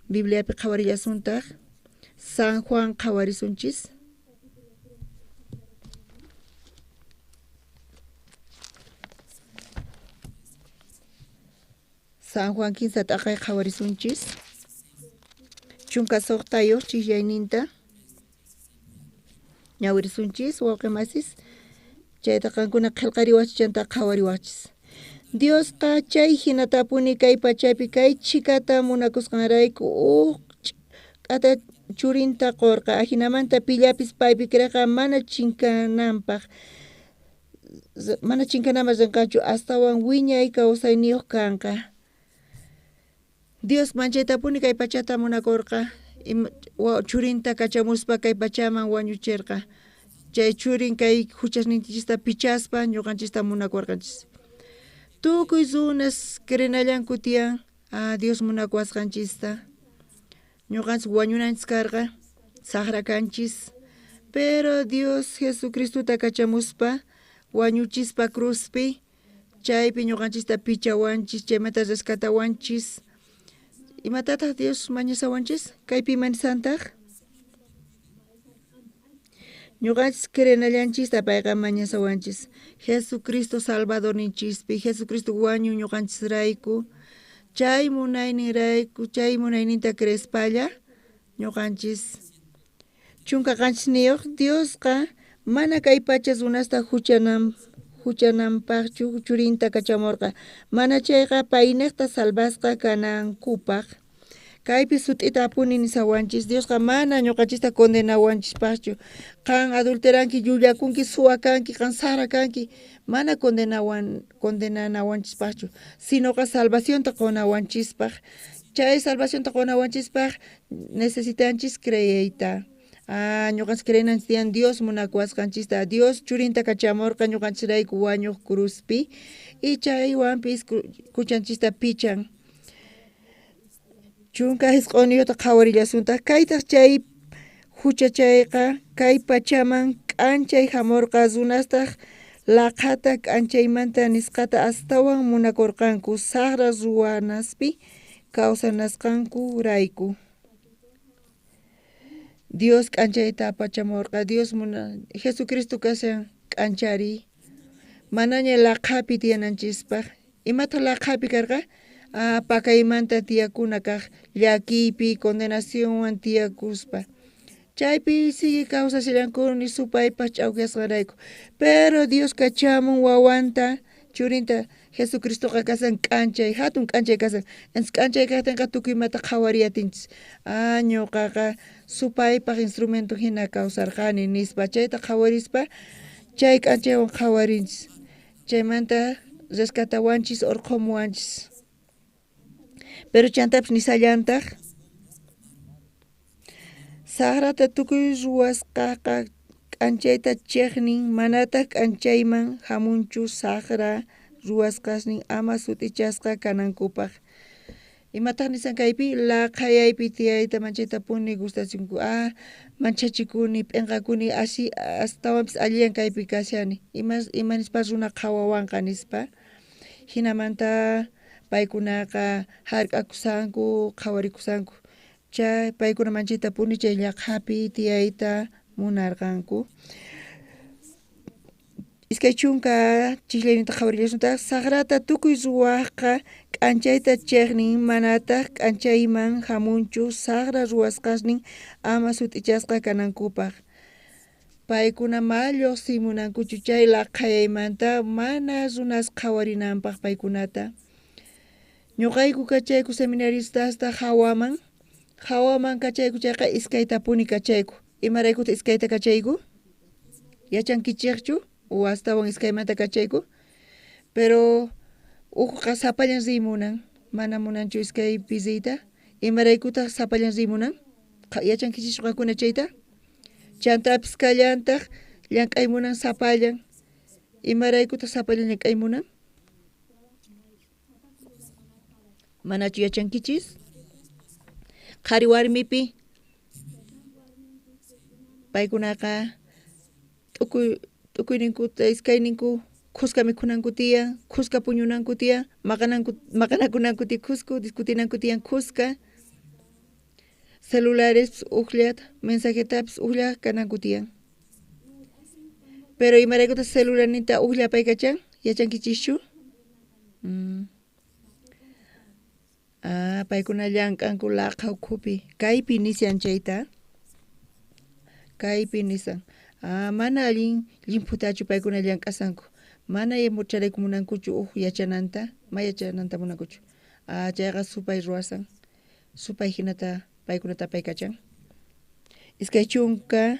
Bibliapi qhawarillasuntaq San Juan qhawarisunchis San Juan 15 t'aqay qhawarisunchis chunka suqtayuq chillayninta ñawirisunchis wawqi masis chayta qankuna qillqariwachishanta qhawariwachis Diosqa chay hinatapuni kay pachapi kay chikata munakusqanrayku k'ata churinta qurqa hinamanta pillapis paypi kriqa mana chinkananpaq rinqachu astawan wiñay kawsayniyuq kanqa Dios manchaytapuni kay pachata munakurqa churinta kachamuspa kay pachaman wañuchirqa chay churin kay huchasninchista pichaspa ñuqanchista munakurqanchis tukuy runas krinallanku tiyan Dios munakuwasqanchista ñuqanchis wañunanchis karqa saqra kanchis pero Dios Jesucristuta kachamuspa wañuchispa cruzpi chaypi ñuqanchista pichawanchis chaymanta rescatawanchis imatataq Dios mañasawanchis kaypi manisantaq ñuqanchis krinallanchista payqa mañasawanchis Jesucristo Salvadorninchispi Jesucristo wañu ñuqanchisrayku chay munayninrayku chay munayninta crespalla ñuqanchis chunka qanchisniyuq Diosqa mana kay pachas runasta huchananpaqchu churinta kachamurqa mana chayqa payniqta salvasqa kanankupaq kaypi sut'ita apuni nisawanchis Diosqa mana ñuqanchista condenawanchispaqchu qan adulteranki llullakunki suwakanki qan sara kanki mana condenanawanchispaqchu sinoqa salvacionta qonawanchispaq chay salvación taqunawanchispaq necesitanchis creyeita. Ñuqanchis creenanchis Dios munakuasqanchista, Dios churinta kachamurqa ñuqanchirayku wañuq cruzpi y chaywanpis kuchanchista pichan. Chunka hisq'uniyuta qhawarillasunta kaytaq chay huchachayqa kay pachaman k'anchay hamurqa runastaq laqhata k'anchaymanta nisqata astawan munakurqanku saqra ruwanaspi kawsanasqanku rayku. Dios k'anchayta apachamurqa, Dios Jesucristo kashan k'anchari manaña laqhapi tiyananchispaq. Imata laqhapi karqa? Pakaymanta tiyakuna kaq llakiypi condenacionwan tiyakuspa. Chaypi sigue kawsashillankuni supaypaq ch'awqiyasqanrayku. Pero Dios kachamun wawanta churinta Jesucristoqa kasan k'anchay, hatun k'anchay kasan. Entonces k'anchay kaqtinqa tukuymanta qhawariyatinchis. Ñuqaqa supaypaq instrumento hina kawsarqani nispa chayta qhawarispa chay k'anchaywan qhawarinchis. Chaymanta rescatawanchis urqumuwanchis. Pero chantapish nisallantaq saqrata tukuy ruwasqaqa k'anchayta chiqnin manataq k'anchayman hamunchu saqra ruwasqasnin ama sutichasqa kanankupaq. Imataq nisan kaypi laqhayaypi tiyayta manchaytapuni gustachinku, manchachikuni p'inqakuni así astawanpis alliyan kaypi kashani imanispas runa qhawawanqa nispa. Hinamanta paykunaqa hark'akusanku, qhawarikusanku. Chay paykuna manchaytapuni chay llaqhapi tiyayta munarqanku. Iskay chunka chiqllaynita qhawarillasunta saqrata tukuy ruwaqqa k'anchayta chiqnin manataq k'anchayman hamunchu saqra ruwasqasnin ama sutichasqa kanankupaq. Paykuna malluqsi munankuchu chay laqhayaymanta mana runas qhawarinanpaq paykunata. Ñuqayku kachayku seminaristas hawaman kachayku chayqa iskaytapuni kachayku. Imaraykuta iskayta kachayku? Yachankichikchu? O astawan iskaymanta kachayku? Pero uqqa sapallan rimunan, mana munanchu iskay pisiyta. Imaraykutaq sapallan rimunan? Yachankichishqakuna chayta? Chantapis kallantaq llank'aymunan sapallan. Imaraykutaq sapallan llank'aymunan? Manachu yachankichis? Qhari warmipi paykunaqa t'ukuyninku iskayninku qusqa mikhunanku tiyan, qusqa puñunanku tiyan, maqanakunanku tiyan qusqa, discutinanku tiyan qusqa, celulares uqllata, mensajetapis uqlla kananku tiyan. Pero imaraykuta celularninta uqlla paykachan, yachankichischu? Paykuna llank'anku laqha ukhupi, kaypi nisyan chayta. Kaypi nisan. Mana allin llimputachu paykuna llank'asanku. Mana mucharayku munankuchu yachananta, yachananta munankuchu. Chayqa supay ruwasan, supay hinata paykunata paykachan. Iskay chunka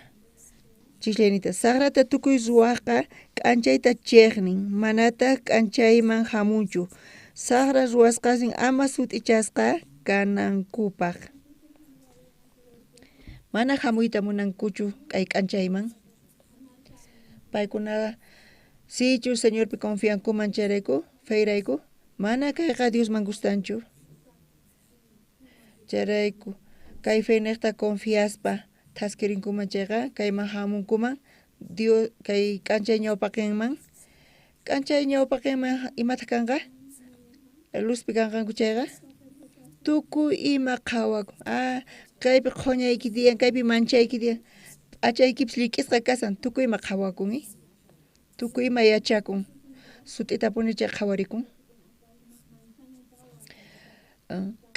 chiqllaynita saqrata tukuy ruwaqqa k'anchayta chiqnin, manataq k'anchayman hamunchu. Saqra ruwasqasnin ama sutichasqa kanankupaq. Mana hamuyta munankuchu kay k'anchayman. Paykuna sichu Señorpi confiankuman chayrayku, feyrayku, mana kayqa Diosman gustanchu. Chayrayku kay fe niqta confiaspa taskirinkuman chayqa kayman hamunkuman Dios kay k'anchay ñawpaqinman. K'anchay ñawpaqinman imata kanqa? Luzpi kanqanku chayqa? Tukuy ima qhawakun. Kaypi qhuñayki tiyan, kaypi manchayki tiyan. Achaykipis llik'isqa kasan, tukuy ima qhawakun. Tukuy ima yachakun. Sut'itapuni chay qhawarikun.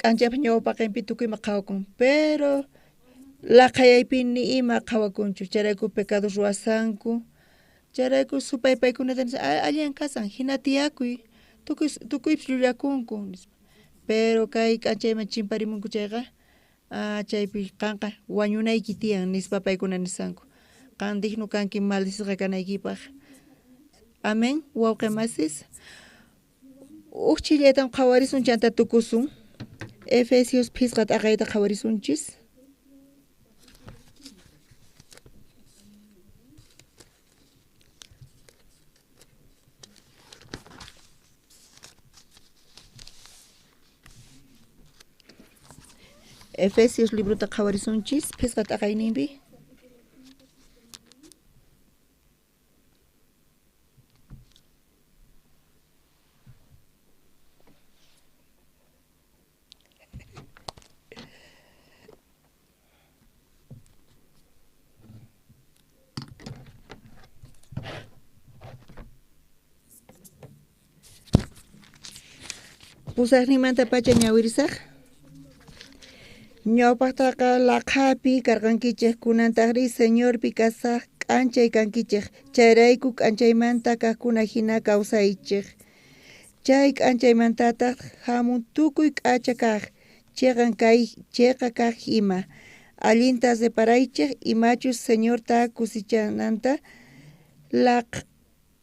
K'anchaypi ñawpaqinpi tukuy ima qhawakun. Pero laqhayaypi ni ima qhawakunchu. Chayrayku pecado ruwasanku. Chayrayku supay paykunata alliyan kasan, hina tiyakuy. Tukuypis llullakunku. Pero kay k'anchayman chimparimunku chayqa, chaypi qanqa wañunayki tiyan nispa paykuna nisanku. Qan digno kanki maldisqa kanaykipaq. Amén, wawqi masis. Chillaytan qhawarisun chanta tukusun. Efesios pisqat aqayta qhawarisunchis. Efesios libro ta qhawarisunchis pisqat aqayninpi. Pusaqninmanta pacha ñawirisaq. Ñawpaqtaqa laqhapi karqankichik kunantaqri Señorpi kasaq k'anchay kankichik. Chayrayku k'anchaymanta kaqkuna hina kawsaychik. Chay k'anchaymantataq hamun tukuy k'acha kaq. Chayqa kaq ima. Allinta separaychik imachus Señorta kusichananta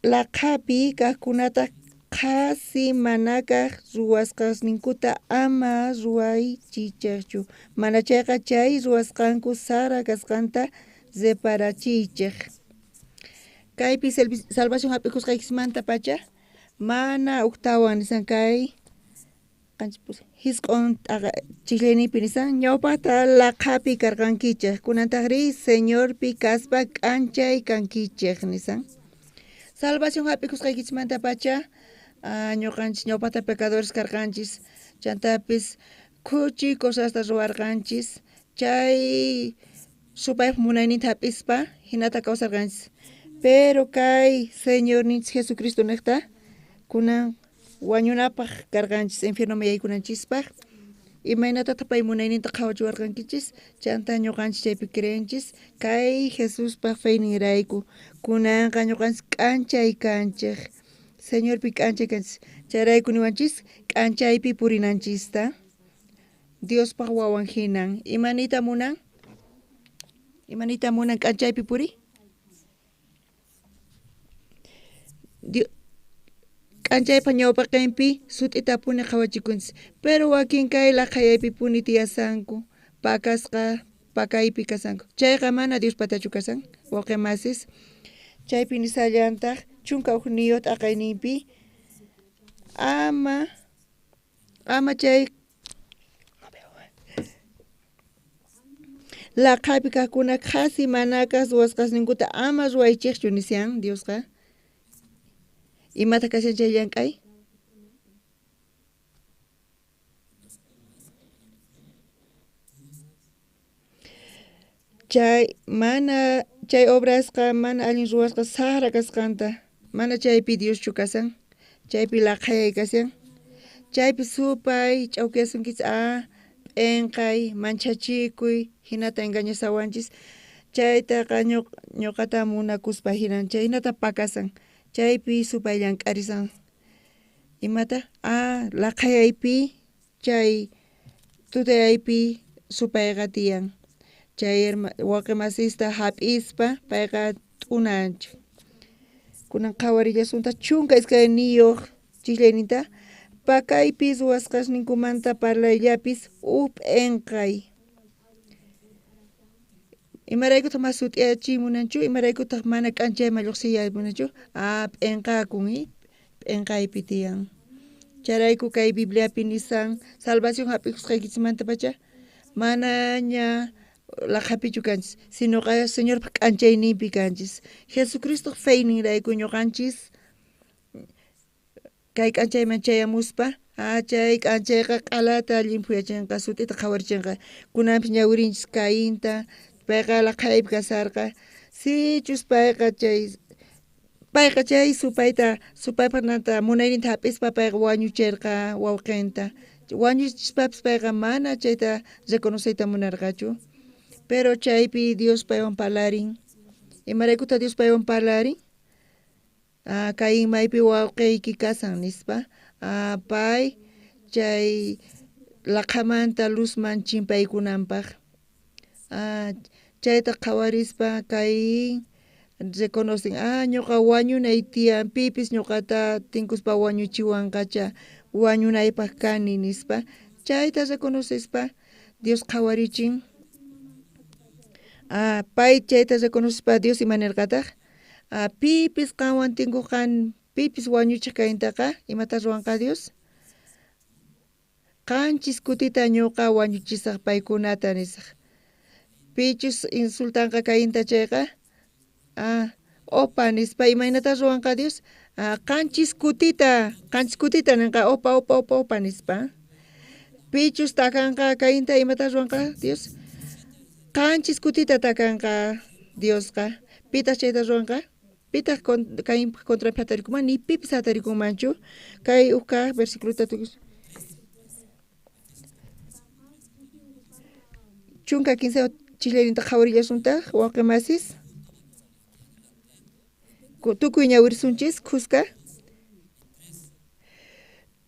laqhapi kaqkunata qasi manakaq ruwasqasninkuta ama ruwaychichikchu. Mana chayqa chay ruwasqanku sara kasqanta separachiychik. Kaypi salvación hap'ikusqaykismanta pacha mana uktawan nisan kay hisq'un chiklaynipi nisan ñawpaqta laqhapi karqankichik kunantaqri Señorpi kaspa k'anchay kankichik nisan. Salvación hap'ikusqaykismanta pacha ñuqanchis ñawpaqta pecadores karqanchis chantapis khuchi cosasta ruwarqanchis chay supayqa munayninta hap'ispa hinata kawsarqanchis pero kay Señorninchis Jesucristo niqta kunan wañunapaq karqanchis infiernoman yaykunanchispaq imaynatataq pay munayninta qhawachiwarqankichis chanta ñuqanchis chaypi creenchis kay Jesuspaq feyninrayku kunanqa ñuqanchis k'anchay kanchik Señorpi k'anchay kanchis chayrayku niwanchis k'anchaypi purinanchista Diospaq wawan hinan imanita munan k'anchaypi puri k'anchaypa ñawpaqinpi sut'itapuni qhawachikunchis pero wakin kay laqhayaypi puni tiyasanku pakasqa pakaypi kasanku chayqa mana Dios patachu kasan wawqi masis chaypi nisallantaq chunka ugniyuq t'aqayninpi ama chay laqhapi kaqkuna qhasi manakas ruwasqasninkuta ama ruwaychiqchu nisyan Diosqa imata kashan chay llank'ay chay obrasqa mana allin ruwasqa sara kasqanta mana chaypi Dioschu kasan chaypi laqhayay kasan chaypi supay ch'awkiyasunkichis p'enqay manchachikuy hinata engañasawanchis chaytaqa ñuqata munakuspa hinan chay hinata pakasan chaypi supay llank'arisan imata laqhayaypi chay tutayaypi supayqa tiyan chay wawqi masista hap'ispa payqa t'unanchik kunan qhawarillasunta chunka iskayniyuq chiklayninta pakaypi ruwasqasninkumanta parlayllapis p'enqay imaraykutaq mas sut'yachimunanchu imaraykutaq mana k'anchayman lluqsiyaymunanchu p'enqakun p'enqaypi tiyan chayrayku kay Bibliapi nisan salvación hap'ikusqaykismanta pacha manaña laqhapichu kanchis sinoqa Señorpa k'anchayninpi kanchis Jesucristo feyninrayku ñuqanchis kay k'anchayman chayamuspa chay k'anchayqa q'alata llimphuyachinqa sut'ita qhawarichinqa kunanpis ñawirinchis Caínta payqa laqhaypi kasarqa sichus payqa chay supaypanata munayninta hap'ispa payqa wañuchirqa wawqinta wañuchispapis payqa mana chayta reconocerta munarqachu pero chaypi Dios paywan parlarin imaraykutaq Dios paywan parlarin kay imaypi wawqiyki kasan nispa pay chay laqhamanta luzman chimpaykunanpaq chayta qhawarispa kay reconocen ñuqa wañunay tiyan pipis ñuqata tinkuspa wañuchiwanqacha wañunaypaq kani nispa chayta reconocispa Dios qhawarichin. Pay chayta reconocispa Dios imanirqataq pipis qanwan tinkuqan pipis wañuchiq kayntaqa imata ruwanqa Dios qanchis kutita ñuqa wañuchisaq paykunata nisaq pichus insultanqa kaynta chayqa opa nispa imaynata ruwanqa Dios qanchis kutita ninqa opa nispa pichus takanqa kaynta imata ruwanqa Dios qanchis kutita takanqa Diosqa pitas chayta ruwanqa pitas kay contrapi hatarikuman ni pipis hatarikumanchu kay uka versículota tukush chunka 15 chilerinta qhawarillashuntaq waqemasis tukuy ñawirsunchis qusqa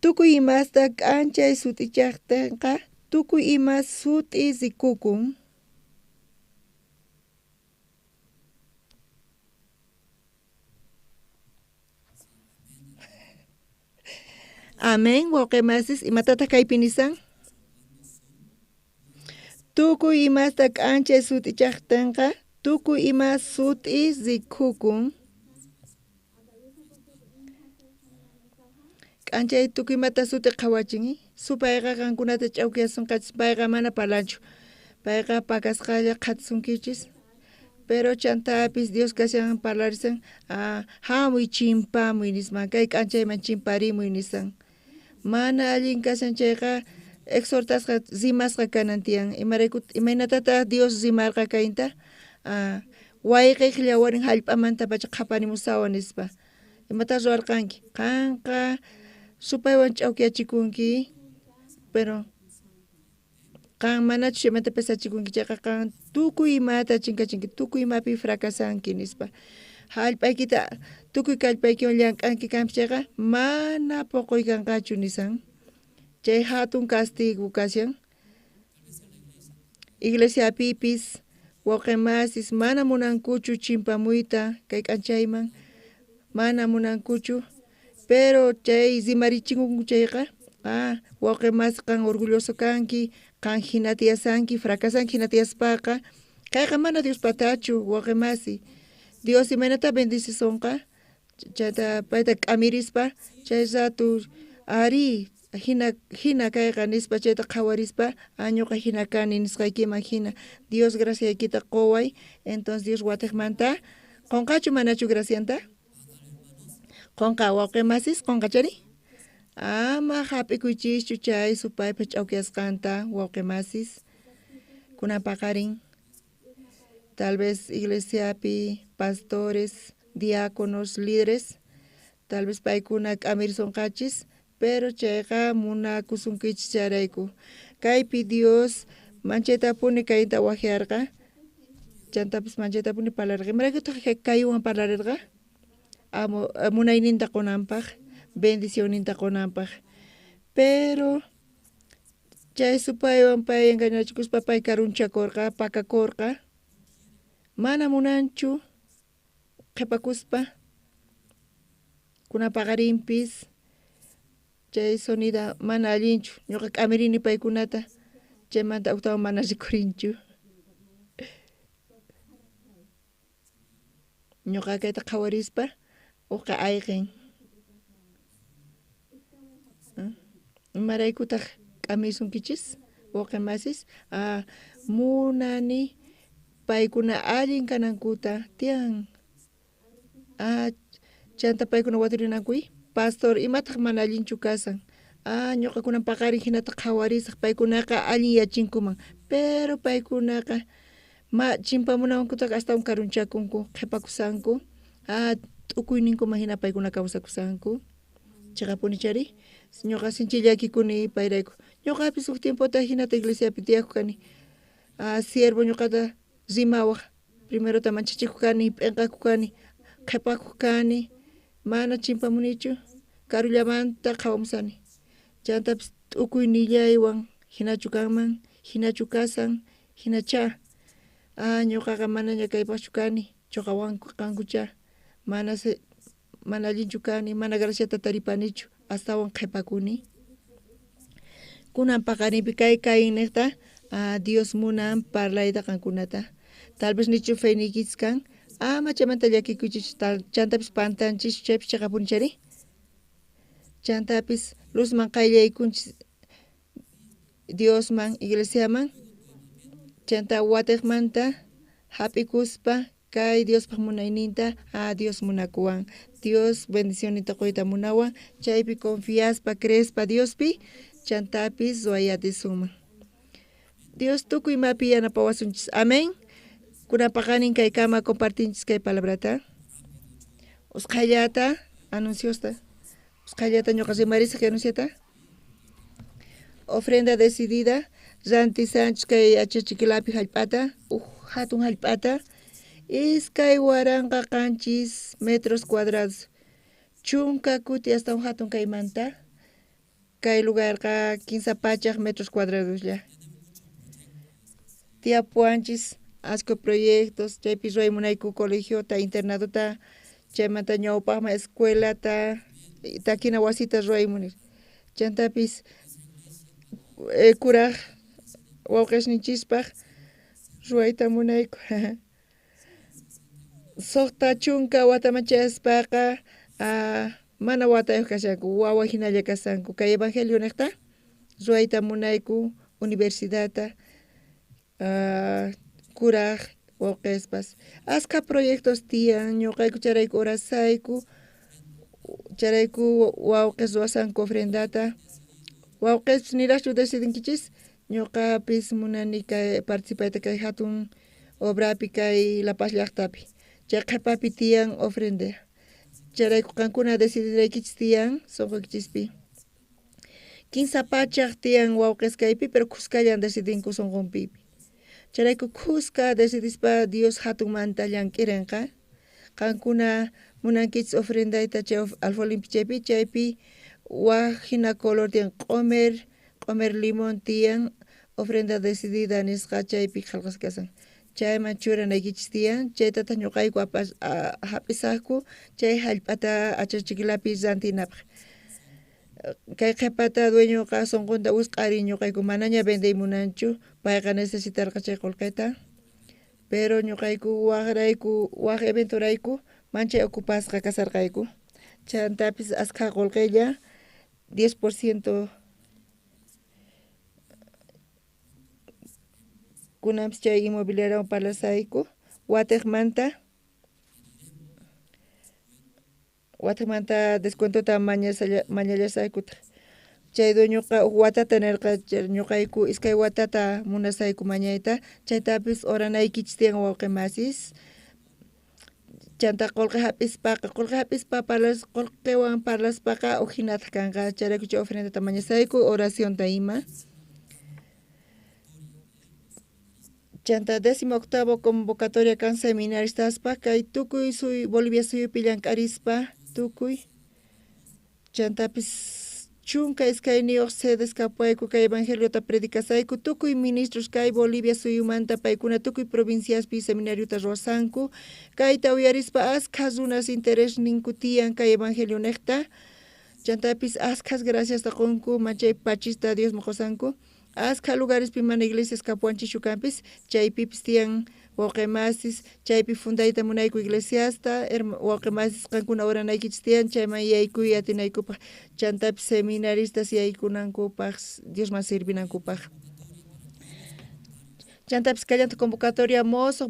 tukuy imasta k'anchay sutichaqtaqa tukuy ima sut'i sikukun amén waqemasis imatata kaypi nisan tukuy imasta k'anchay sutichaqtaqa tukuy ima sut'i sikukun k'anchay tukuymata suti qhawachin supayqa qankunata ch'awqiyasunqachis payqa mana palanchu payqa pakasqalla qhatisunkichis pero chantapis Dios kashan parlarisan hamuy chimpamuy nisman kay k'anchayman chimparimuy nisan mana allin kashan chayqa exhortasqa zimasqa kanan tiyan imaynatata Dios zimarqa kaynta wayqiq llawarin hallp'amanta pacha qhaparimusawan nispa imata ruwarqanki qanqa supaywan ch'awqiyachikunki pero qan manachu chaymanta pesachikunki chayqa qan tukuy imata chinkachinki tukuy imapi fracasanki nispa hallp'aykita tukuy kallpaykiwan llank'anki kanpis chayqa mana puquy kanqachu nisan chay hatun castigo kashan iglesiapipis waqemasis mana munankuchu chimpamuyta kay k'anchayman mana munankuchu pero chay zimarichikunku chayqa waqemas qan orgulloso kanki qan hinatiyasanki fracasanki hinatiyaspaqa kayqa mana Dios patachu waqemasi Dios imaynata bendicisonqa chayta payta k'amirispa chay ratu ari hina kayqa nispa chayta qhawarispa ñuqa hina kani nisqaykiman hina Dios graciaykita qoway entonces Dios watiqmanta qonqachu manachu gracianta qonqa waqemasis qonqachari ama hap'ikuychischu chay supaypa ch'awqiyasqanta waqemasis kunan paqarin tal vez iglesiapi pastores diáconos líderes tal vez paykuna k'amirisonqachis pero chayqa munakusunkichis chayrayku kaypi Dios manchaytapuni kaynta wajiarqa chantapis manchaytapuni parlarqa imaraykutaq kaywan parlarirqa munayninta qunanpaq bendicionninta qunanpaq pero chay supaywan pay engañachikuspa pay karunchakurqa pakakurqa mana munanchu qhipakuspa kunan paqarinpis chay sonida mana allinchu ñuqa k'amirini paykunata chaymanta octawan mana rikurinchu ñuqa kayta qhawarispa uqa ayqin imaraykutaq k'amisunkichis waqemasis munani paykuna allin kanankuta tiyan chanta paykuna waturinankuy pastor imataq mana allinchu kasan ñuqakunan paqarin hinata qhawarisaq paykunaqa allin yachinkuman pero paykunaqa chimpamunawankutaq astawan karunchakunku qhipakusanku t'ukuyninkuman hina paykuna kawsakusanku chaqapuni chari ñuqa sinchi llakikuni payrayku ñuqapis huk tiempota hinata iglesiapi tiyaqku kani siervo ñuqata rimawaq primerota manchachiku kani p'inqaku kani qhipakuq kani mana chimpamunichu karullamanta qhawamusani chantapis t'ukuynillaywan hinachu kanman hinachu kasan hinacha ñuqaqa manaña kaypaqchu kani chuqawankankucha mana allinchu kani mana graciata taripanichu astawan qhipakuni kunan paqaripi kay niqta Dios munan parlayta kankunata tal vez nichu feynikis kan machamanta llakikuchis chantapis pantanchis chaypis chaqapunchari chantapis luzman qayllaykunchis Diosman iglesiaman chanta watiqmanta hap'ikuspa kay Diospaq munayninta Dios munakuwan Dios bendicionita quyta munawan chaypi confiaspa creespa Diospi chantapis wayatisuman Dios tukuy mapi yanapawasunchis amén kunapaqanin kay kama compartinchis kay palabrata usqhallata anunciosta usqhallata ñuqa rimarisaq kay anunciata ofrenda decidida rantisanchis kay achachikilapi hallp'ata hatun hallp'ata iskay waranqa qanchis metros cuadrados chunka kuti hasta hatun kaymanta kay lugarqa 15 pachaq metros cuadrados lla tiapuanchis asco proyectos chaypi raymunayku colegiota internadota chaymanta ñawpaqman escuelata takina wasita ruwaymuni chantapis kuraq wawqishninchispaq ruwayta munayku suqta chunka watamachaspaqa mana watayuq kashanku wawa hinalla kasanku kay evangelio niqta ruwayta munayku universidadta kuraq wawqispas aska proyectos tiyan ñuqayku charayku orasayku charayku wawqis ruwasanku ofrendata wawqis niraqchu decidinkichis ñuqapis munani kay participayta kay hatun obrapi kay La Paz llaqtapi chay qhipapi tiyan ofrenda charayku qankuna decidiraykichis tiyan sunqukichispi 15 pachaq tiyan wawqis kaypi pero kuskallan decidinku sunqunpipi charayku kuska decidispa Dios hatunmanta llank'irinqa qankuna munankichis ofrendayta chay alfolin chaypi chaypi waq hina color tiyan q'umer limón tiyan ofrenda decidida nisqa chaypi qillqasqasan chayman churanaykichis tiyan chaytata ñuqayku hap'isaqku chay hallp'ata achachikilapi rantinapaq kay qhipata dueñoqa sunqunta usq'ari ñuqayku manaña vendey munanchu payqa necesitarqa chay qullqita pero ñuqayku waq eventorayku manchay ocupasqa kasarqayku chantapis asqa qullqilla 10% kunanpis chay inmobiliariawan parlasayku watiqmanta descuentota mañallasaykuta chay dueñoqa watata nirqa ñuqayku iskay watata munasayku mañayta chaytapis oranaykichis tiyan wawqimasis chanta qullqi hap'ispaqa qullqiwan parlaspaqa ujinata kanqa charayku chay ofrendata mañasayku oracionta ima chanta 18avo convocatoria kan seminaristaspa kay tukuy Bolivia suyupi llank'arispa tukuy chantapis chunka iskayniyuq sedesqa payku kay evangeliota predicasayku tukuy ministros kay Bolivia suyumanta paykuna tukuy provinciaspi seminariota ruwasanku kayta uyarispa asqa runas interés ninku tiyan kay evangelio niqta chantapis asqas graciasta qunku machay pachista Dios moqosanku asqa lugarespi mana iglesias kapuanchishu kanpis chaypipis tiyan wawqimasis chaypi fundayta munayku iglesiasta wawqimasis qankuna oranaykichis tiyan chayman yaykuy atinaykupaq chantapis seminaristas yaykunankupaq Diosman sirvinankupaq chantapis kallanta convocatoria mozoq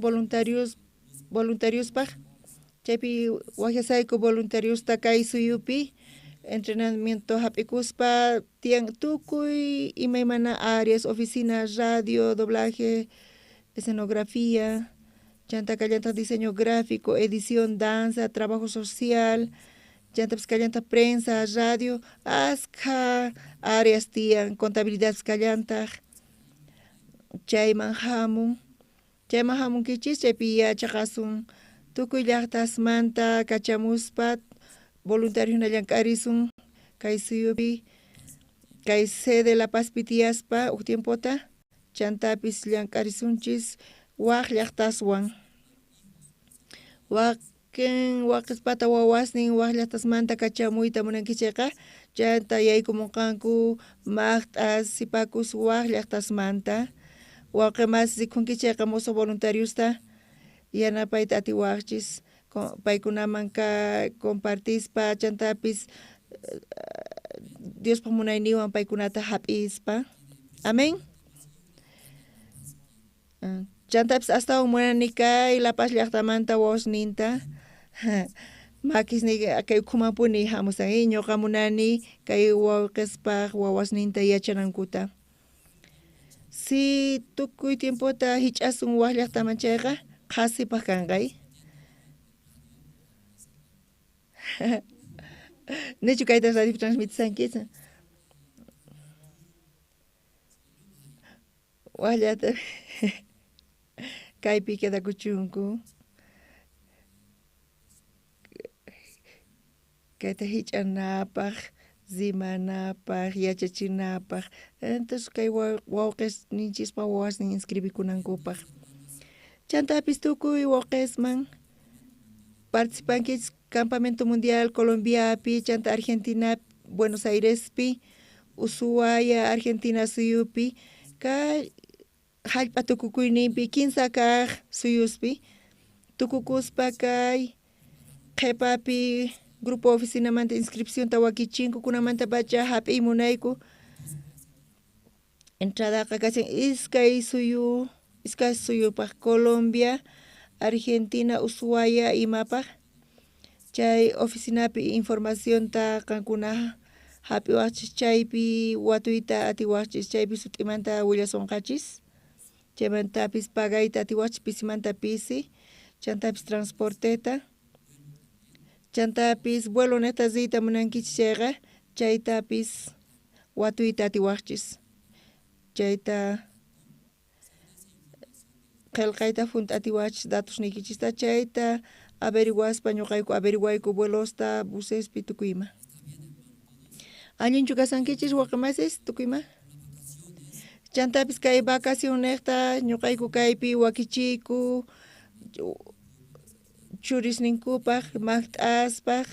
voluntariuspaq chaypi waqyasayku voluntariusta kay suyupi entrenamiento hap'ikuspa tiyan tukuy imaymana áreas oficina radio doblaje escenografía chanta kallanta diseño gráfico edición danza trabajo social chantapis kallanta prensa radio asqa áreas tiyan contabilidad kallanta chayman hamunkichis chaypi yachaqasun tukuy llaqtasmanta kachamuspa voluntarios llank'arisun kay suyupi kay sede La Pazpi tiyaspa uk tiempota chantapis llank'arisunchis waq llaqtaswan waq wakin waqispata wawasnin waqllaqtasmanta kachamuyta munankichayqa chanta yaykumunqanku maqt'as sipakus waqllaqtasmanta wawqimas rikunkichayqa mozo voluntariusta yanapayta atiwaqchis paykunamanka compartispa chantapis Diospa munayniwan paykunata hap'ispa amén. Chantapis astawan munani kay Lapas llaqtamanta wawasninta makisni kay ukhumanpuni hamusan ñuqa munani kay wawqispaq wawasninta yachanankuta. Si tukuy tiempota hich'asun waq llaqtaman chayqa qasipaq kanqay. Nichu kayta radio transmitisankicha. Waqllata kaypi quedakuchunku. Kayta hich'anapaq, zimanapaq, yachachinapaq. Entonces kay wawqis ninchispa wawasnin inscribikunankupaq. Chantapis tukuy wawqisman participankichis Campamento Mundial Colombiapi, chanta Argentina, Buenos Airespi, Ushuaia, Argentina suyupi, kay hallp'a tukukuyninpi 15 kaq suyuspi, tukukuspa kay qhipapi grupo oficinamanta inscripcionta wakichinku kunamanta pacha hap'iy munayku entradaqa kashan iskay suyupaq Colombia, Argentina, Ushuaia imapaq chay oficinapi informacionta qankuna hap'iwaqchis chaypi watuyta atiwaqchis chaypi sut'imanta willasonqachis chaymantapis pagayta atiwaqchis pisimanta pisi chantapis transporteta chantapis vuelo netazita munankichis chayqa chaytapis watuyta atiwaqchis chayta qillqayta funta atiwaqchis datos nikichista chayta averiguaspa ñuqayku averiguayku vuelosta busespi tukuyma. Allinchu kasankichis waqmasis tukuyma? Chantapis kay vacacionesta ñuqayku kaypi wakichiyku churisninkupaq maqt'aspaq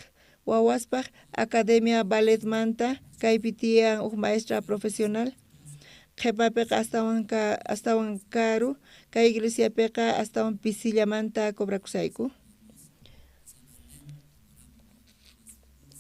wawaspaq Academia Balletmanta kaypi tiyan huk maestra profesional qhipapiqa astawan karu kay iglesiapiqa astawan pisillamanta cobrakusayku.